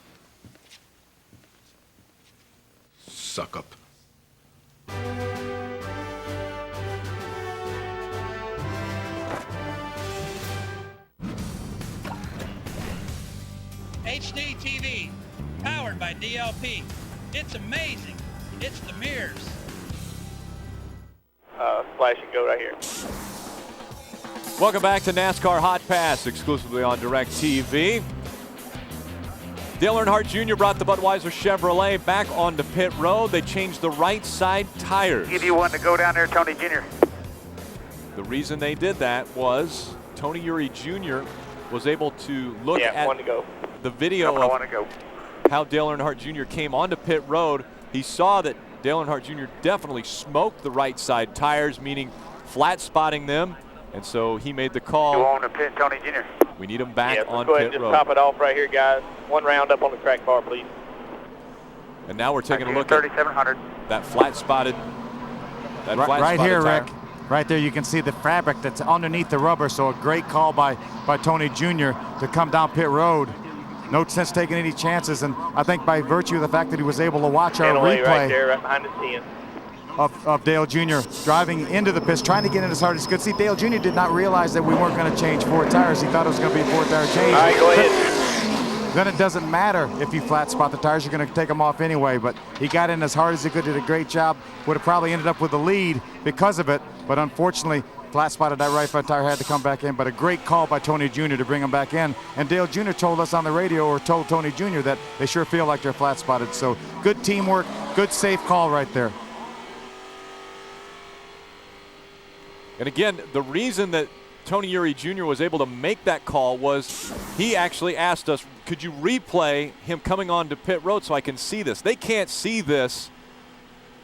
Suck up. HD TV, powered by DLP. It's amazing. It's the mirrors. Splash and go right here. Welcome back to NASCAR Hotpass, exclusively on DirecTV. Dale Earnhardt Jr. brought the Budweiser Chevrolet back onto pit road. They changed the right side tires. Give you one to go down there, Tony Jr. The reason they did that was Tony Uri Jr. was able to look at the video of how Dale Earnhardt Jr. came onto pit road. He saw that Dale Earnhardt Jr. definitely smoked the right side tires, meaning flat spotting them, and so he made the call. Go on to pit, Tony Jr. We need him back on go ahead pit and road. just top it off right here, guys. One round up on the track bar, please. And now we're taking a look at that flat spotted. Right here, Rick. Right there, you can see the fabric that's underneath the rubber. So a great call by Tony Jr. to come down pit road. No sense taking any chances, and I think by virtue of the fact that he was able to watch our replay right there, right behind the 10. of Dale Jr. driving into the pits, trying to get in as hard as he could. See, Dale Jr. did not realize that we weren't going to change 4 tires. He thought it was going to be a 4-tire change. All right, go ahead. Then it doesn't matter if you flat spot the tires, you're going to take them off anyway. But he got in as hard as he could, did a great job. Would have probably ended up with the lead because of it, but unfortunately, flat spotted that right front tire, had to come back in. But a great call by Tony Jr. to bring him back in. And Dale Jr. told us on the radio, or told Tony Jr. that they sure feel like they're flat spotted. So good teamwork, good safe call right there. And again, the reason that Tony Uri Jr. was able to make that call was he actually asked us, could you replay him coming onto pit road so I can see this? They can't see this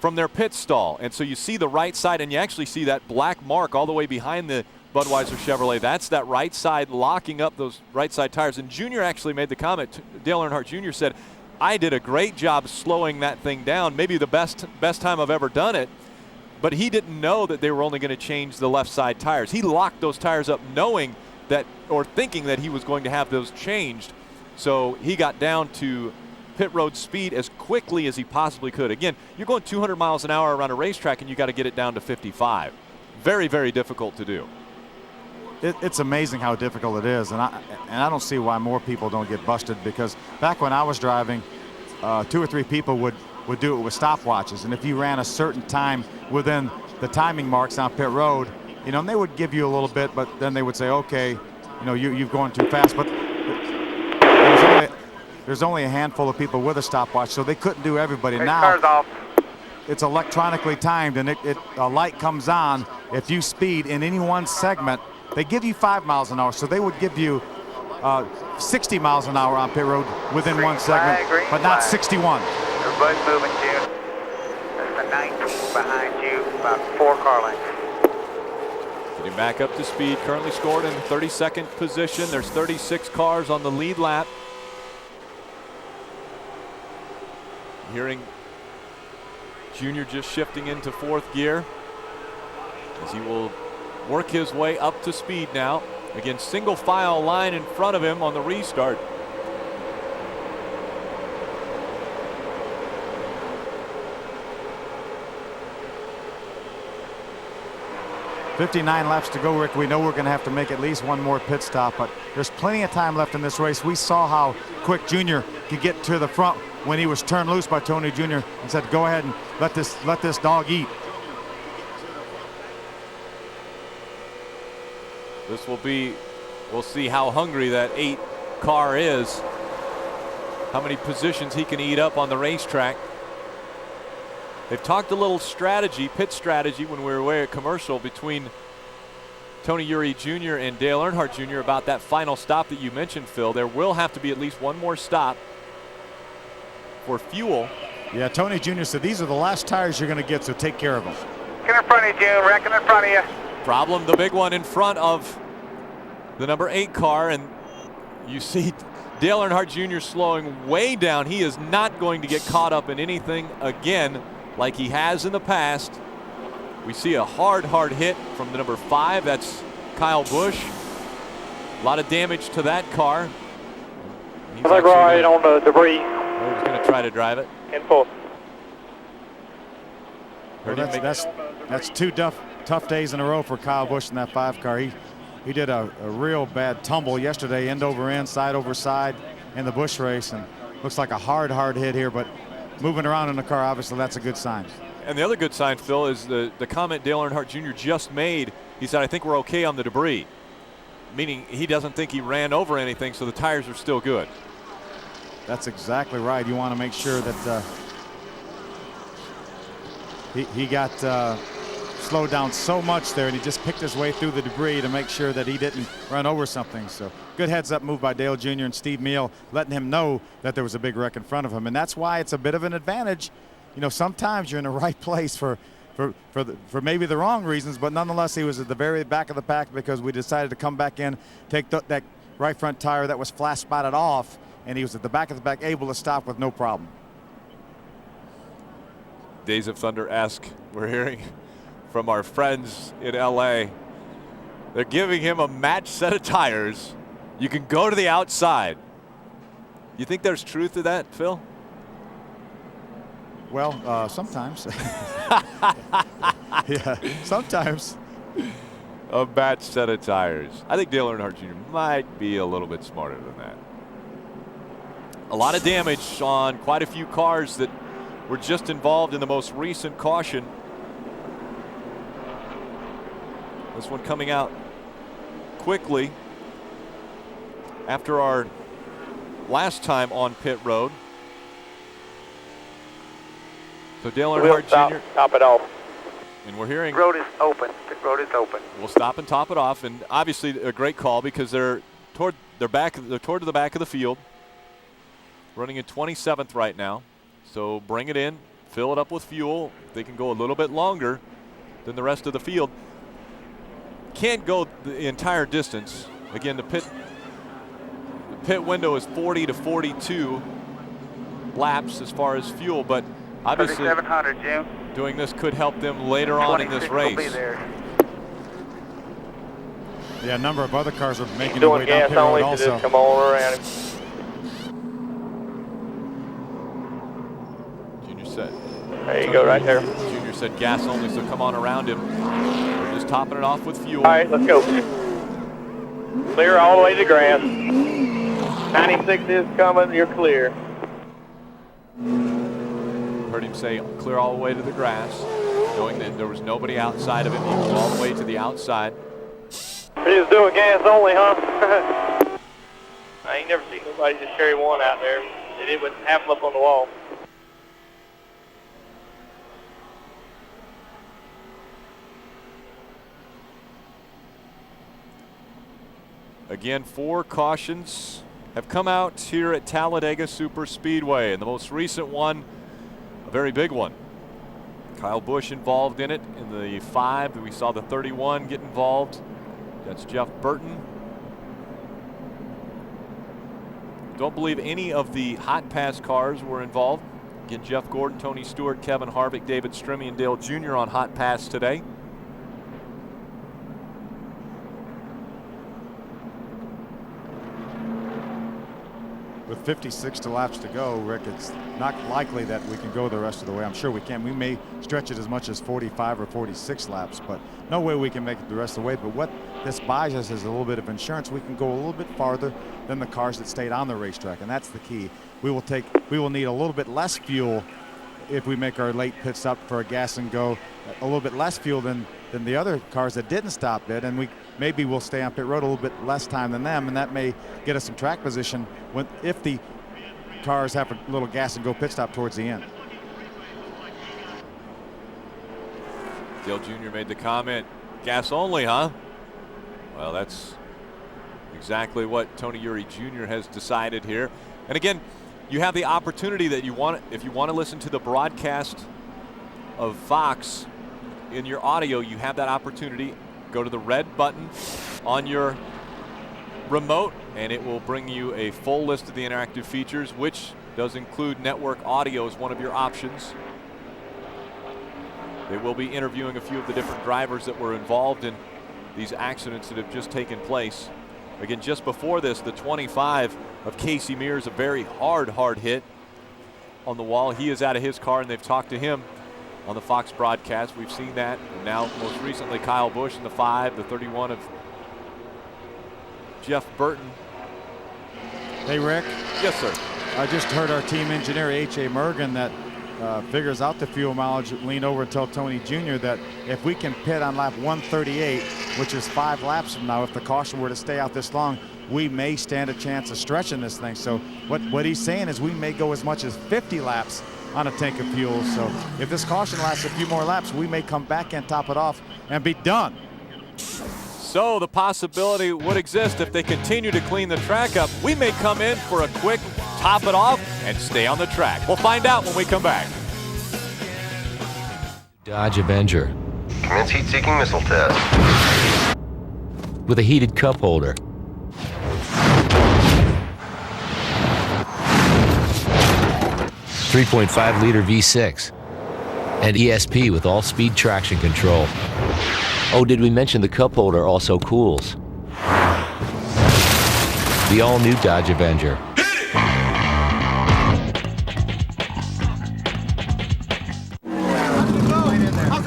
from their pit stall. And so you see the right side, and you actually see that black mark all the way behind the Budweiser Chevrolet. That's that right side locking up those right side tires. And Jr. actually made the comment, Dale Earnhardt Jr. said, I did a great job slowing that thing down, maybe the best time I've ever done it. But he didn't know that they were only going to change the left side tires. He locked those tires up knowing that, or thinking that he was going to have those changed. So he got down to pit road speed as quickly as he possibly could. Again, you're going 200 miles an hour around a racetrack and you got to get it down to 55. Very, very difficult to do. It's amazing how difficult it is, and I don't see why more people don't get busted, because back when I was driving, 2 or 3 people would do it with stopwatches, and if you ran a certain time within the timing marks on pit road, you know, and they would give you a little bit, but then they would say, okay, you know, you've gone too fast. But there's only a handful of people with a stopwatch, so they couldn't do everybody. Now Car's off. It's electronically timed, and a light comes on. If you speed in any one segment, they give you 5 miles an hour, so they would give you 60 miles an hour on pit road within Green one segment, flag, but not flag. 61. Everybody's moving, June. That's the 19 behind you, about 4 car lengths. Getting back up to speed, currently scored in 32nd position. There's 36 cars on the lead lap. Hearing Junior just shifting into 4th gear as he will work his way up to speed now. Again, single file line in front of him on the restart. $59 laps to go, Rick. We know we're going to have to make at least one more pit stop, but there's plenty of time left in this race. We saw how quick Junior could get to the front when he was turned loose by Tony Jr. and said, go ahead and let this dog eat. This will be, we'll see how hungry that 8 car is, how many positions he can eat up on the racetrack. They've talked a little strategy, pit strategy, when we were away at commercial between Tony Eury Jr. and Dale Earnhardt Jr. about that final stop that you mentioned, Phil. There will have to be at least one more stop for fuel. Yeah, Tony Jr. said these are the last tires you're going to get, so take care of them. Get in front of you, June. Wrecking in front of you. Problem, the big one in front of the number 8 car, and you see Dale Earnhardt Jr. slowing way down. He is not going to get caught up in anything again like he has in the past. We see a hard hit from the number 5. That's Kyle Busch. A lot of damage to that car. He's right on the debris. He's going to try to drive it. In 4th. Well, that's 2 tough days in a row for Kyle Busch in that 5 car. He did a real bad tumble yesterday, end over end, side over side in the Busch race, and looks like a hard hit here, but moving around in the car, obviously that's a good sign. And the other good sign, Phil, is the comment Dale Earnhardt Jr. just made. He said, I think we're okay on the debris, meaning he doesn't think he ran over anything, so the tires are still good. That's exactly right. You want to make sure that he got slowed down so much there, and he just picked his way through the debris to make sure that he didn't run over something. So good heads-up move by Dale Jr. and Steve Meal, letting him know that there was a big wreck in front of him, and that's why it's a bit of an advantage. You know, sometimes you're in the right place for maybe the wrong reasons, but nonetheless, he was at the very back of the pack because we decided to come back in, take that right front tire that was flash spotted off, and he was at the back of the pack, able to stop with no problem. Days of Thunder-esque, we're hearing from our friends in LA. They're giving him a match set of tires. You can go to the outside. You think there's truth to that, Phil? Well, sometimes. Yeah, sometimes. A match set of tires. I think Dale Earnhardt Jr. might be a little bit smarter than that. A lot of damage on quite a few cars that were just involved in the most recent caution. This one coming out quickly after our last time on pit road. So Dale Earnhardt Jr. Top it off. And we're hearing Road is open. Pit road is open. We'll stop and top it off, and obviously a great call because they're toward the back of the field, running in 27th right now. So bring it in, fill it up with fuel. They can go a little bit longer than the rest of the field. Can't go the entire distance. Again, the pit window is 40 to 42 laps as far as fuel, but obviously 3,700, June. doing this could help them later on in this race. Will be there. Yeah, a number of other cars are making their Doing way down gas pit road only, so also. just come all around him. Junior said. There you go, right there. Junior said gas only, so come on around him. We're just topping it off with fuel. All right, let's go. Clear all the way to the grass. 96 is coming, you're clear. Heard him say clear all the way to the grass, knowing that there was nobody outside of him. He moved all the way to the outside. He's doing gas only, huh? I ain't never seen nobody just carry one out there. They did with half up on the wall. Again, 4 cautions have come out here at Talladega Super Speedway, and the most recent one, a very big one. Kyle Busch involved in it in the 5. We saw the 31 get involved. That's Jeff Burton. Don't believe any of the Hotpass cars were involved. Again, Jeff Gordon, Tony Stewart, Kevin Harvick, David Strimmy, and Dale Jr. on Hotpass today. With 56 laps to go, Rick, it's not likely that we can go the rest of the way. I'm sure we can. We may stretch it as much as 45 or 46 laps, but no way we can make it the rest of the way. But what this buys us is a little bit of insurance. We can go a little bit farther than the cars that stayed on the racetrack, and that's the key. We will need a little bit less fuel if we make our late pit stop for a gas and go, a little bit less fuel than the other cars that didn't stop it, and maybe we'll stay on pit road a little bit less time than them, and that may get us some track position if the cars have a little gas and go pit stop towards the end. Dale Jr. made the comment, gas only, huh? Well, that's exactly what Tony Eury Jr. has decided here. And again, you have the opportunity that you want, if you want to listen to the broadcast of Fox in your audio, you have that opportunity. Go to the red button on your remote and it will bring you a full list of the interactive features, which does include network audio as one of your options. They will be interviewing a few of the different drivers that were involved in these accidents that have just taken place. Again, just before this, the 25 of Casey Mears, a very hard hit on the wall. He is out of his car, and they've talked to him on the Fox broadcast. We've seen that. And now, most recently, Kyle Busch in the 5, the 31 of Jeff Burton. Hey, Rick. Yes, sir. I just heard our team engineer, H.A. Mergen, that figures out the fuel mileage, lean over and tell Tony Jr. that if we can pit on lap 138, which is 5 laps from now, if the caution were to stay out this long, we may stand a chance of stretching this thing. So what he's saying is we may go as much as 50 laps on a tank of fuel. So if this caution lasts a few more laps, we may come back and top it off and be done. So the possibility would exist if they continue to clean the track up. We may come in for a quick top it off and stay on the track. We'll find out when we come back. Dodge Avenger. Commence heat-seeking missile test. With a heated cup holder. .5-liter V6. And ESP with all-speed traction control. Oh, did we mention the cup holder also cools? The all-new Dodge Avenger.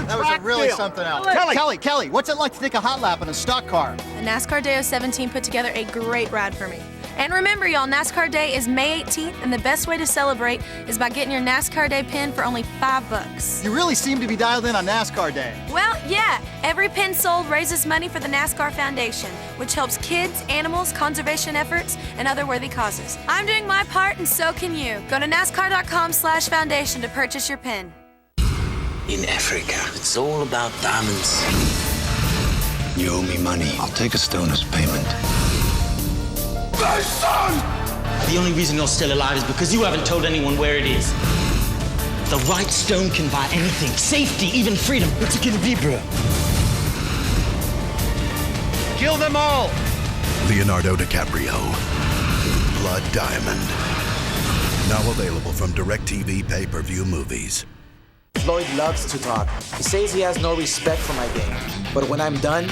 That was really something else. Kelly, what's it like to take a hot lap in a stock car? The NASCAR Day 17 put together a great ride for me. And remember, y'all, NASCAR Day is May 18th, and the best way to celebrate is by getting your NASCAR Day pin for only $5. You really seem to be dialed in on NASCAR Day. Well, yeah. Every pin sold raises money for the NASCAR Foundation, which helps kids, animals, conservation efforts, and other worthy causes. I'm doing my part, and so can you. Go to NASCAR.com/foundation to purchase your pin. In Africa, it's all about diamonds. You owe me money. I'll take a stone as payment. My son! The only reason you're still alive is because you haven't told anyone where it is. The right stone can buy anything. Safety, even freedom. What's it gonna be, bro? Kill them all! Leonardo DiCaprio. Blood Diamond. Now available from DirecTV pay-per-view movies. Floyd loves to talk. He says he has no respect for my game. But when I'm done,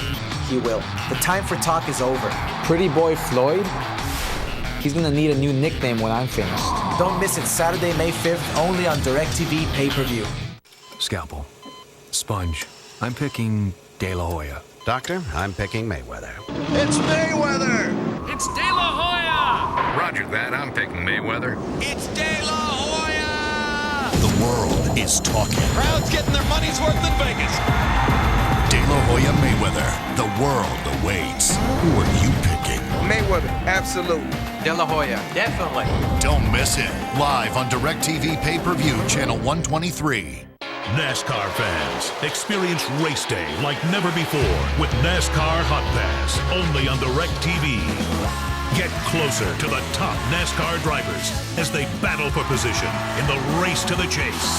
he will. The time for talk is over. Pretty boy Floyd? He's gonna need a new nickname when I'm finished. Don't miss it Saturday, May 5th, only on DirecTV pay-per-view. Scalpel. Sponge. I'm picking De La Hoya. Doctor, I'm picking Mayweather. It's Mayweather! It's De La Hoya! Roger that, I'm picking Mayweather. It's De La Hoya! The world is talking. Crowd's getting their money's worth in Vegas. De La Hoya Mayweather. The world awaits. Who are you picking? Mayweather, absolutely. De La Hoya, definitely. Don't miss it. Live on DirecTV pay-per-view, channel 123. NASCAR fans, experience race day like never before with NASCAR Hotpass, only on DirecTV. Get closer to the top NASCAR drivers as they battle for position in the race to the chase.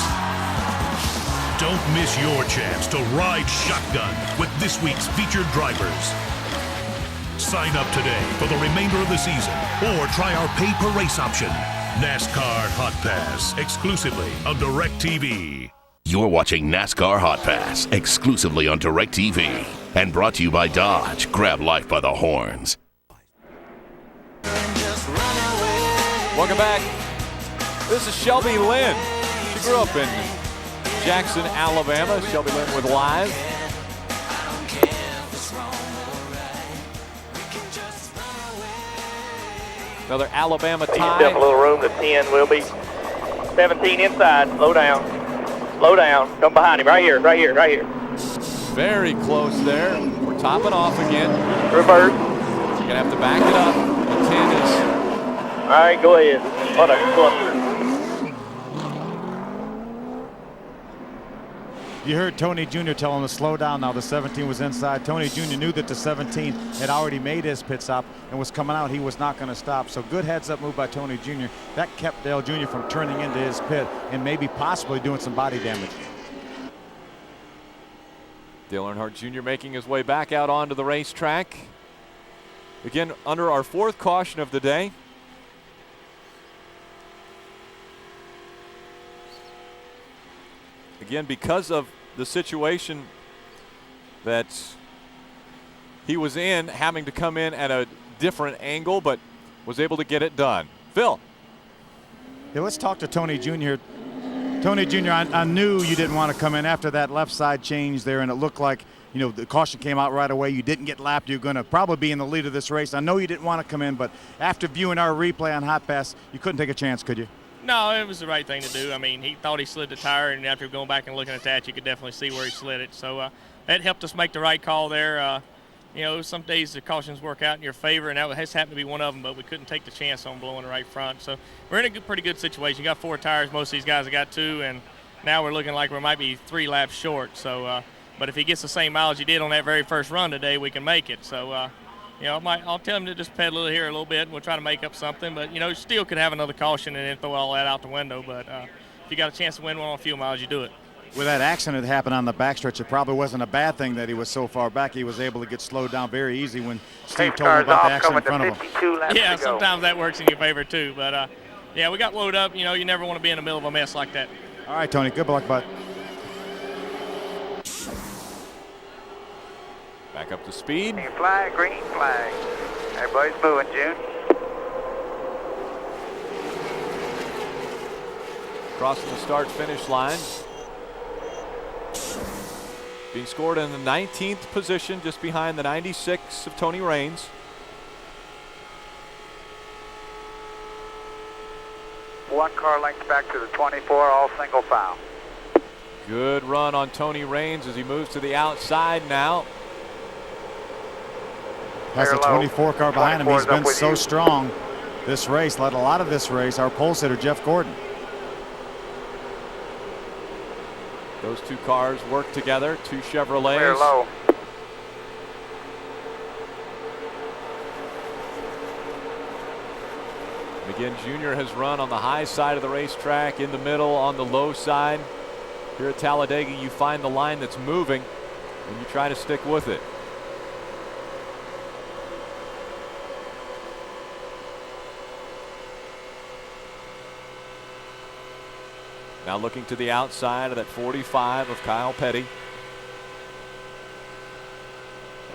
Don't miss your chance to ride shotgun with this week's featured drivers. Sign up today for the remainder of the season or try our pay-per-race option. NASCAR Hotpass, exclusively on DirecTV. You're watching NASCAR Hotpass, exclusively on DirecTV. And brought to you by Dodge. Grab life by the horns. Welcome back. This is Shelby Lynn. She grew up in Jackson, Alabama. Shelby Lynn with Live. Another Alabama tie. Still a little room to 10 will be 17 inside. Slow down. Slow down. Come behind him. Right here. Right here. Right here. Very close there. We're topping off again. Reverse. You're going to have to back it up. The 10 is... All right, go ahead. Hold on. Go on. You heard Tony Jr. tell him to slow down. Now the 17 was inside. Tony Jr. knew that the 17 had already made his pit stop and was coming out. He was not going to stop. So good heads-up move by Tony Jr. That kept Dale Jr. from turning into his pit and maybe possibly doing some body damage. Dale Earnhardt Jr. making his way back out onto the racetrack. Again, under our fourth caution of the day. Again, because of the situation that he was in, having to come in at a different angle, but was able to get it done. Phil. Yeah, let's talk to Tony Jr. Tony Jr., I knew you didn't want to come in after that left side change there, and it looked like, you know, the caution came out right away. You didn't get lapped. You're going to probably be in the lead of this race. I know you didn't want to come in, but after viewing our replay on Hotpass, you couldn't take a chance, could you? No, it was the right thing to do. I mean, he thought he slid the tire, and after going back and looking at that, you could definitely see where he slid it. So that helped us make the right call there. You know, some days the cautions work out in your favor, and that has happened to be one of them, but we couldn't take the chance on blowing the right front. So we're in a pretty good situation. You got 4 tires. Most of these guys have got 2, and now we're looking like we might be 3 laps short. So, but if he gets the same mileage he did on that very first run today, we can make it. So, you know, I'll tell him to just pedal it here a little bit, and we'll try to make up something. But, you know, still could have another caution and then throw all that out the window. But if you got a chance to win one on fuel miles, you do it. With that accident that happened on the backstretch, it probably wasn't a bad thing that he was so far back. He was able to get slowed down very easy when Steve told him about the accident in front of him. Yeah, sometimes that works in your favor too. But, yeah, we got loaded up. You know, you never want to be in the middle of a mess like that. All right, Tony, good luck, bud. Back up to speed. Green flag, green flag. Everybody's moving, June. Crossing the start-finish line. Being scored in the 19th position, just behind the 96 of Tony Raines. One car length back to the 24, all single file. Good run on Tony Raines as he moves to the outside now. Has a 24 car behind him. He's been so strong this race, led a lot of this race. Our pole sitter, Jeff Gordon. Those 2 cars work together, 2 Chevrolets. Clear low. Again, Junior has run on the high side of the racetrack, in the middle, on the low side. Here at Talladega, you find the line that's moving, and you try to stick with it. Now looking to the outside of that 45 of Kyle Petty.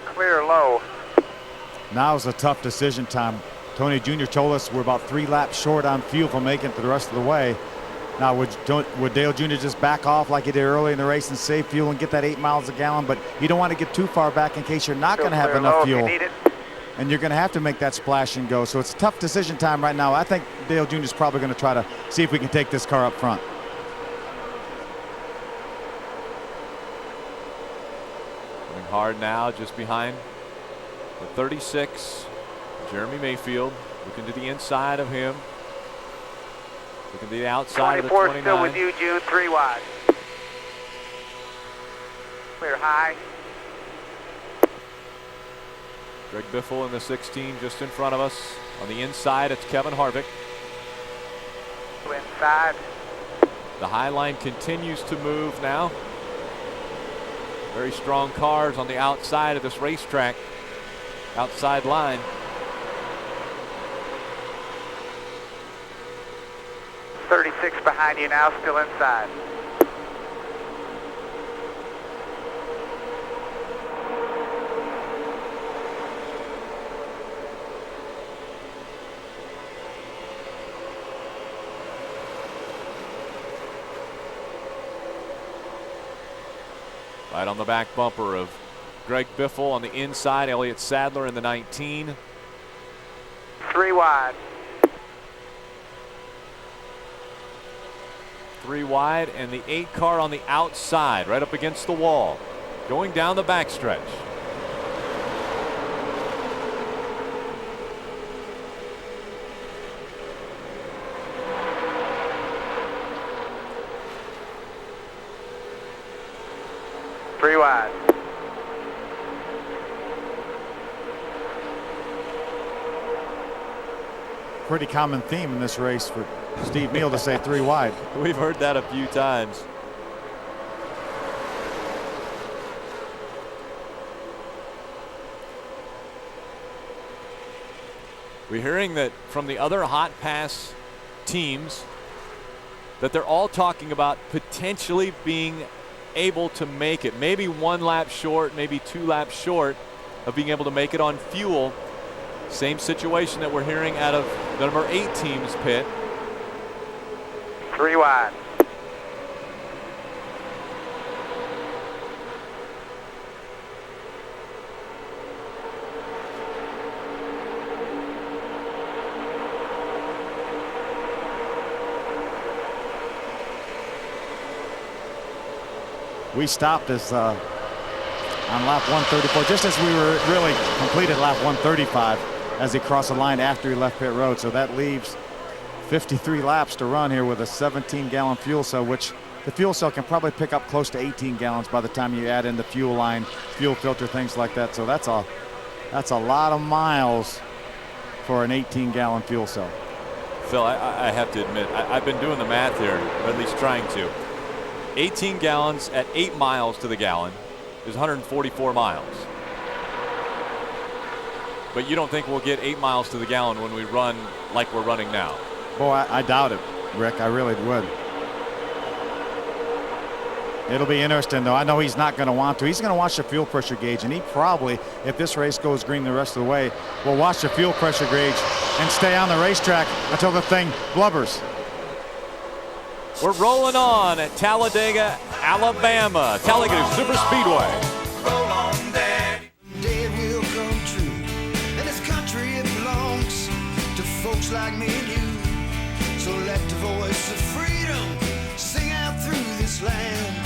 Clear low. Now's a tough decision time. Tony Jr. told us we're about 3 laps short on fuel from making it for the rest of the way. Now, would Dale Jr. just back off like he did early in the race and save fuel and get that 8 miles a gallon? But you don't want to get too far back in case you're not going to have enough fuel. And you're going to have to make that splash and go. So it's a tough decision time right now. I think Dale Jr. is probably going to try to see if we can take this car up front. Hard now, just behind the 36, Jeremy Mayfield. Looking to the inside of him. Looking to the outside of the 29. Still with you, June, 3 wide. Clear high. Greg Biffle in the 16 just in front of us. On the inside, it's Kevin Harvick. Inside. The high line continues to move now. Very strong cars on the outside of this racetrack. Outside line. .36 behind you now, still inside. Right on the back bumper of Greg Biffle on the inside, Elliott Sadler in the 19. 3 wide. 3 wide, and the 8 car on the outside, right up against the wall, going down the backstretch. Wide. Pretty common theme in this race for Steve Neal to say 3 wide. We've heard that a few times. We're hearing that from the other Hotpass teams that they're all talking about potentially being able to make it, maybe 1 lap short, maybe 2 laps short of being able to make it on fuel. Same situation that we're hearing out of the number 8 team's pit. 3 wide. We stopped as on lap 134, just as we were really completed lap 135 as he crossed the line after he left pit road. So that leaves 53 laps to run here with a 17-gallon fuel cell, which the fuel cell can probably pick up close to 18 gallons by the time you add in the fuel line, fuel filter, things like that. So that's a lot of miles for an 18-gallon fuel cell. Phil, I have to admit, I've been doing the math here, or at least trying to. 18 gallons at 8 miles to the gallon is 144 miles. But you don't think we'll get 8 miles to the gallon when we run like we're running now? Boy, I doubt it, Rick. I really would. It'll be interesting, though. I know he's not going to want to. He's going to watch the fuel pressure gauge, and he probably, if this race goes green the rest of the way, will watch the fuel pressure gauge and stay on the racetrack until the thing blubbers. We're rolling on at Talladega, Alabama. Talladega Super Speedway. Roll on, Daddy. Day will come true. And this country, it belongs to folks like me and you. So let the voice of freedom sing out through this land.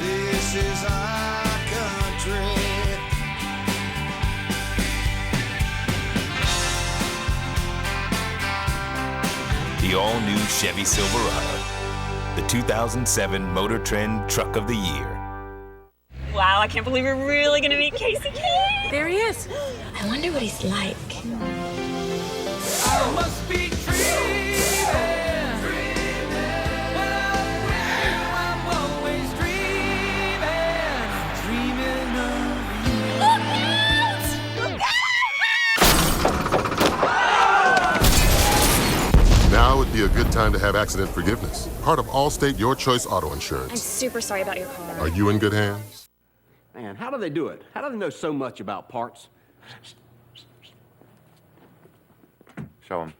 This is our country. The all-new Chevy Silverado. The 2007 Motor Trend Truck of the Year. Wow, I can't believe we're really going to meet Casey K. There he is. I wonder what he's like. I must be dreaming. I'm always dreaming. Dreaming of you. Look out! Now would be a good time to have accident forgiveness. Part of Allstate Your Choice Auto Insurance. I'm super sorry about your car. Are you in good hands? Man, how do they do it? How do they know so much about parts? Show them.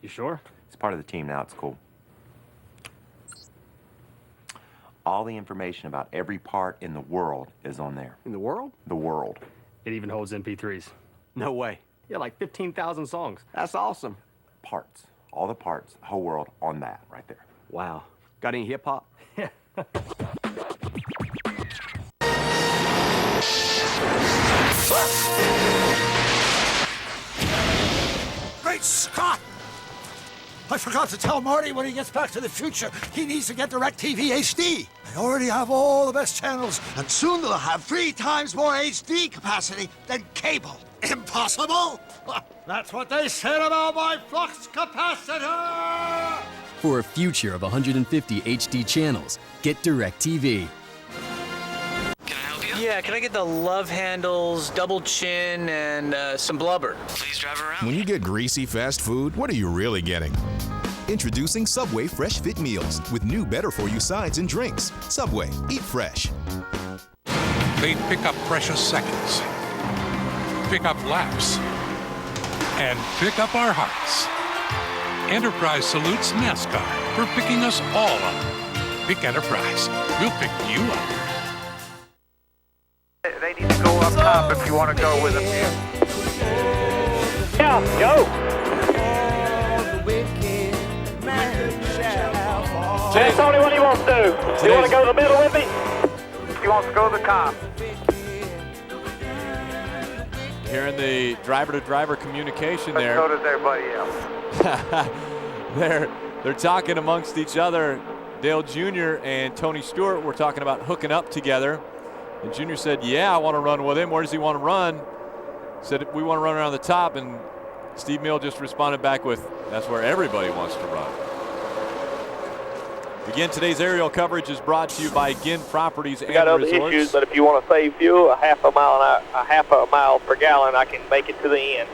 You sure? It's part of the team now. It's cool. All the information about every part in the world is on there. In the world? The world. It even holds MP3s. No way. Yeah, like 15,000 songs. That's awesome. Parts. All the parts, the whole world on that right there. Wow. Got any hip hop? Great Scott! I forgot to tell Marty when he gets back to the future, he needs to get DirecTV HD. They already have all the best channels, and soon they'll have 3 times more HD capacity than cable. Impossible? That's what they said about my flux capacitor! For a future of 150 HD channels, get DirecTV. Yeah, can I get the love handles, double chin, and some blubber? Please drive around. When you get greasy fast food, what are you really getting? Introducing Subway Fresh Fit Meals with new better-for-you sides and drinks. Subway, eat fresh. They pick up precious seconds, pick up laps, and pick up our hearts. Enterprise salutes NASCAR for picking us all up. Pick Enterprise. We'll pick you up. They need to go up top if you want to go with them. Yeah, go. Hey, Tony, what do you want to do? Do you want to go to the middle with me? He wants to go to the top. Hearing the driver-to-driver communication there. So does everybody else. They're talking amongst each other. Dale Jr. and Tony Stewart were talking about hooking up together. And Jr. said, yeah, I want to run with him. Where does he want to run? Said, we want to run around the top. And Steve Mill just responded back with, that's where everybody wants to run. Again, today's aerial coverage is brought to you by Ginn Properties and We got other Resorts. issues, but if you want to save fuel, a half a mile per gallon, I can make it to the end.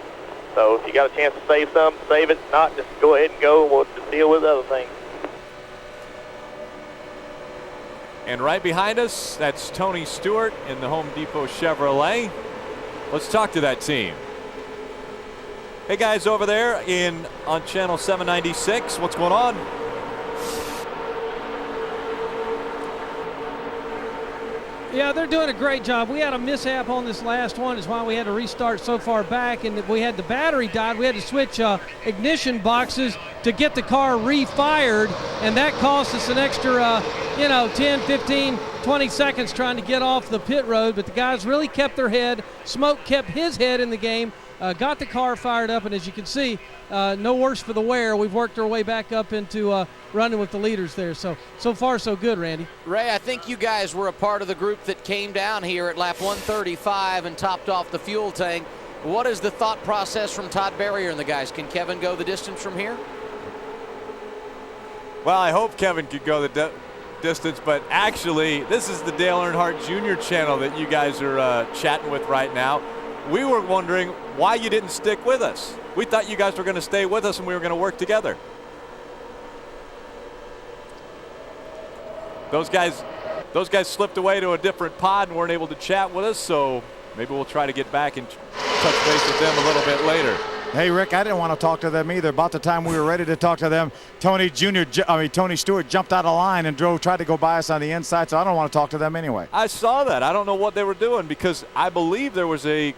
So if you got a chance to save some, save it. If not, just go ahead and go, and we'll just deal with other things. And right behind us, that's Tony Stewart in the Home Depot Chevrolet. Let's talk to that team. Hey guys over there on channel 796, what's going on? Yeah, they're doing a great job. We had a mishap on this last one. Is why we had to restart so far back, and we had the battery died. We had to switch ignition boxes to get the car refired, and that cost us an extra, 10, 15, 20 seconds trying to get off the pit road. But the guys really kept their head. Smoke kept his head in the game, got the car fired up, and as you can see, no worse for the wear. We've worked our way back up into running with the leaders there. So far, so good, Randy. Ray, I think you guys were a part of the group that came down here at lap 135 and topped off the fuel tank. What is the thought process from Todd Berrier and the guys? Can Kevin go the distance from here? Well, I hope Kevin could go the distance, but actually, this is the Dale Earnhardt Jr. channel that you guys are chatting with right now. We were wondering why you didn't stick with us. We thought you guys were going to stay with us and we were going to work together. Those guys slipped away to a different pod and weren't able to chat with us, so maybe we'll try to get back and touch base with them a little bit later. Hey, Rick, I didn't want to talk to them either. About the time we were ready to talk to them, Tony Stewart jumped out of line and tried to go by us on the inside, so I don't want to talk to them anyway. I saw that. I don't know what they were doing because I believe there's a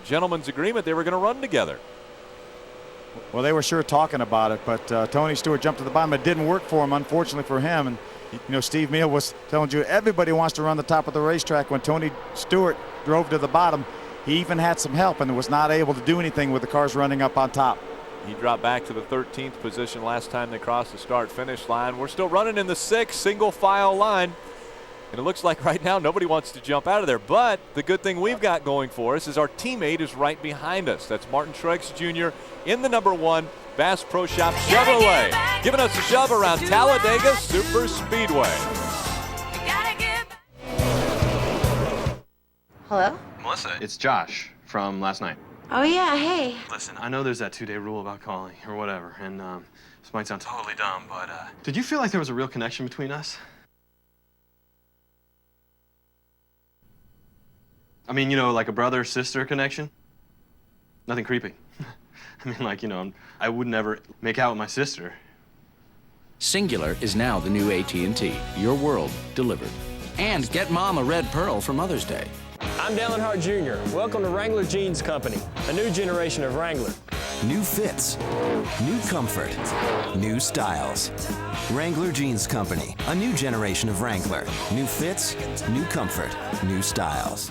gentleman's agreement they were going to run together. Well, they were sure talking about it, but Tony Stewart jumped to the bottom. It didn't work for him, unfortunately for him. And Steve Meal was telling you everybody wants to run the top of the racetrack. When Tony Stewart drove to the bottom, he even had some help and was not able to do anything with the cars running up on top. He dropped back to the 13th position last time they crossed the start-finish line. We're still running in the 6th single-file line. And it looks like right now nobody wants to jump out of there. But the good thing we've got going for us is our teammate is right behind us. That's Martin Truex Jr. in the #1 Bass Pro Shop Chevrolet, giving us a shove around Talladega Super Speedway. Hello? Melissa, it's Josh from last night. Oh, yeah, hey. Listen, I know there's that 2-day rule about calling or whatever, and this might sound totally dumb, but did you feel like there was a real connection between us? I mean, like a brother-sister connection? Nothing creepy. I mean, I would never make out with my sister. Singular is now the new AT&T. Your world delivered. And get Mom a red pearl for Mother's Day. I'm Dale Earnhardt Jr. Welcome to Wrangler Jeans Company, a new generation of Wrangler. New fits, new comfort, new styles. Wrangler Jeans Company, a new generation of Wrangler. New fits, new comfort, new styles.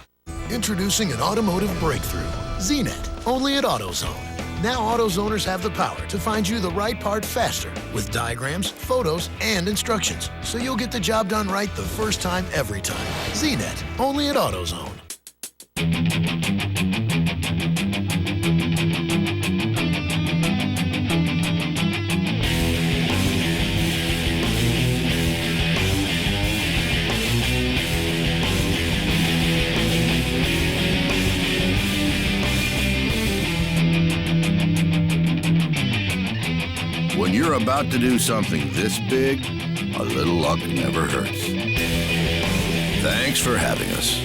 Introducing an automotive breakthrough, Z-Net, only at AutoZone. Now AutoZoners have the power to find you the right part faster with diagrams, photos, and instructions, so you'll get the job done right the first time, every time. Z-Net, only at AutoZone. When you're about to do something this big, a little luck never hurts. Thanks for having us.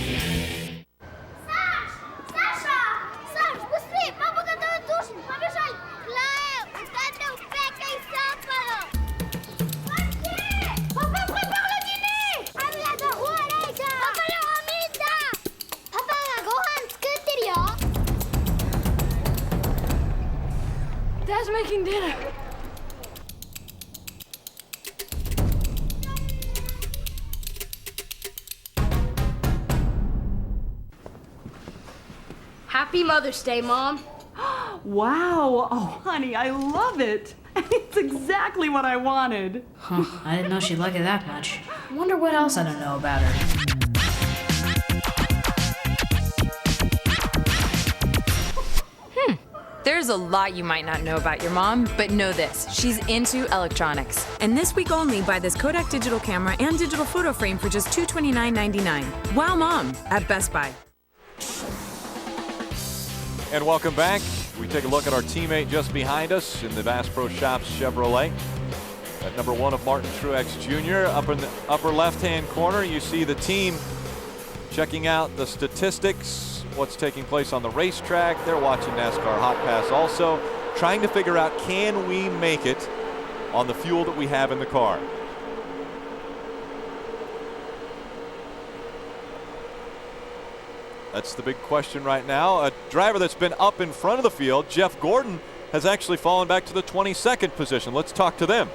Dad's making dinner. Happy Mother's Day, Mom. Wow. Oh, honey, I love it. It's exactly what I wanted. Huh, I didn't know she'd like it that much. Wonder what else I don't know about her. There's a lot you might not know about your mom, but know this, she's into electronics. And this week only, buy this Kodak digital camera and digital photo frame for just $229.99. Wow, Mom, at Best Buy. And welcome back. We take a look at our teammate just behind us in the Bass Pro Shops Chevrolet. At number 1 of Martin Truex Jr. Up in the upper left-hand corner, you see the team checking out the statistics, what's taking place on the racetrack. They're watching NASCAR Hotpass also, trying to figure out, can we make it on the fuel that we have in the car? That's the big question right now. A driver that's been up in front of the field, Jeff Gordon, has actually fallen back to the 22nd position. Let's talk to them.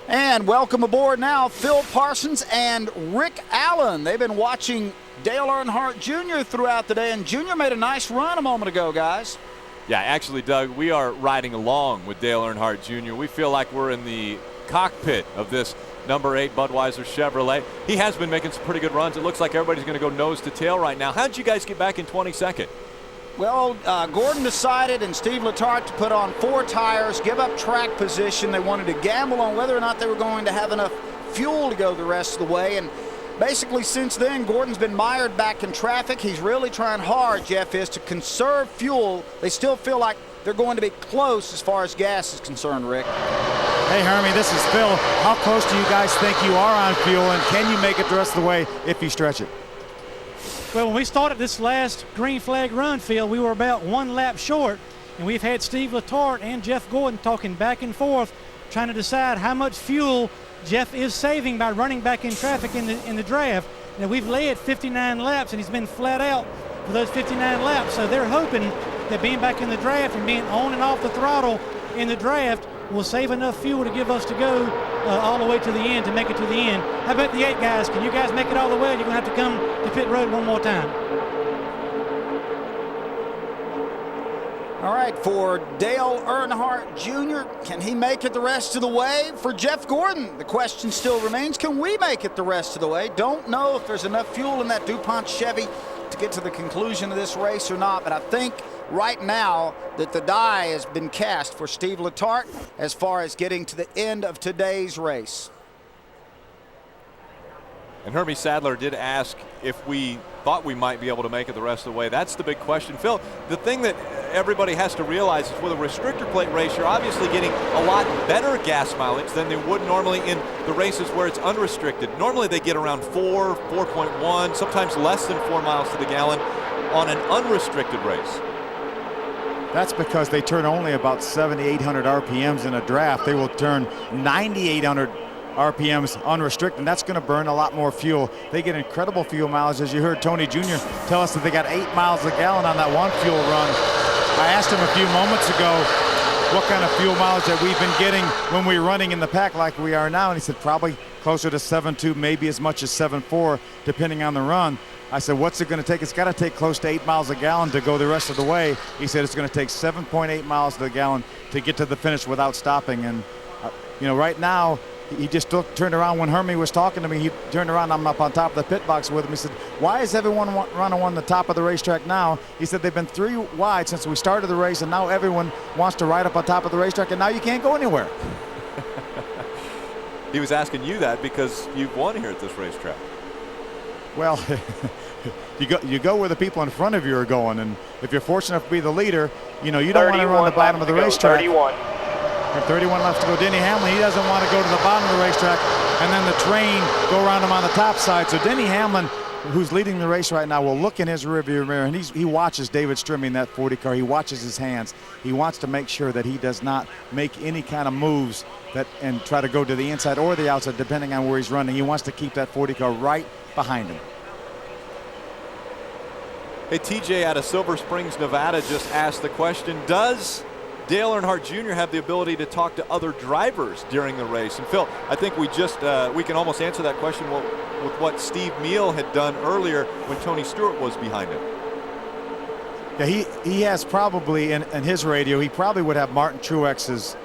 And welcome aboard now, Phil Parsons and Rick Allen. They've been watching Dale Earnhardt Jr. throughout the day, and Jr. made a nice run a moment ago, guys. Yeah, actually, Doug, we are riding along with Dale Earnhardt Jr. We feel like we're in the cockpit of this number 8 Budweiser Chevrolet. He has been making some pretty good runs. It looks like everybody's going to go nose to tail right now. How did you guys get back in 22nd? Well, Gordon decided and Steve Letarte to put on 4 tires, give up track position. They wanted to gamble on whether or not they were going to have enough fuel to go the rest of the way. And basically since then, Gordon's been mired back in traffic. He's really trying hard, Jeff is, to conserve fuel. They still feel like they're going to be close as far as gas is concerned, Rick. Hey, Hermie, this is Phil. How close do you guys think you are on fuel, and can you make it the rest of the way if you stretch it? Well, when we started this last green flag run, Phil, we were about 1 lap short, and we've had Steve Letarte and Jeff Gordon talking back and forth, trying to decide how much fuel Jeff is saving by running back in traffic in the draft. Now, we've led 59 laps, and he's been flat out for those 59 laps, so they're hoping that being back in the draft and being on and off the throttle in the draft will save enough fuel to give us to go all the way to the end, to make it to the end. How about the 8 guys? Can you guys make it all the way? You're going to have to come to pit road one more time. All right, for Dale Earnhardt Jr., can he make it the rest of the way? For Jeff Gordon, the question still remains, can we make it the rest of the way? Don't know if there's enough fuel in that DuPont Chevy to get to the conclusion of this race or not, but I think right now that the die has been cast for Steve Letarte as far as getting to the end of today's race. And Hermie Sadler did ask if we thought we might be able to make it the rest of the way. That's the big question. Phil, the thing that everybody has to realize is with a restrictor plate race, you're obviously getting a lot better gas mileage than they would normally in the races where it's unrestricted. Normally they get around 4, 4.1, sometimes less than 4 miles to the gallon on an unrestricted race. That's because they turn only about 7,800 RPMs in a draft. They will turn 9,800 RPMs unrestricted, and that's going to burn a lot more fuel. They get incredible fuel mileage. As you heard Tony Jr. tell us that they got 8 miles a gallon on that one fuel run. I asked him a few moments ago what kind of fuel mileage that we've been getting when we're running in the pack like we are now, and he said probably closer to 7.2, maybe as much as 7.4, depending on the run. I said, what's it going to take? It's got to take close to 8 miles a gallon to go the rest of the way. He said it's going to take 7.8 miles to the gallon to get to the finish without stopping. And, right now, he just turned around when Hermie was talking to me. He turned around. I'm up on top of the pit box with him. He said, why is everyone running on the top of the racetrack now? He said they've been 3 wide since we started the race, and now everyone wants to ride up on top of the racetrack, and now you can't go anywhere. He was asking you that because you've won here at this racetrack. Well, you go where the people in front of you are going, and if you're fortunate enough to be the leader, you don't want to run the bottom of the racetrack. 31. 31 left to go. Denny Hamlin, he doesn't want to go to the bottom of the racetrack and then the train go around him on the top side. So Denny Hamlin, who's leading the race right now, will look in his rearview mirror, and he watches David Strimmy in that 40 car. He watches his hands. He wants to make sure that he does not make any kind of moves and try to go to the inside or the outside, depending on where he's running. He wants to keep that 40 car right behind him. Hey, TJ out of Silver Springs, Nevada just asked the question, does Dale Earnhardt Jr. have the ability to talk to other drivers during the race? And Phil, I think we can almost answer that question with what Steve Meal had done earlier when Tony Stewart was behind him. Yeah, he has probably in his radio, he probably would have Martin Truex's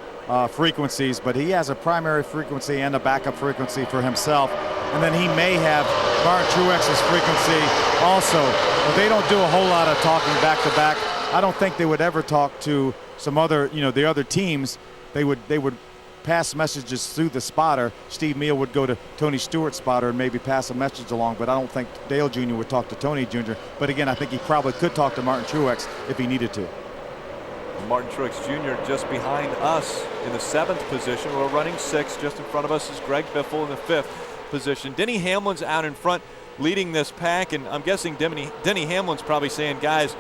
frequencies, but he has a primary frequency and a backup frequency for himself. And then he may have Martin Truex's frequency also. But they don't do a whole lot of talking back to back. I don't think they would ever talk to some other, the other teams. They would pass messages through the spotter. Steve Meal would go to Tony Stewart's spotter and maybe pass a message along, but I don't think Dale Jr. would talk to Tony Jr. But again, I think he probably could talk to Martin Truex if he needed to. Martin Truex Jr. just behind us in the 7th position. We're running 6th. Just in front of us is Greg Biffle in the 5th position. Denny Hamlin's out in front leading this pack, and I'm guessing Denny Hamlin's probably saying, guys,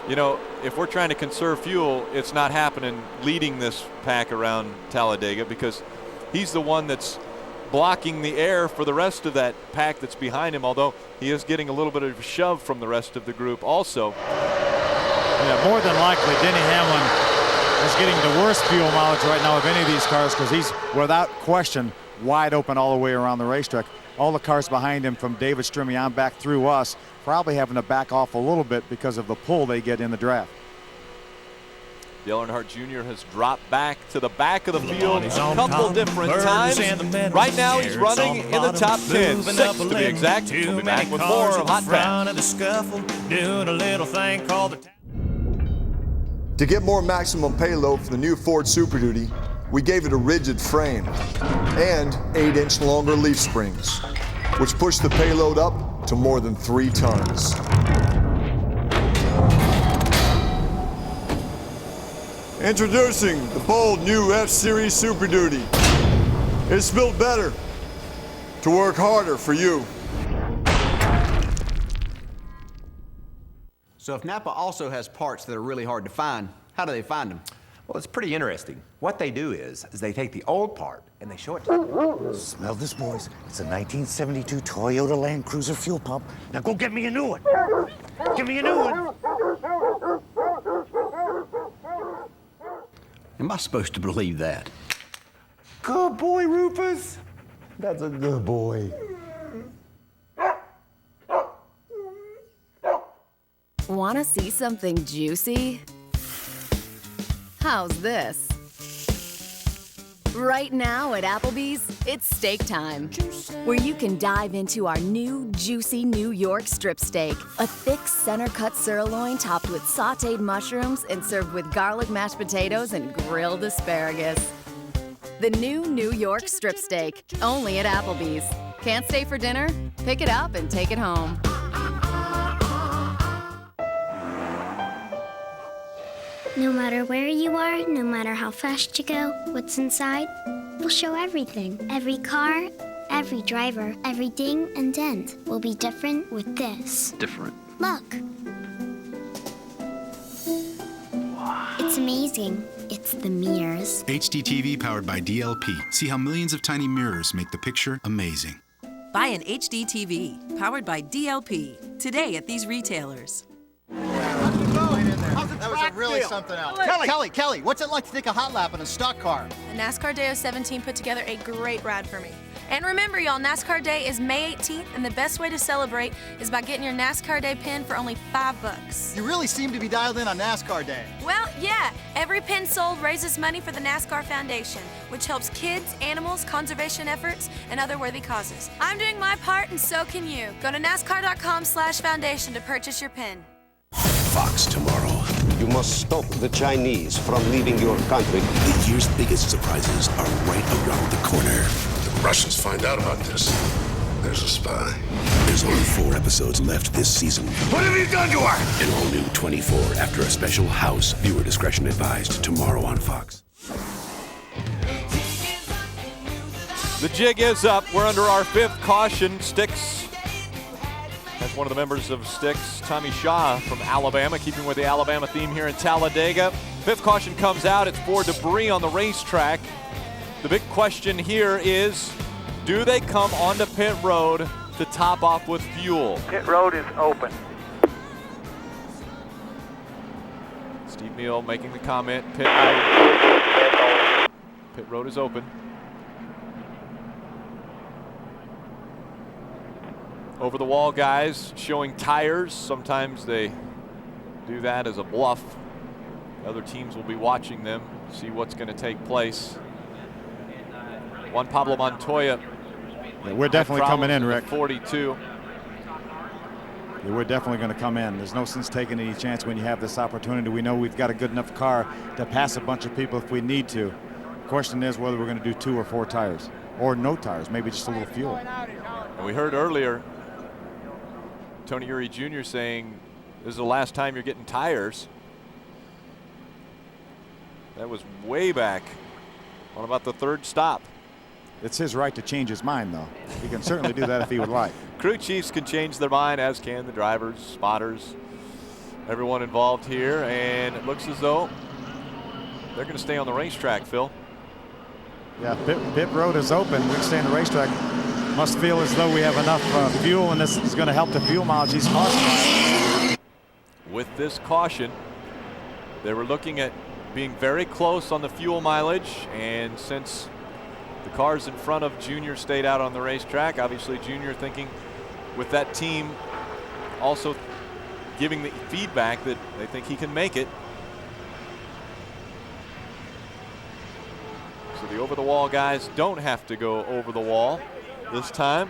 if we're trying to conserve fuel, it's not happening leading this pack around Talladega, because he's the one that's blocking the air for the rest of that pack that's behind him, although he is getting a little bit of a shove from the rest of the group also. Yeah, more than likely, Denny Hamlin is getting the worst fuel mileage right now of any of these cars, because he's, without question, wide open all the way around the racetrack. All the cars behind him, from David Strimmy on back through us, probably having to back off a little bit because of the pull they get in the draft. Dale Earnhardt Jr. has dropped back to the back of the field a couple different times. Right now he's running in the top 10, 6th to be exact. We'll be back with more of Hotpass. To get more maximum payload for the new Ford Super Duty, we gave it a rigid frame and 8-inch longer leaf springs, which pushed the payload up to more than 3 tons. Introducing the bold new F-Series Super Duty. It's built better to work harder for you. So if Napa also has parts that are really hard to find, how do they find them? Well, it's pretty interesting. What they do is they take the old part and they show it to you. Smell this, boys. It's a 1972 Toyota Land Cruiser fuel pump. Now go get me a new one. Give me a new one. Am I supposed to believe that? Good boy, Rufus. That's a good boy. Want to see something juicy? How's this? Right now at Applebee's, it's steak time, where you can dive into our new juicy New York strip steak, a thick center-cut sirloin topped with sautéed mushrooms and served with garlic mashed potatoes and grilled asparagus. The new New York strip steak, only at Applebee's. Can't stay for dinner? Pick it up and take it home. No matter where you are, no matter how fast you go, what's inside, we'll show everything. Every car, every driver, every ding and dent will be different with this. Different. Look. Wow. It's amazing. It's the mirrors. HD TV powered by DLP. See how millions of tiny mirrors make the picture amazing. Buy an HD TV powered by DLP today at these retailers. That was really something else. Kelly, what's it like to take a hot lap in a stock car? The NASCAR Day 17 put together a great ride for me. And remember, y'all, NASCAR Day is May 18th, and the best way to celebrate is by getting your NASCAR Day pin for only $5. You really seem to be dialed in on NASCAR Day. Well, yeah. Every pin sold raises money for the NASCAR Foundation, which helps kids, animals, conservation efforts, and other worthy causes. I'm doing my part, and so can you. Go to NASCAR.com/foundation to purchase your pin. Fox tomorrow. You must stop the Chinese from leaving your country. The year's biggest surprises are right around the corner. The Russians find out about this. There's a spy. There's only 4 episodes left this season. What have you done to her? An all-new 24 after a special House. Viewer discretion advised. Tomorrow on Fox. The jig is up. We're under our 5th caution. Sticks. That's one of the members of Styx, Tommy Shaw from Alabama, keeping with the Alabama theme here in Talladega. 5th caution comes out. It's for debris on the racetrack. The big question here is, do they come onto pit road to top off with fuel? Pit road is open. Steve Neal making the comment, pit road is open. Over the wall guys showing tires. Sometimes they do that as a bluff. Other teams will be watching them, see what's going to take place. Juan Pablo Montoya. Yeah, we're definitely coming in, Rick. 42. Yeah, we're definitely going to come in. There's no sense taking any chance when you have this opportunity. We know we've got a good enough car to pass a bunch of people if we need to. The question is whether we're going to do 2 or 4 tires, or no tires, maybe just a little fuel. And we heard earlier Tony Eury Jr. saying this is the last time you're getting tires. That was way back on about the 3rd stop. It's his right to change his mind, though. He can certainly do that if he would like. Crew chiefs can change their mind, as can the drivers, spotters, everyone involved here. And it looks as though they're going to stay on the racetrack, Phil. Yeah, pit road is open. We can stay on the racetrack. Must feel as though we have enough fuel, and this is going to help the fuel mileage these cars have. With this caution, they were looking at being very close on the fuel mileage, and since the cars in front of Junior stayed out on the racetrack, obviously Junior thinking with that team also giving the feedback that they think he can make it. So the over-the-wall guys don't have to go over the wall this time,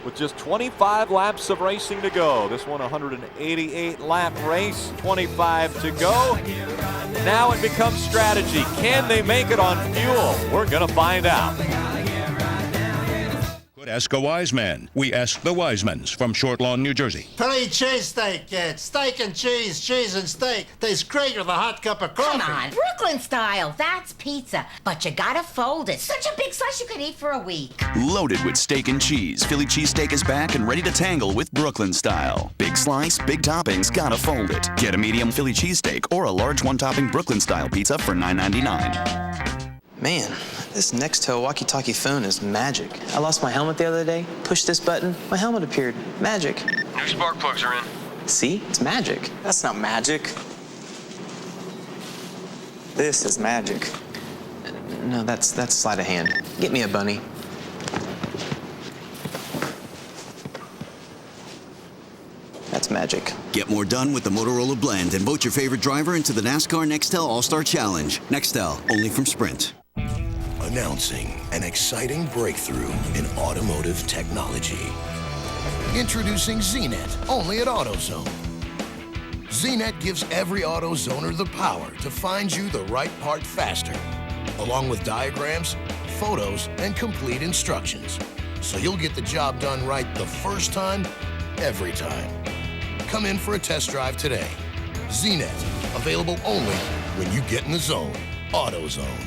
with just 25 laps of racing to go. This one 188 lap race, 25 to go. Now it becomes strategy. Can they make it on fuel? We're gonna find out. Ask a wise man. We ask the Wisemans from Short Lawn, New Jersey. Philly cheesesteak, kids. Steak and cheese and steak. Tastes great with a hot cup of coffee. Come on, Brooklyn style. That's pizza. But you gotta fold it. Such a big slice you could eat for a week. Loaded with steak and cheese, Philly cheesesteak is back and ready to tangle with Brooklyn style. Big slice, big toppings, gotta fold it. Get a medium Philly cheesesteak or a large one-topping Brooklyn style pizza for $9.99. Man, this Nextel walkie-talkie phone is magic. I lost my helmet the other day. Pushed this button, my helmet appeared. Magic. New spark plugs are in. See? It's magic. That's not magic. This is magic. No, that's sleight of hand. Get me a bunny. That's magic. Get more done with the Motorola Blend and vote your favorite driver into the NASCAR Nextel All-Star Challenge. Nextel, only from Sprint. Announcing an exciting breakthrough in automotive technology. Introducing ZNet, only at AutoZone. ZNet gives every AutoZoner the power to find you the right part faster, along with diagrams, photos, and complete instructions. So you'll get the job done right the first time, every time. Come in for a test drive today. ZNet, available only when you get in the zone. AutoZone.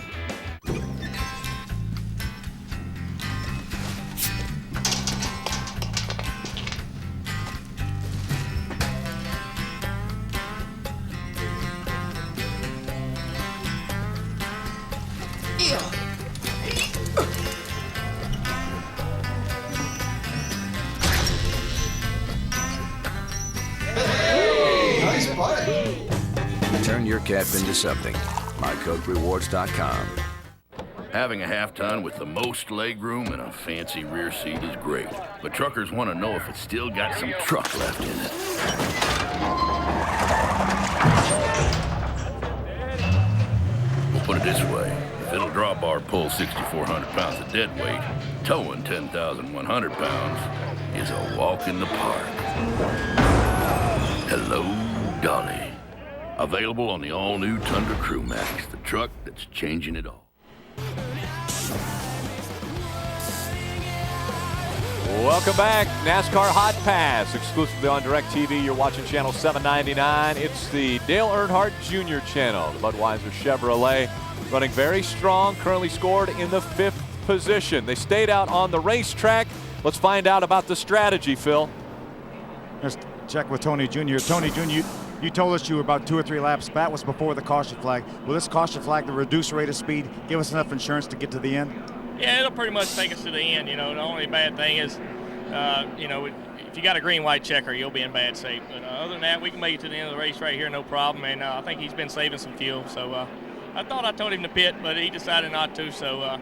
Turn your cap into something. MyCokeRewards.com. Having a half-ton with the most legroom and a fancy rear seat is great, but truckers want to know if it's still got some truck left in it. We'll put it this way. If it'll draw bar pull 6,400 pounds of dead weight, towing 10,100 pounds is a walk in the park. Hello, Dolly. Available on the all-new Tundra Crew Max, the truck that's changing it all. Welcome back. NASCAR Hotpass, exclusively on DirecTV. You're watching channel 799. It's the Dale Earnhardt Jr. channel. The Budweiser Chevrolet running very strong, currently scored in the 5th position. They stayed out on the racetrack. Let's find out about the strategy, Phil. Let's check with Tony Jr. Tony Jr., you told us you were about 2 or 3 laps. That was before the caution flag. Will this caution flag, the reduced rate of speed, give us enough insurance to get to the end? Yeah, it'll pretty much take us to the end. You know, the only bad thing is, you know, if you got a green-white checker, you'll be in bad shape. But other than that, we can make it to the end of the race right here, no problem. And I think he's been saving some fuel. So I thought I told him to pit, but he decided not to. So,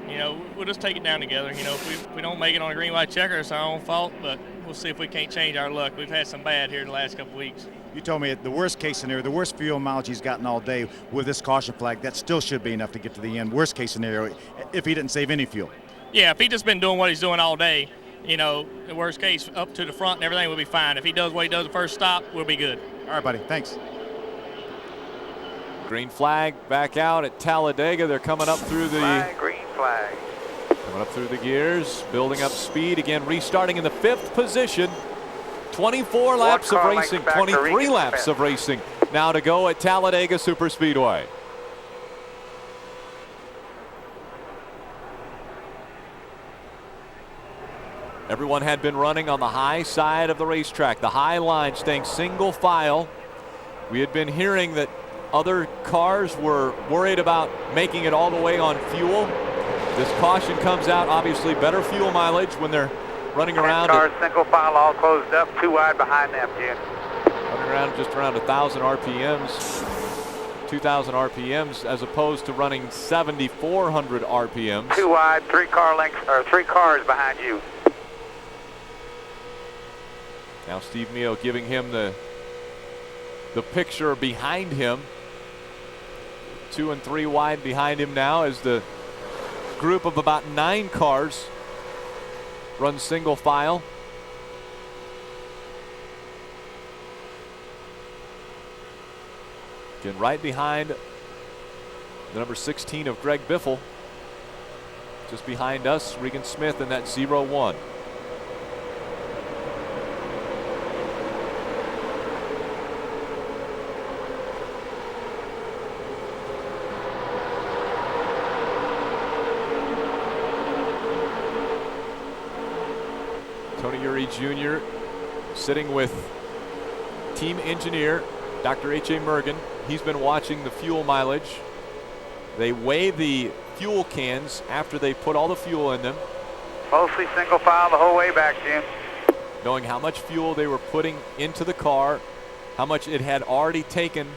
you know, we'll just take it down together. You know, if we don't make it on a green-white checker, it's our own fault. But we'll see if we can't change our luck. We've had some bad here the last couple of weeks. You told me the worst case scenario, the worst fuel mileage he's gotten all day with this caution flag, that still should be enough to get to the end. Worst case scenario, if he didn't save any fuel. Yeah, if he just been doing what he's doing all day, you know, the worst case up to the front and everything will be fine. If he does what he does the first stop, we'll be good. All right, buddy. Thanks. Green flag back out at Talladega. They're coming up through the green flag. Coming up through the gears, building up speed again, restarting in the 5th position. 24 laps of racing, 23 laps of racing now to go at Talladega Superspeedway. Everyone had been running on the high side of the racetrack, the high line, staying single file. We had been hearing that other cars were worried about making it all the way on fuel. This caution comes out, obviously better fuel mileage when they're running around. Cars single file all closed up, 2 wide behind them, Jim. Running around just around 1,000 RPMs, 2,000 RPMs, as opposed to running 7,400 RPMs. 2 wide, 3 car lengths, or 3 cars behind you. Now Steve Mio giving him the picture behind him. 2 and 3 wide behind him now as the group of about 9 cars run single file. Again, right behind the number 16 of Greg Biffle. Just behind us, Regan Smith in that 0-1. Tony Uri Jr. sitting with team engineer Dr. H.A. Mergen. He's been watching the fuel mileage. They weigh the fuel cans after they put all the fuel in them. Mostly single file the whole way back, Jim. Knowing how much fuel they were putting into the car, how much it had already taken.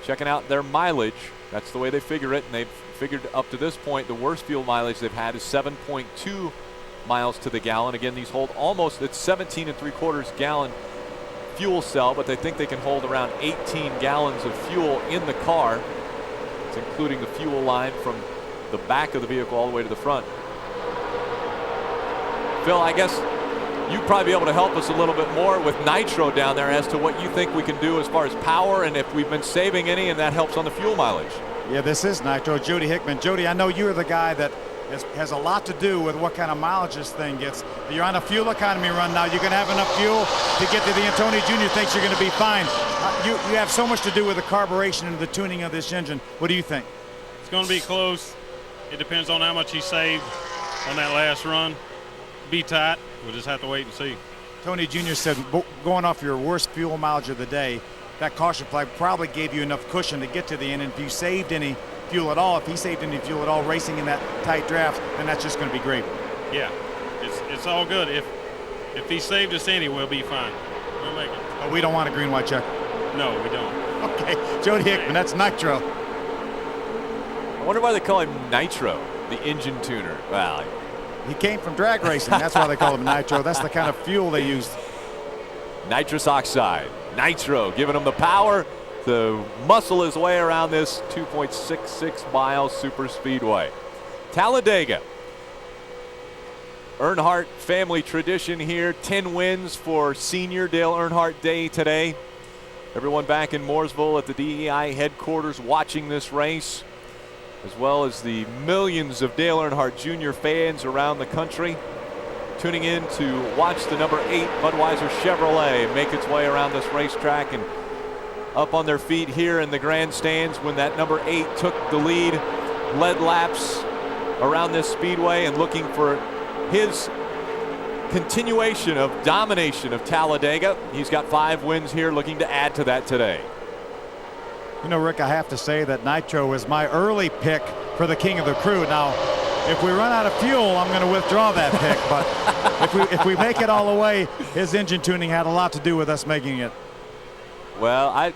Checking out their mileage. That's the way they figure it, and they've figured up to this point the worst fuel mileage they've had is 7.2 miles to the gallon. Again, these hold almost, it's 17 3/4 gallon fuel cell, but they think they can hold around 18 gallons of fuel in the car. It's including the fuel line from the back of the vehicle all the way to the front. Phil, I guess you'd probably be able to help us a little bit more with nitro down there as to what you think we can do as far as power and if we've been saving any and that helps on the fuel mileage. Yeah, this is nitro. Jody Hickman. Jody, I know you're the guy that has a lot to do with what kind of mileage this thing gets. You're on a fuel economy run now. You're going to have enough fuel to get to the end. Tony Jr. thinks you're going to be fine. You have so much to do with the carburation and the tuning of this engine. What do you think? It's going to be close. It depends on how much he saved on that last run. Be tight. We'll just have to wait and see. Tony Jr. said going off your worst fuel mileage of the day, that caution flag probably gave you enough cushion to get to the end. And if you saved any fuel at all, if he saved any fuel at all racing in that tight draft, then that's just going to be great. Yeah, it's all good. If he saved us any, we'll be fine. We'll make it. But we don't want a green white check. No, we don't. Okay, Jody Hickman, that's nitro. I wonder why they call him Nitro, the engine tuner. Well, he came from drag racing. That's why they call him Nitro. That's the kind of fuel they used. Nitrous oxide, Nitro, giving him the power to muscle his way around this 2.66 mile super speedway. Talladega. Earnhardt family tradition here. 10 wins for senior Dale Earnhardt Day today. Everyone back in Mooresville at the DEI headquarters watching this race, as well as the millions of Dale Earnhardt Jr. fans around the country tuning in to watch the number 8 Budweiser Chevrolet make its way around this racetrack and up on their feet here in the grandstands when that number 8 took the lead, led laps around this speedway and looking for his continuation of domination of Talladega. He's got 5 wins here, looking to add to that today. You know, Rick, I have to say that Nitro is my early pick for the king of the crew. Now, if we run out of fuel, I'm going to withdraw that pick. But if we make it all the way, his engine tuning had a lot to do with us making it. Well,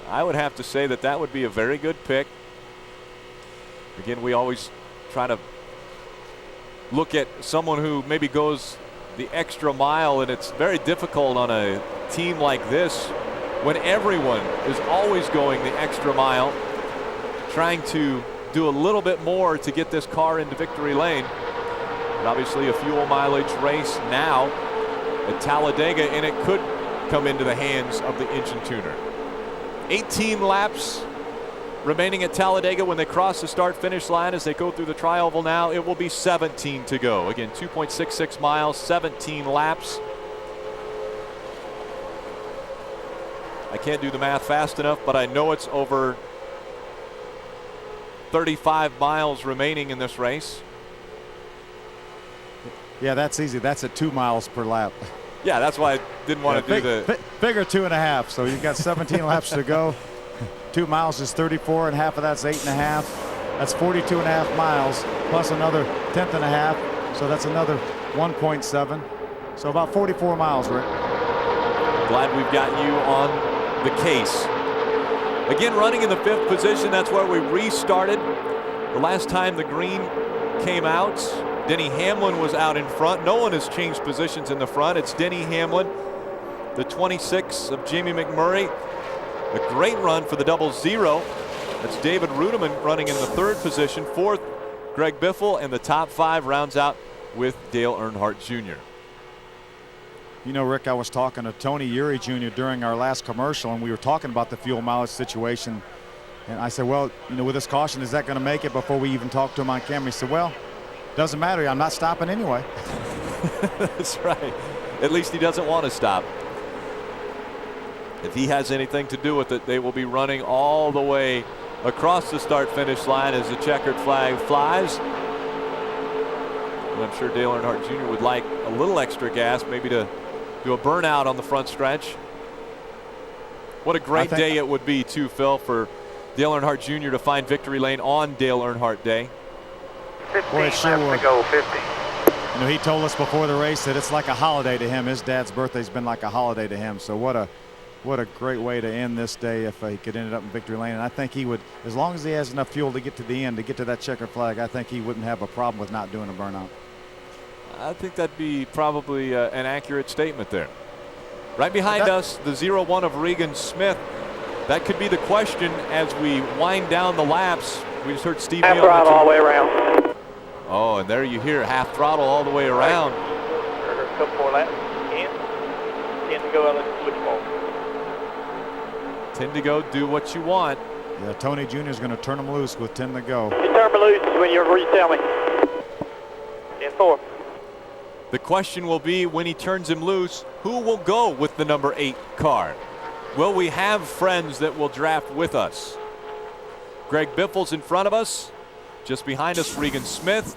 I would have to say that that would be a very good pick. Again, we always try to look at someone who maybe goes the extra mile, and it's very difficult on a team like this when everyone is always going the extra mile, trying to do a little bit more to get this car into victory lane. And obviously a fuel mileage race now at Talladega, and it could come into the hands of the engine tuner. 18 laps remaining at Talladega when they cross the start-finish line. As they go through the tri-oval now, it will be 17 to go. Again, 2.66 miles, 17 laps. I can't do the math fast enough, but I know it's over 35 miles remaining in this race. Yeah, that's easy. That's at 2 miles per lap. Yeah, that's why I didn't want to do the... Figure 2.5, so you've got 17 laps to go. 2 miles is 34, and half of that's 8.5. That's 42.5 miles, plus another 10.5, so that's another 1.7. So about 44 miles, Rick. Glad we've got you on the case. Again, running in the 5th position, that's where we restarted. The last time the green came out, Denny Hamlin was out in front. No one has changed positions in the front. It's Denny Hamlin, the 26 of Jamie McMurray. A great run for the 00. That's David Rudiman running in the 3rd position. 4th, Greg Biffle, and the top 5 rounds out with Dale Earnhardt Jr. You know, Rick, I was talking to Tony Uri Jr. during our last commercial, and we were talking about the fuel mileage situation. And I said, well, you know, with this caution, is that going to make it before we even talked to him on camera? He said, well, doesn't matter. I'm not stopping anyway. That's right. At least he doesn't want to stop. If he has anything to do with it, they will be running all the way across the start-finish line as the checkered flag flies. And I'm sure Dale Earnhardt Jr. would like a little extra gas, maybe to do a burnout on the front stretch. What a great day it would be, too, Phil, for Dale Earnhardt Jr. to find victory lane on Dale Earnhardt Day. 15 laps to go, 50. You know, he told us before the race that it's like a holiday to him. His dad's birthday's been like a holiday to him. So what a great way to end this day if he could end up in victory lane. And I think he would, as long as he has enough fuel to get to the end, to get to that checkered flag, I think he wouldn't have a problem with not doing a burnout. I think that'd be probably an accurate statement there. Right behind us, the 01 of Regan Smith. That could be the question as we wind down the laps. We just heard Steve half Neal throttle all the way around. Oh, and there you hear half throttle all the way around. Right. A couple more laps. 10 to go. I'll let you switch more. 10 to go. Do what you want. Yeah, Tony Jr. is going to turn him loose with 10 to go. You turn me loose when you tell me. 10-4. The question will be, when he turns him loose, who will go with the number 8 car? Will we have friends that will draft with us? Greg Biffle's in front of us. Just behind us, Regan Smith.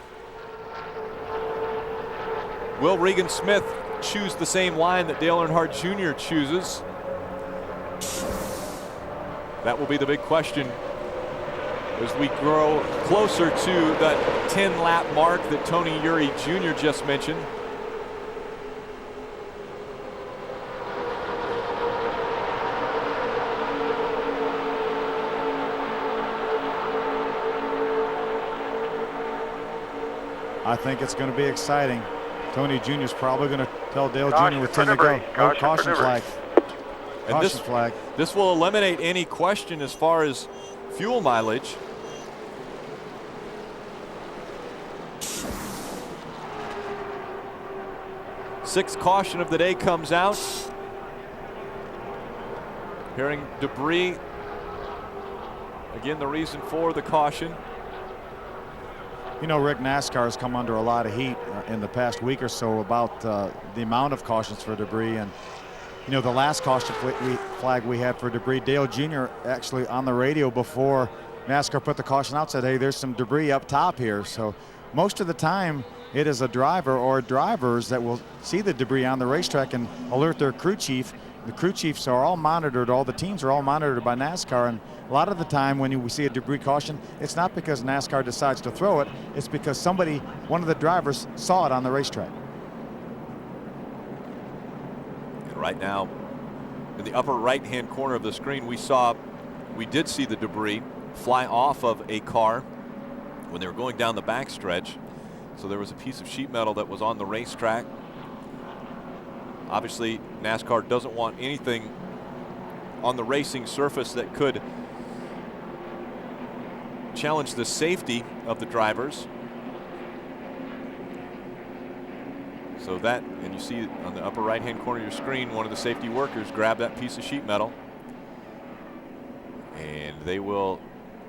Will Regan Smith choose the same line that Dale Earnhardt Jr. chooses? That will be the big question as we grow closer to that 10-lap mark that Tony Uri Jr. just mentioned. I think it's going to be exciting. Tony Jr. is probably going to tell Dale Jr. with 10 to go. Oh, caution flag. Caution flag. This will eliminate any question as far as fuel mileage. Sixth caution of the day comes out. Hearing debris. Again, the reason for the caution. You know, Rick, NASCAR has come under a lot of heat in the past week or so about the amount of cautions for debris. And, you know, the last caution flag we had for debris, Dale Jr. actually on the radio before NASCAR put the caution out said, hey, there's some debris up top here. So most of the time, it is a driver or drivers that will see the debris on the racetrack and alert their crew chief. The crew chiefs are all monitored, all the teams are all monitored by NASCAR, and a lot of the time when we see a debris caution, it's not because NASCAR decides to throw it, it's because somebody, one of the drivers, saw it on the racetrack. And right now, in the upper right-hand corner of the screen, we did see the debris fly off of a car when they were going down the backstretch. So there was a piece of sheet metal that was on the racetrack. Obviously, NASCAR doesn't want anything on the racing surface that could challenge the safety of the drivers. So that, and you see on the upper right-hand corner of your screen, one of the safety workers grab that piece of sheet metal. And they will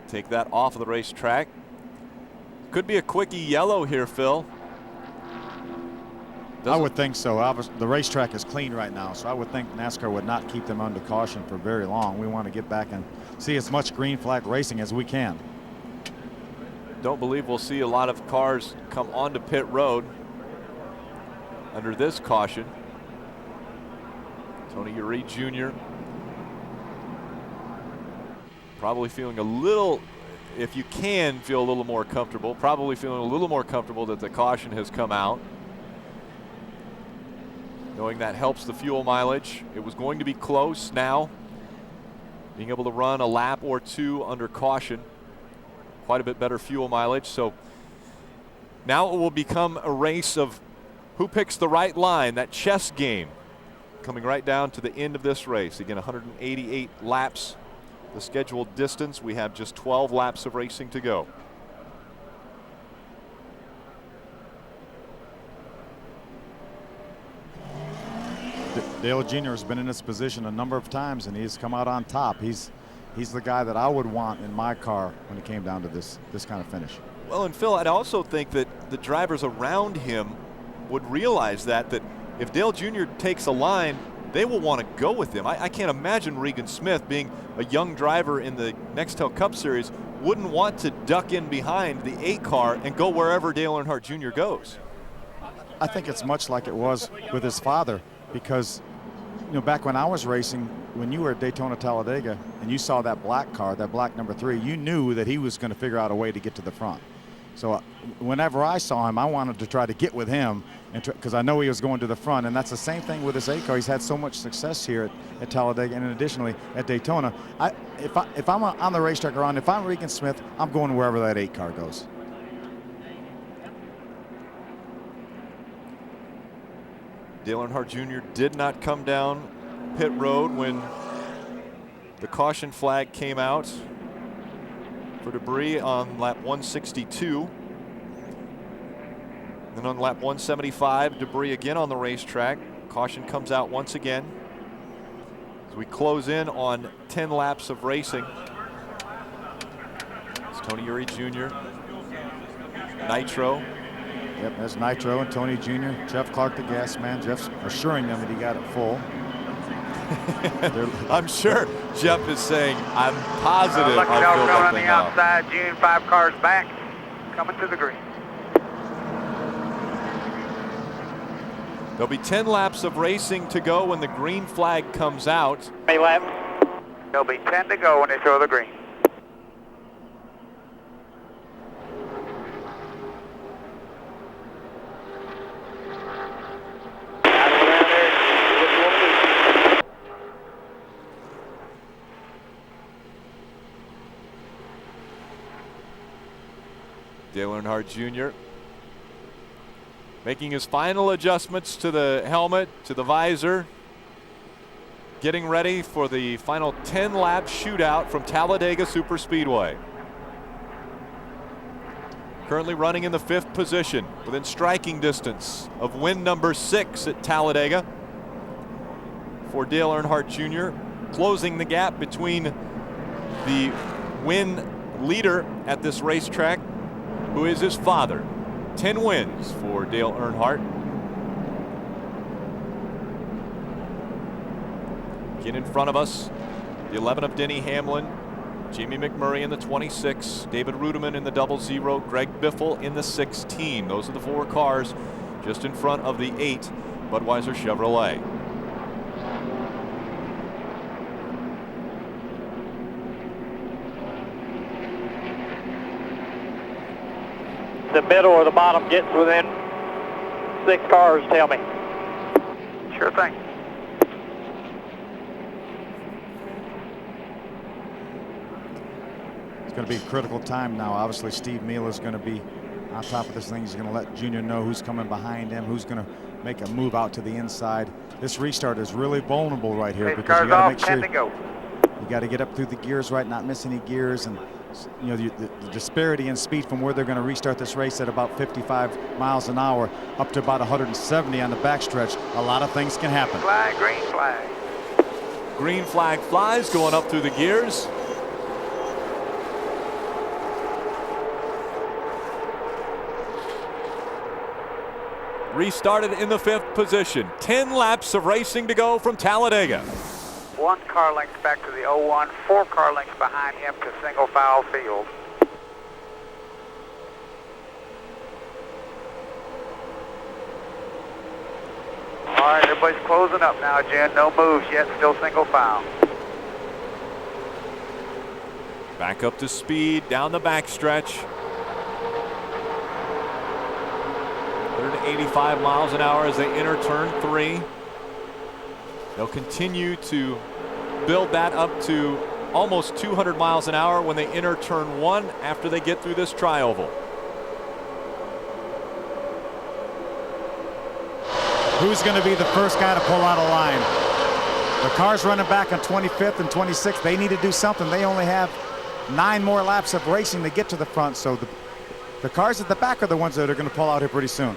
take that off of the racetrack. Could be a quickie yellow here, Phil. I would think so. Obviously, the racetrack is clean right now, so I would think NASCAR would not keep them under caution for very long. We want to get back and see as much green flag racing as we can. Don't believe we'll see a lot of cars come onto pit road under this caution. Tony Uri Jr. probably feeling a little, if you can feel a little more comfortable, probably feeling a little more comfortable that the caution has come out. Knowing that helps the fuel mileage. It was going to be close now. Being able to run a lap or two under caution. Quite a bit better fuel mileage. So now it will become a race of who picks the right line, that chess game. Coming right down to the end of this race. Again, 188 laps. The scheduled distance, we have just 12 laps of racing to go. Dale Jr. has been in this position a number of times, and he's come out on top. He's the guy that I would want in my car when it came down to this kind of finish. Well, and Phil, I'd also think that the drivers around him would realize that if Dale Jr. takes a line, they will want to go with him. I can't imagine Regan Smith, being a young driver in the Nextel Cup Series, wouldn't want to duck in behind the 8 car and go wherever Dale Earnhardt Jr. goes. I think it's much like it was with his father, because you know, back when I was racing, when you were at Daytona Talladega and you saw that black car, that black number 3, you knew that he was going to figure out a way to get to the front. So whenever I saw him, I wanted to try to get with him, because I know he was going to the front. And that's the same thing with this 8 car. He's had so much success here at Talladega, and additionally at Daytona. If I'm on the racetrack around, if I'm Regan Smith, I'm going wherever that 8 car goes. Dale Earnhardt Jr. did not come down pit road when the caution flag came out for debris on lap 162. Then on lap 175, debris again on the racetrack. Caution comes out once again. As we close in on 10 laps of racing. It's Tony Uri Jr. Nitro. Yep, there's Nitro and Tony Jr. Jeff Clark, the gas man. Jeff's assuring them that he got it full. I'm sure Jeff is saying, I'm positive Lucky I dog filled going that on the thing up. outside. June 5 cars back, coming to the green. There'll be 10 laps of racing to go when the green flag comes out. 8 laps. There'll be 10 to go when they throw the green. Dale Earnhardt Jr. making his final adjustments to the helmet, to the visor, getting ready for the final 10-lap shootout from Talladega Superspeedway. Currently running in the 5th position, within striking distance of win number 6 at Talladega for Dale Earnhardt Jr., closing the gap between the win leader at this racetrack, who is his father. 10 wins for Dale Earnhardt. Again in front of us, the 11 of Denny Hamlin, Jamie McMurray in the 26, David Rudiman in the 00, Greg Biffle in the 16. Those are the 4 cars just in front of the 8 Budweiser Chevrolet. The middle or the bottom gets within 6 cars, tell me. Sure thing. It's going to be a critical time now. Obviously, Steve Meel is going to be on top of this thing. He's going to let Junior know who's coming behind him, who's going to make a move out to the inside. This restart is really vulnerable right here because you got to make sure you got to get up through the gears right, not miss any gears, and you know the disparity in speed from where they're going to restart this race at about 55 miles an hour up to about 170 on the backstretch. A lot of things can happen. Flag, green flag. Green flag flies, going up through the gears. Restarted in the 5th position. 10 laps of racing to go from Talladega. 1 car length back to the 01, 4 car lengths behind him to single file field. All right, everybody's closing up now, Jen. No moves yet, still single file. Back up to speed down the backstretch. 185 miles an hour as they enter turn 3. They'll continue to build that up to almost 200 miles an hour when they enter turn 1 after they get through this tri-oval. Who's going to be the first guy to pull out of line? The cars running back on 25th and 26th, they need to do something. They only have 9 more laps of racing to get to the front, so the cars at the back are the ones that are going to pull out here pretty soon.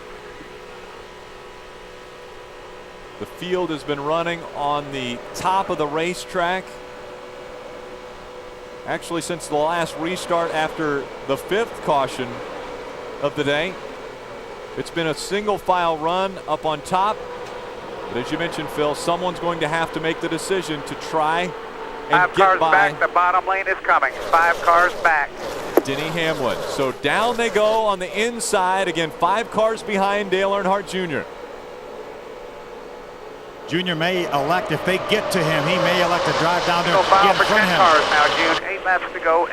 The field has been running on the top of the racetrack actually since the last restart after the 5th caution of the day. It's been a single file run up on top, but as you mentioned, Phil, someone's going to have to make the decision to try and 5 get cars by back, the bottom lane is coming. 5 cars back. Denny Hamlin. So down they go on the inside. Again, 5 cars behind Dale Earnhardt Jr. Junior may elect, if they get to him, he may elect to drive down there and file get in for front 10 of him. cars now, June. 8 laps to go,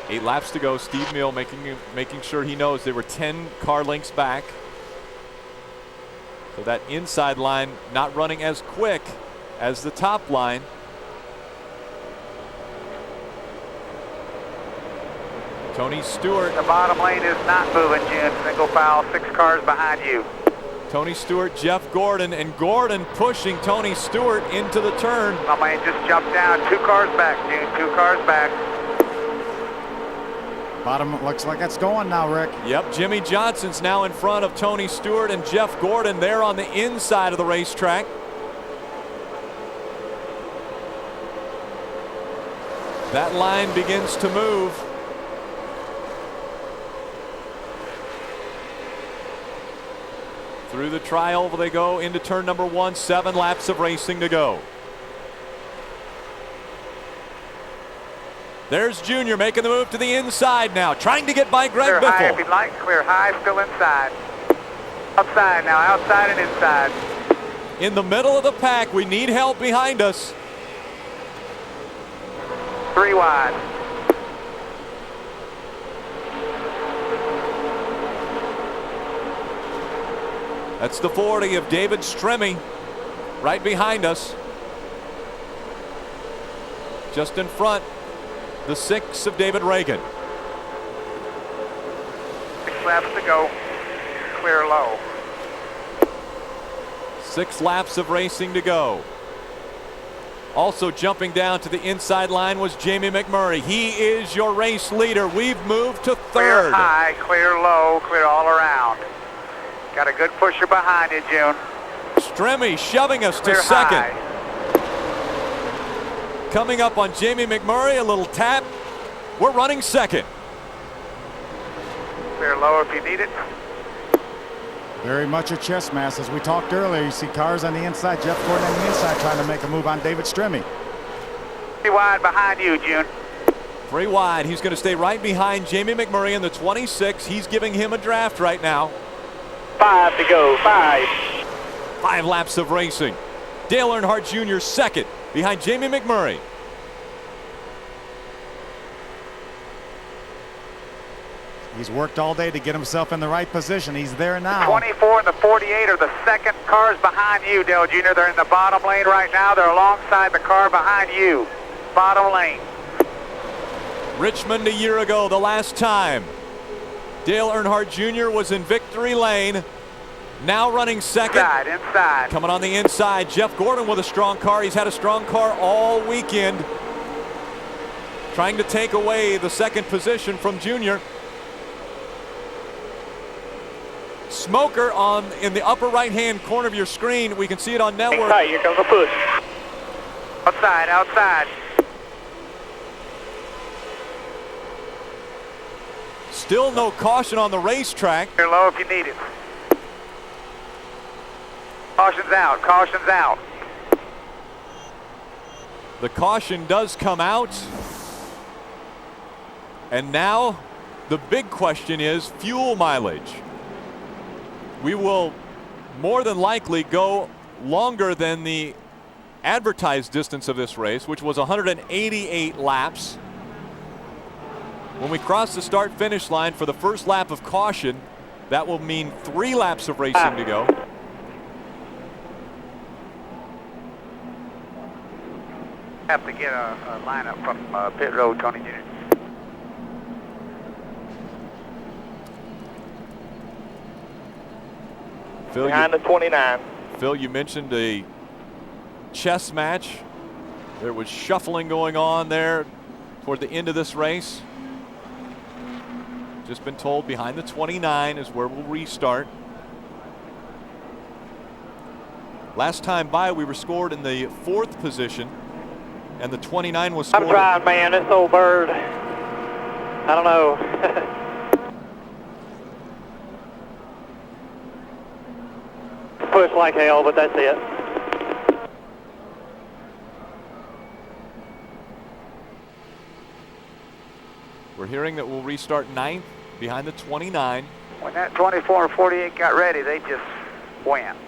8. 8 laps to go. Steve Meel making sure he knows they were 10 car lengths back. So that inside line not running as quick as the top line. Tony Stewart. The bottom lane is not moving, Jim. Single file, 6 cars behind you. Tony Stewart, Jeff Gordon, and Gordon pushing Tony Stewart into the turn. My man just jumped down. 2 cars back, June. 2 cars back. Bottom looks like it's going now, Rick. Yep, Jimmy Johnson's now in front of Tony Stewart and Jeff Gordon. They're on the inside of the racetrack. That line begins to move. Through the tri-oval they go into turn number 1. 7 laps of racing to go. There's Junior making the move to the inside now, trying to get by Greg Clear high if Biffle. you'd like. Clear high, still inside. Outside now, outside and inside. In the middle of the pack, we need help behind us. 3 wide. That's the 40 of David Stremme right behind us. Just in front, the 6 of David Reagan. laps to go. Clear low. 6 laps of racing to go. Also jumping down to the inside line was Jamie McMurray. He is your race leader. We've moved to 3rd. Clear high, clear low, clear all around. Got a good pusher behind you, June. Stremme shoving us Clear to 2nd. high. Coming up on Jamie McMurray, a little tap. We're running 2nd. Clear low if you need it. Very much a chess match. As we talked earlier, you see cars on the inside, Jeff Gordon on the inside trying to make a move on David Stremme. 3 wide behind you, June. 3 wide. He's going to stay right behind Jamie McMurray in the 26. He's giving him a draft right now. 5 to go. 5. 5 laps of racing. Dale Earnhardt Jr. 2nd behind Jamie McMurray. He's worked all day to get himself in the right position. He's there now. 24 and the 48 are the second cars behind you, Dale Jr. They're in the bottom lane right now. They're alongside the car behind you. Bottom lane. Richmond a year ago, the last time Dale Earnhardt Jr. was in victory lane. Now running 2nd. Inside. Coming on the inside, Jeff Gordon with a strong car. He's had a strong car all weekend. Trying to take away the 2nd position from Jr. Smoker in the upper right-hand corner of your screen. We can see it on network. Right, here comes a push. Outside. Still no caution on the racetrack. Clear low if you need it. Caution's out. The caution does come out. And now the big question is fuel mileage. We will more than likely go longer than the advertised distance of this race, which was 188 laps. When we cross the start-finish line for the first lap of caution, that will mean 3 laps of racing to go. Have to get a lineup from pit road, Tony Jr. Phil, behind the 29. Phil, you mentioned a chess match. There was shuffling going on there toward the end of this race. Just been told behind the 29 is where we'll restart. Last time by, we were scored in the 4th position, and the 29 was scored. I'm trying, man. This old bird. I don't know. Push like hell, but that's it. We're hearing that we'll restart 9th behind the 29. When that 24 and 48 got ready, they just went.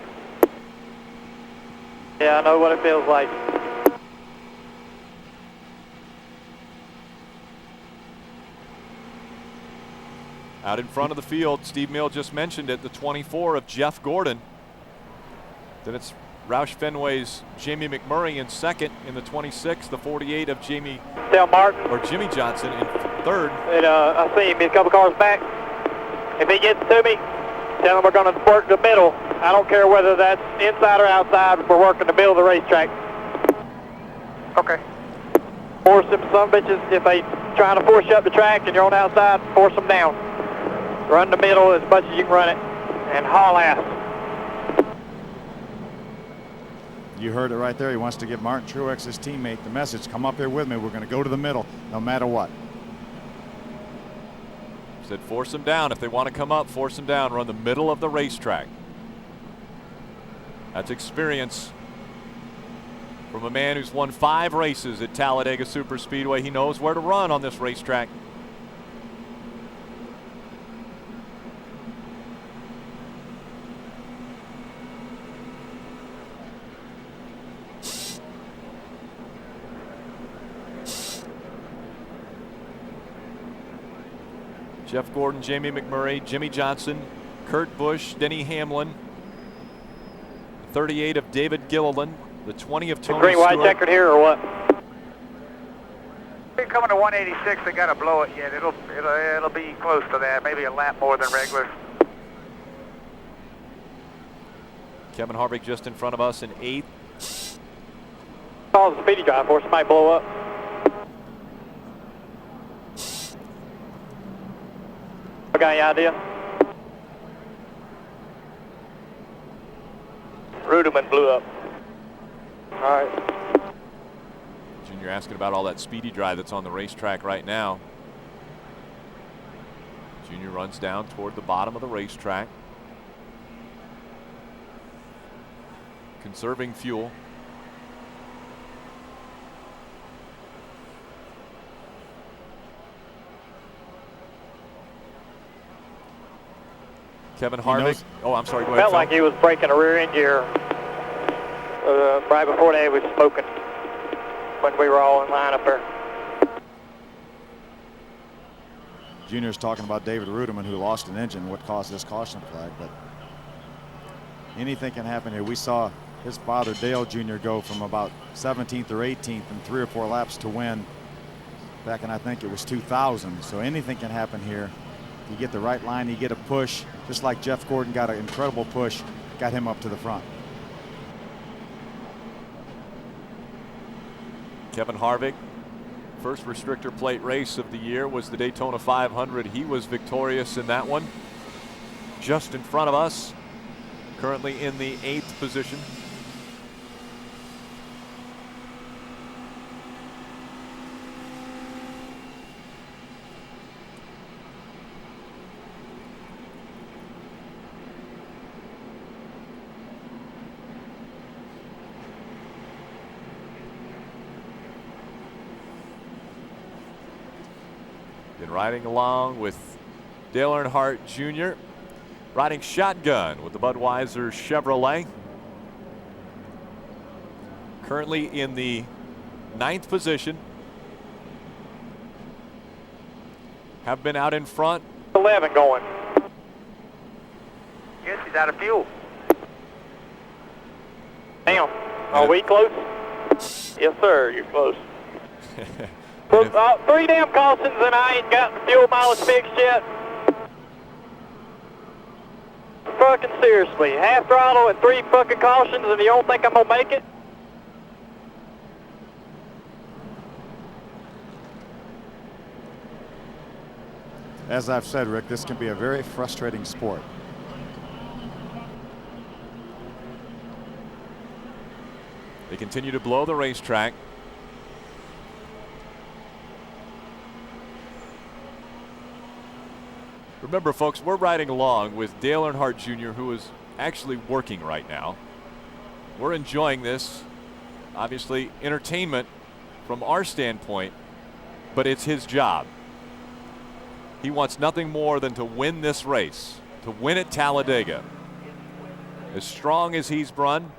Yeah, I know what it feels like. Out in front of the field, Steve Mill just mentioned it, the 24 of Jeff Gordon. Then it's Roush Fenway's Jamie McMurray in 2nd. In the 26, the 48 of Jimmy Johnson in 3rd. And I see him. He's a couple cars back. If he gets to me, tell him we're going to work the middle. I don't care whether that's inside or outside. We're working the middle of the racetrack. Okay. Force them some bitches. If they trying to force you up the track and you're on the outside, force them down. Run the middle as much as you can run it and haul ass. You heard it right there. He wants to give Martin Truex, his teammate, the message, come up here with me. We're going to go to the middle no matter what. Said force them down. If they want to come up, force them down. Run the middle of the racetrack. That's experience from a man who's won 5 races at Talladega Superspeedway. He knows where to run on this racetrack. Jeff Gordon, Jamie McMurray, Jimmy Johnson, Kurt Busch, Denny Hamlin, 38 of David Gilliland, the 20 of Tony green Stewart. white checkered here or what? coming to 186. They got to blow it yet. It'll be close to that. Maybe a lap more than regular. Kevin Harvick just in front of us in 8th. Call the speedy drive for us. Might blow up. I got any idea? Ruderman blew up. All right. Junior asking about all that speedy drive that's on the racetrack right now. Junior runs down toward the bottom of the racetrack. Conserving fuel. Kevin Harvick. Oh, I'm sorry. Go ahead. Felt like he was breaking a rear end gear right before they was smoking when we were all in line up there. Junior's talking about David Ruderman, who lost an engine, what caused this caution flag, but anything can happen here. We saw his father, Dale Jr., go from about 17th or 18th in 3 or 4 laps to win back in, I think it was 2000. So anything can happen here. You get the right line, you get a push, just like Jeff Gordon got an incredible push, got him up to the front. Kevin Harvick, first restrictor plate race of the year was the Daytona 500. He was victorious in that one. Just in front of us, currently in the 8th position. Been riding along with Dale Earnhardt Jr., riding shotgun with the Budweiser Chevrolet. Currently in the 9th position. Have been out in front. 11 going. Yes, he's out of fuel. Damn. Are we close? Yes, sir. You're close. 3 damn cautions and I ain't got the fuel mileage fixed yet. Fucking seriously. Half throttle and 3 fucking cautions and you don't think I'm gonna make it? As I've said, Rick, this can be a very frustrating sport. They continue to blow the racetrack. Remember, folks, we're riding along with Dale Earnhardt Jr., who is actually working right now. We're enjoying this, obviously, entertainment from our standpoint, but it's his job. He wants nothing more than to win this race, to win at Talladega. As strong as he's run,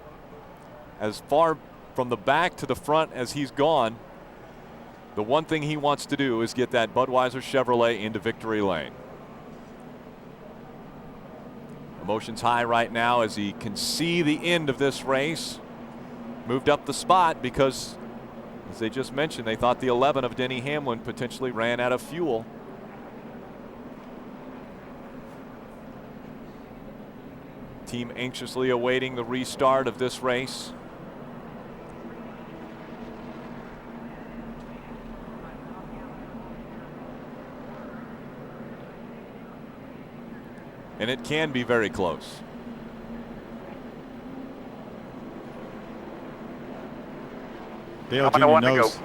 as far from the back to the front as he's gone, the one thing he wants to do is get that Budweiser Chevrolet into victory lane. Emotions high right now as he can see the end of this race. Moved up the spot because, as they just mentioned, they thought the 11 of Denny Hamlin potentially ran out of fuel. Team anxiously awaiting the restart of this race. And it can be very close. Dale Jr. knows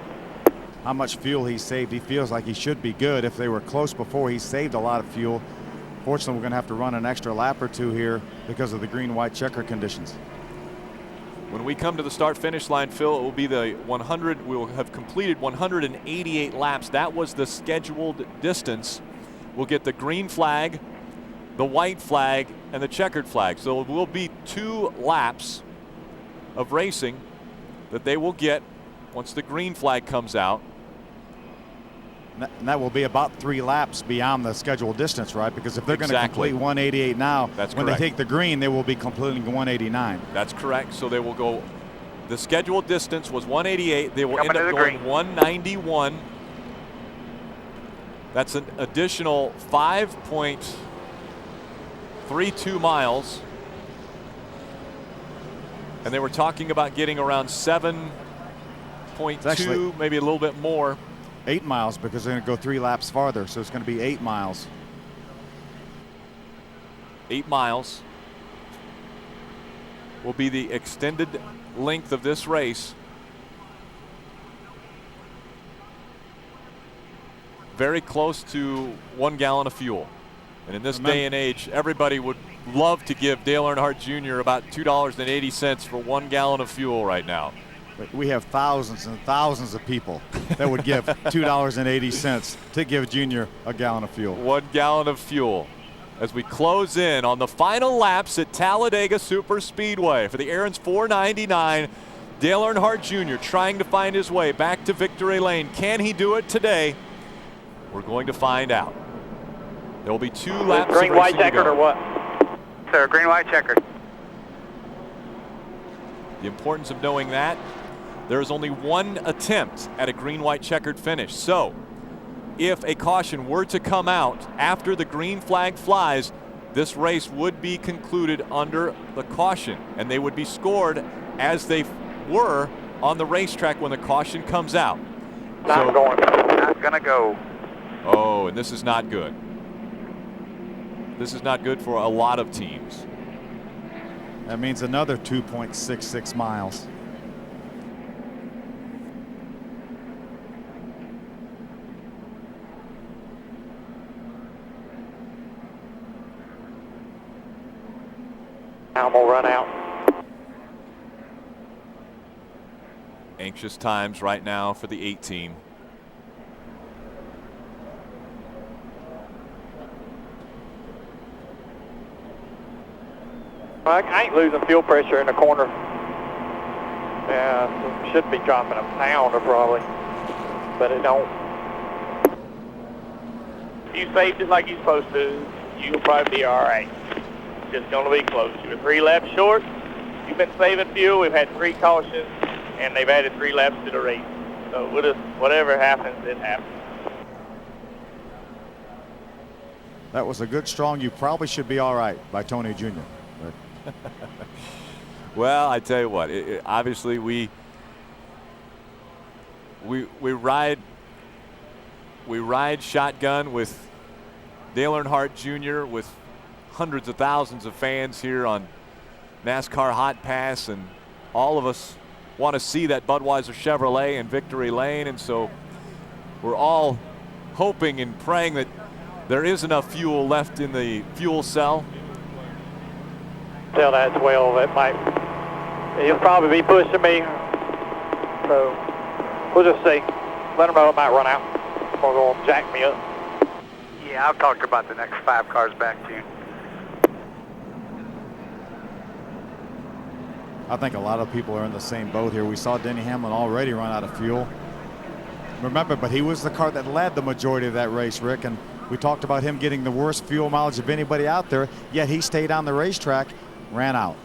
how much fuel he saved. He feels like he should be good. If they were close before, he saved a lot of fuel. Fortunately, we're going to have to run an extra lap or 2 here because of the green-white checker conditions. When we come to the start-finish line, Phil, it will be the 100. We will have completed 188 laps. That was the scheduled distance. We'll get the green flag, the white flag, and the checkered flag. So it will be 2 laps of racing that they will get once the green flag comes out. And that will be about 3 laps beyond the scheduled distance, right? Because if they're going to complete 188 now, that's when correct. They take the green, they will be completing 189. That's correct. So they will go, the scheduled distance was 188. They will end up going 191 That's an additional 5.32 miles. And they were talking about getting around 7.2, maybe a little bit more. 8 miles because they're going to go 3 laps farther, so it's going to be 8 miles. 8 miles will be the extended length of this race. Very close to 1 gallon of fuel. And in this day and age, everybody would love to give Dale Earnhardt Jr. about $2.80 for 1 gallon of fuel right now. We have thousands and thousands of people that would give $2.80 to give Junior a gallon of fuel. 1 gallon of fuel. As we close in on the final laps at Talladega Super Speedway for the Aaron's 499, Dale Earnhardt Jr. trying to find his way back to victory lane. Can he do it today? We're going to find out. There will be 2 laps. Green, white, checkered or what? Sir, green, white, checkered. The importance of knowing that, there is only 1 attempt at a green, white, checkered finish. So if a caution were to come out after the green flag flies, this race would be concluded under the caution, and they would be scored as they were on the racetrack when the caution comes out. Not going. Not gonna go. Oh, and this is not good. This is not good for a lot of teams. That means another 2.66 miles. I'm gonna run out. Anxious times right now for the 8 team. I ain't losing fuel pressure in the corner. Yeah, so should be dropping a pound or probably, but it don't. If you saved it like you're supposed to, you'll probably be all right. Just going to be close. You were 3 laps short. You've been saving fuel. We've had 3 cautions, and they've added 3 laps to the race. So we'll just, whatever happens, it happens. That was a good, strong, you probably should be all right by Tony Jr. Well, I tell you what, obviously we ride shotgun with Dale Earnhardt Jr. with hundreds of thousands of fans here on NASCAR Hotpass, and all of us want to see that Budweiser Chevrolet in victory lane, and so we're all hoping and praying that there is enough fuel left in the fuel cell. Tell that 12, it might, he'll probably be pushing me, so we'll just see. Let him know it might run out, or go jack me up. Yeah, I'll talk about the next 5 cars back to you. I think a lot of people are in the same boat here. We saw Denny Hamlin already run out of fuel. Remember, but he was the car that led the majority of that race, Rick, and we talked about him getting the worst fuel mileage of anybody out there, yet he stayed on the racetrack, ran out.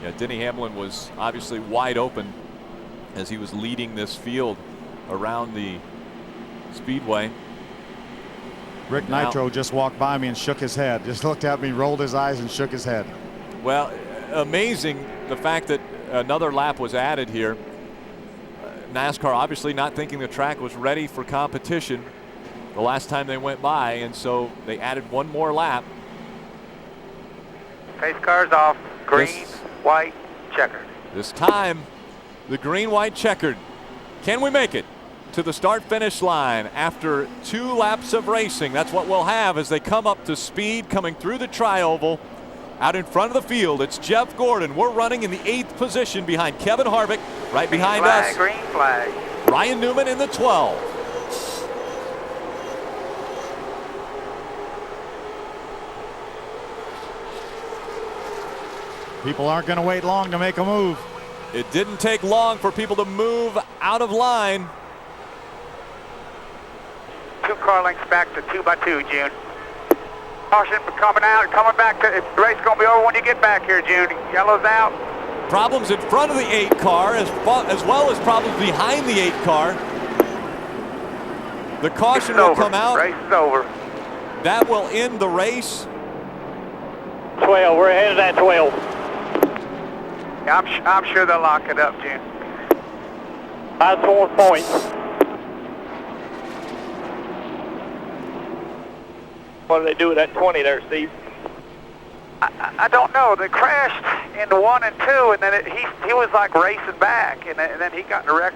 Yeah, Denny Hamlin was obviously wide open as he was leading this field around the speedway. Rick Nitro just walked by me and shook his head, just looked at me, rolled his eyes and shook his head. Well, amazing the fact that another lap was added here. NASCAR obviously not thinking the track was ready for competition the last time they went by, and so they added 1 more lap. Pace cars off, green, white, checkered. This time, the green, white, checkered. Can we make it to the start-finish line after 2 laps of racing? That's what we'll have as they come up to speed, coming through the tri-oval. Out in front of the field, it's Jeff Gordon. We're running in the 8th position behind Kevin Harvick. Right behind us, green flag. Ryan Newman in the 12. People aren't going to wait long to make a move. It didn't take long for people to move out of line. 2 car lengths back to 2 by 2, June. Caution coming out, coming back. The race going to be over when you get back here, June. Yellow's out. Problems in front of the 8 car as well as problems behind the 8 car. The caution will come out. Race is over. That will end the race. 12, we're ahead of that 12. Yeah, I'm sure they'll lock it up, Jim. That's 4 points. What do they do with that 20 there, Steve? I don't know. They crashed into 1 and 2, and then he was like racing back, and then he got in a wreck.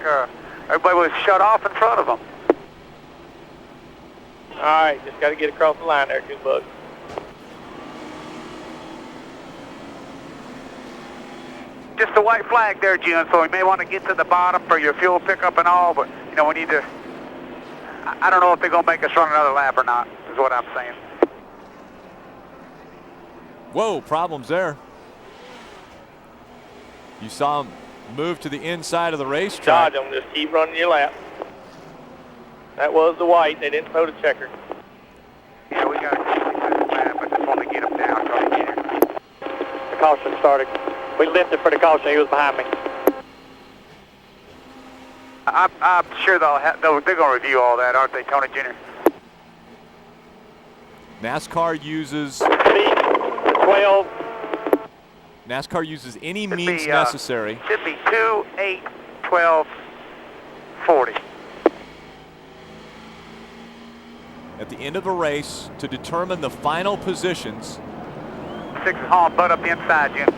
Everybody was shut off in front of him. All right, just got to get across the line there, Bugs. Just a white flag there, Jim, so we may want to get to the bottom for your fuel pickup and all, but, you know, we need to... I don't know if they're going to make us run another lap or not, is what I'm saying. Whoa, problems there. You saw him move to the inside of the racetrack. Dodge them, just keep running your lap. That was the white, they didn't throw the checker. Yeah, we got to the lap, I just want to get him down so he can. The caution started. We lifted for the caution, he was behind me. I'm sure they're going to review all that, aren't they, Tony Jr.? NASCAR uses... 12. NASCAR uses any means necessary. Should be 2, 8, 12, 40. At the end of a race to determine the final positions. 6 is hauling butt up the inside, Jim.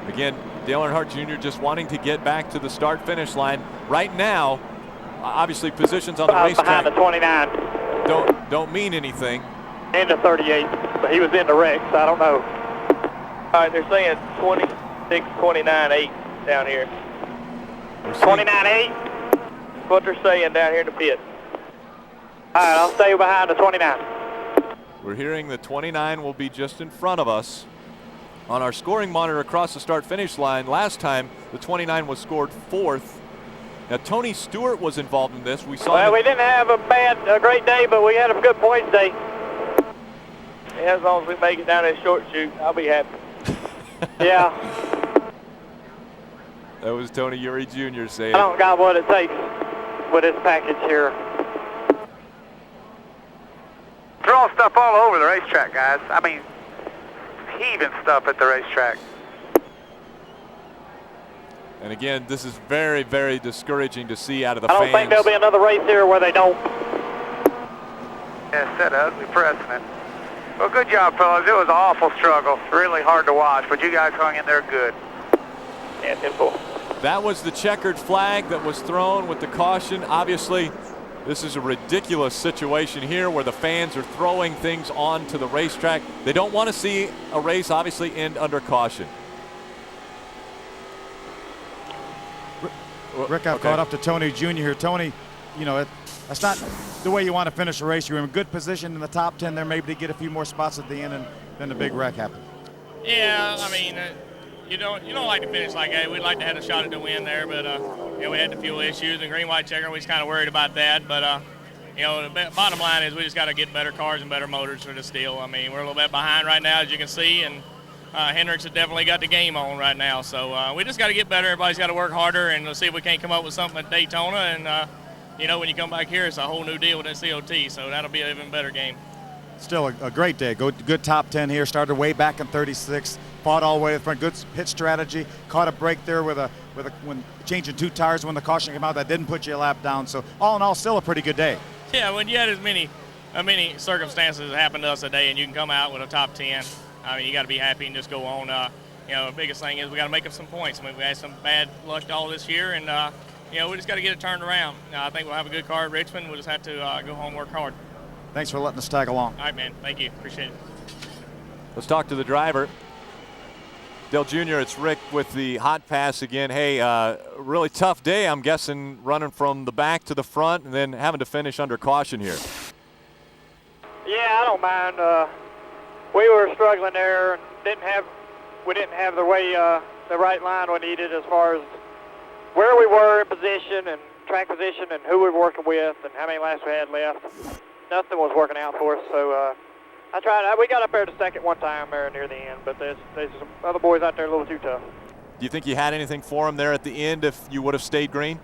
Again, Dale Earnhardt Jr. just wanting to get back to the start-finish line. Right now, obviously positions on the racetrack behind the 29. Don't mean anything. Into 38, but he was in the wreck, so I don't know. All right, they're saying 26, 29, 8 down here. 29, 8? That's what they're saying down here in the pit. All right, I'll stay behind the 29. We're hearing the 29 will be just in front of us. On our scoring monitor across the start-finish line, last time the 29 was scored 4th. Now, Tony Stewart was involved in this. We saw. Well, we didn't have a great day, but we had a good points day. Yeah, as long as we make it down that short chute, I'll be happy. Yeah. That was Tony Uri Jr. saying. I don't got what it takes with this package here. Throwing stuff all over the racetrack, guys. I mean, heaving stuff at the racetrack. And again, this is very, very discouraging to see out of the fans. I don't think there'll be another race here where they don't. Yeah, set an ugly precedent. Well, good job, fellas. It was an awful struggle. Really hard to watch, but you guys hung in there good. Yeah, 10-4. That was the checkered flag that was thrown with the caution. Obviously, this is a ridiculous situation here where the fans are throwing things onto the racetrack. They don't want to see a race obviously end under caution. Rick, I've caught up to Tony Jr. here. Tony, you know, that's not the way you want to finish a race. You're in good position in the top 10 there, maybe to get a few more spots at the end, and then the big wreck happened. Yeah, I mean, you don't like to finish like that. We'd like to have a shot at the win there, but you know, we had the fuel issues and green-white checker. We was kind of worried about that, but you know, the bottom line is we just got to get better cars and better motors for this deal. I mean, we're a little bit behind right now, as you can see, and Hendricks has definitely got the game on right now. So we just got to get better. Everybody's got to work harder, and we'll see if we can't come up with something at Daytona. And you know, when you come back here, it's a whole new deal with that COT. So that'll be an even better game. Still a great day. Good top 10 here. Started way back in 36. Fought all the way to the front. Good pit strategy. Caught a break there when changing 2 tires when the caution came out. That didn't put you a lap down. So all in all, still a pretty good day. Yeah, when you had as many circumstances that happened to us today, and you can come out with a top 10. I mean, you got to be happy and just go on. You know, the biggest thing is we got to make up some points. I mean, we had some bad luck all this year, and you know, we just got to get it turned around. I think we'll have a good car at Richmond. We'll just have to go home and work hard. Thanks for letting us tag along. All right, man. Thank you. Appreciate it. Let's talk to the driver. Dale Jr., it's Rick with the Hotpass again. Hey, really tough day, I'm guessing, running from the back to the front and then having to finish under caution here. Yeah, I don't mind. We were struggling there and we didn't have the right line we needed as far as where we were in position and track position and who we were working with and how many laps we had left. Nothing was working out for us, so I tried. We got up there to second one time there near the end, but there's some other boys out there a little too tough. Do you think you had anything for him there at the end if you would have stayed green?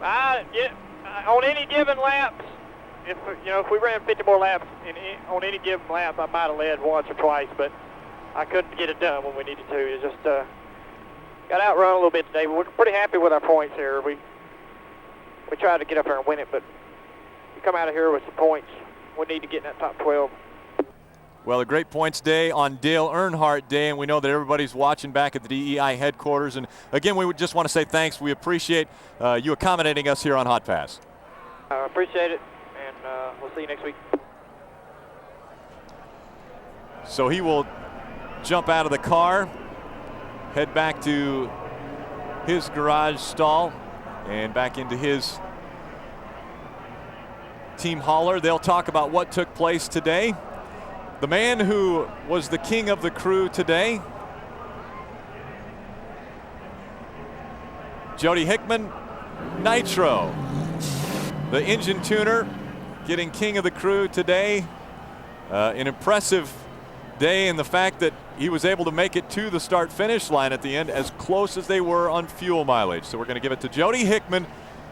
On any given laps, if we ran 50 more laps on any given lap, I might have led once or twice, but I couldn't get it done when we needed to. It just got outrun a little bit today. We're pretty happy with our points here. We tried to get up there and win it, but we come out of here with some points. We need to get in that top 12. Well, a great points day on Dale Earnhardt Day, and we know that everybody's watching back at the DEI headquarters. And again, we would just want to say thanks. We appreciate you accommodating us here on Hot Pass. I appreciate it, and we'll see you next week. So he will jump out of the car, head back to his garage stall, and back into his team hauler. They'll talk about what took place today. The man who was the king of the crew today, Jody Hickman, Nitro, the engine tuner, getting king of the crew today. An impressive day in the fact that he was able to make it to the start-finish line at the end as close as they were on fuel mileage. So we're going to give it to Jody Hickman,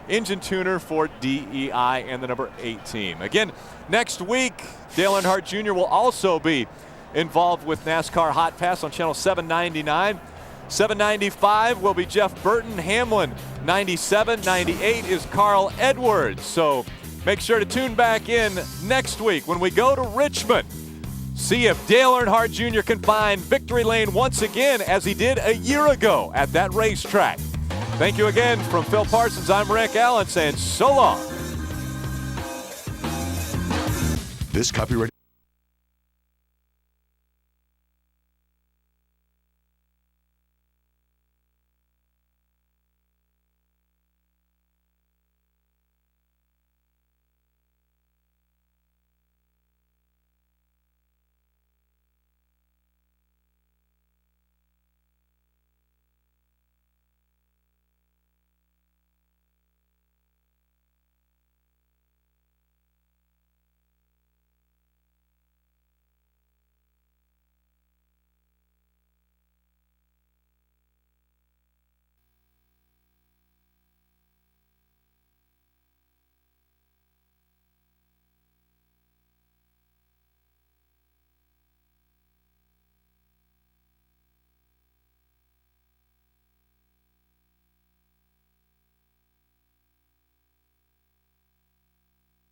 engine tuner for DEI and the number 8 team. Again, next week, Dale Earnhardt Jr. will also be involved with NASCAR Hot Pass on channel 799. 795 will be Jeff Burton. Hamlin 97. 98 is Carl Edwards. So make sure to tune back in next week when we go to Richmond. See if Dale Earnhardt Jr. can find victory lane once again as he did a year ago at that racetrack. Thank you again from Phil Parsons. I'm Rick Allen saying so long. This copyright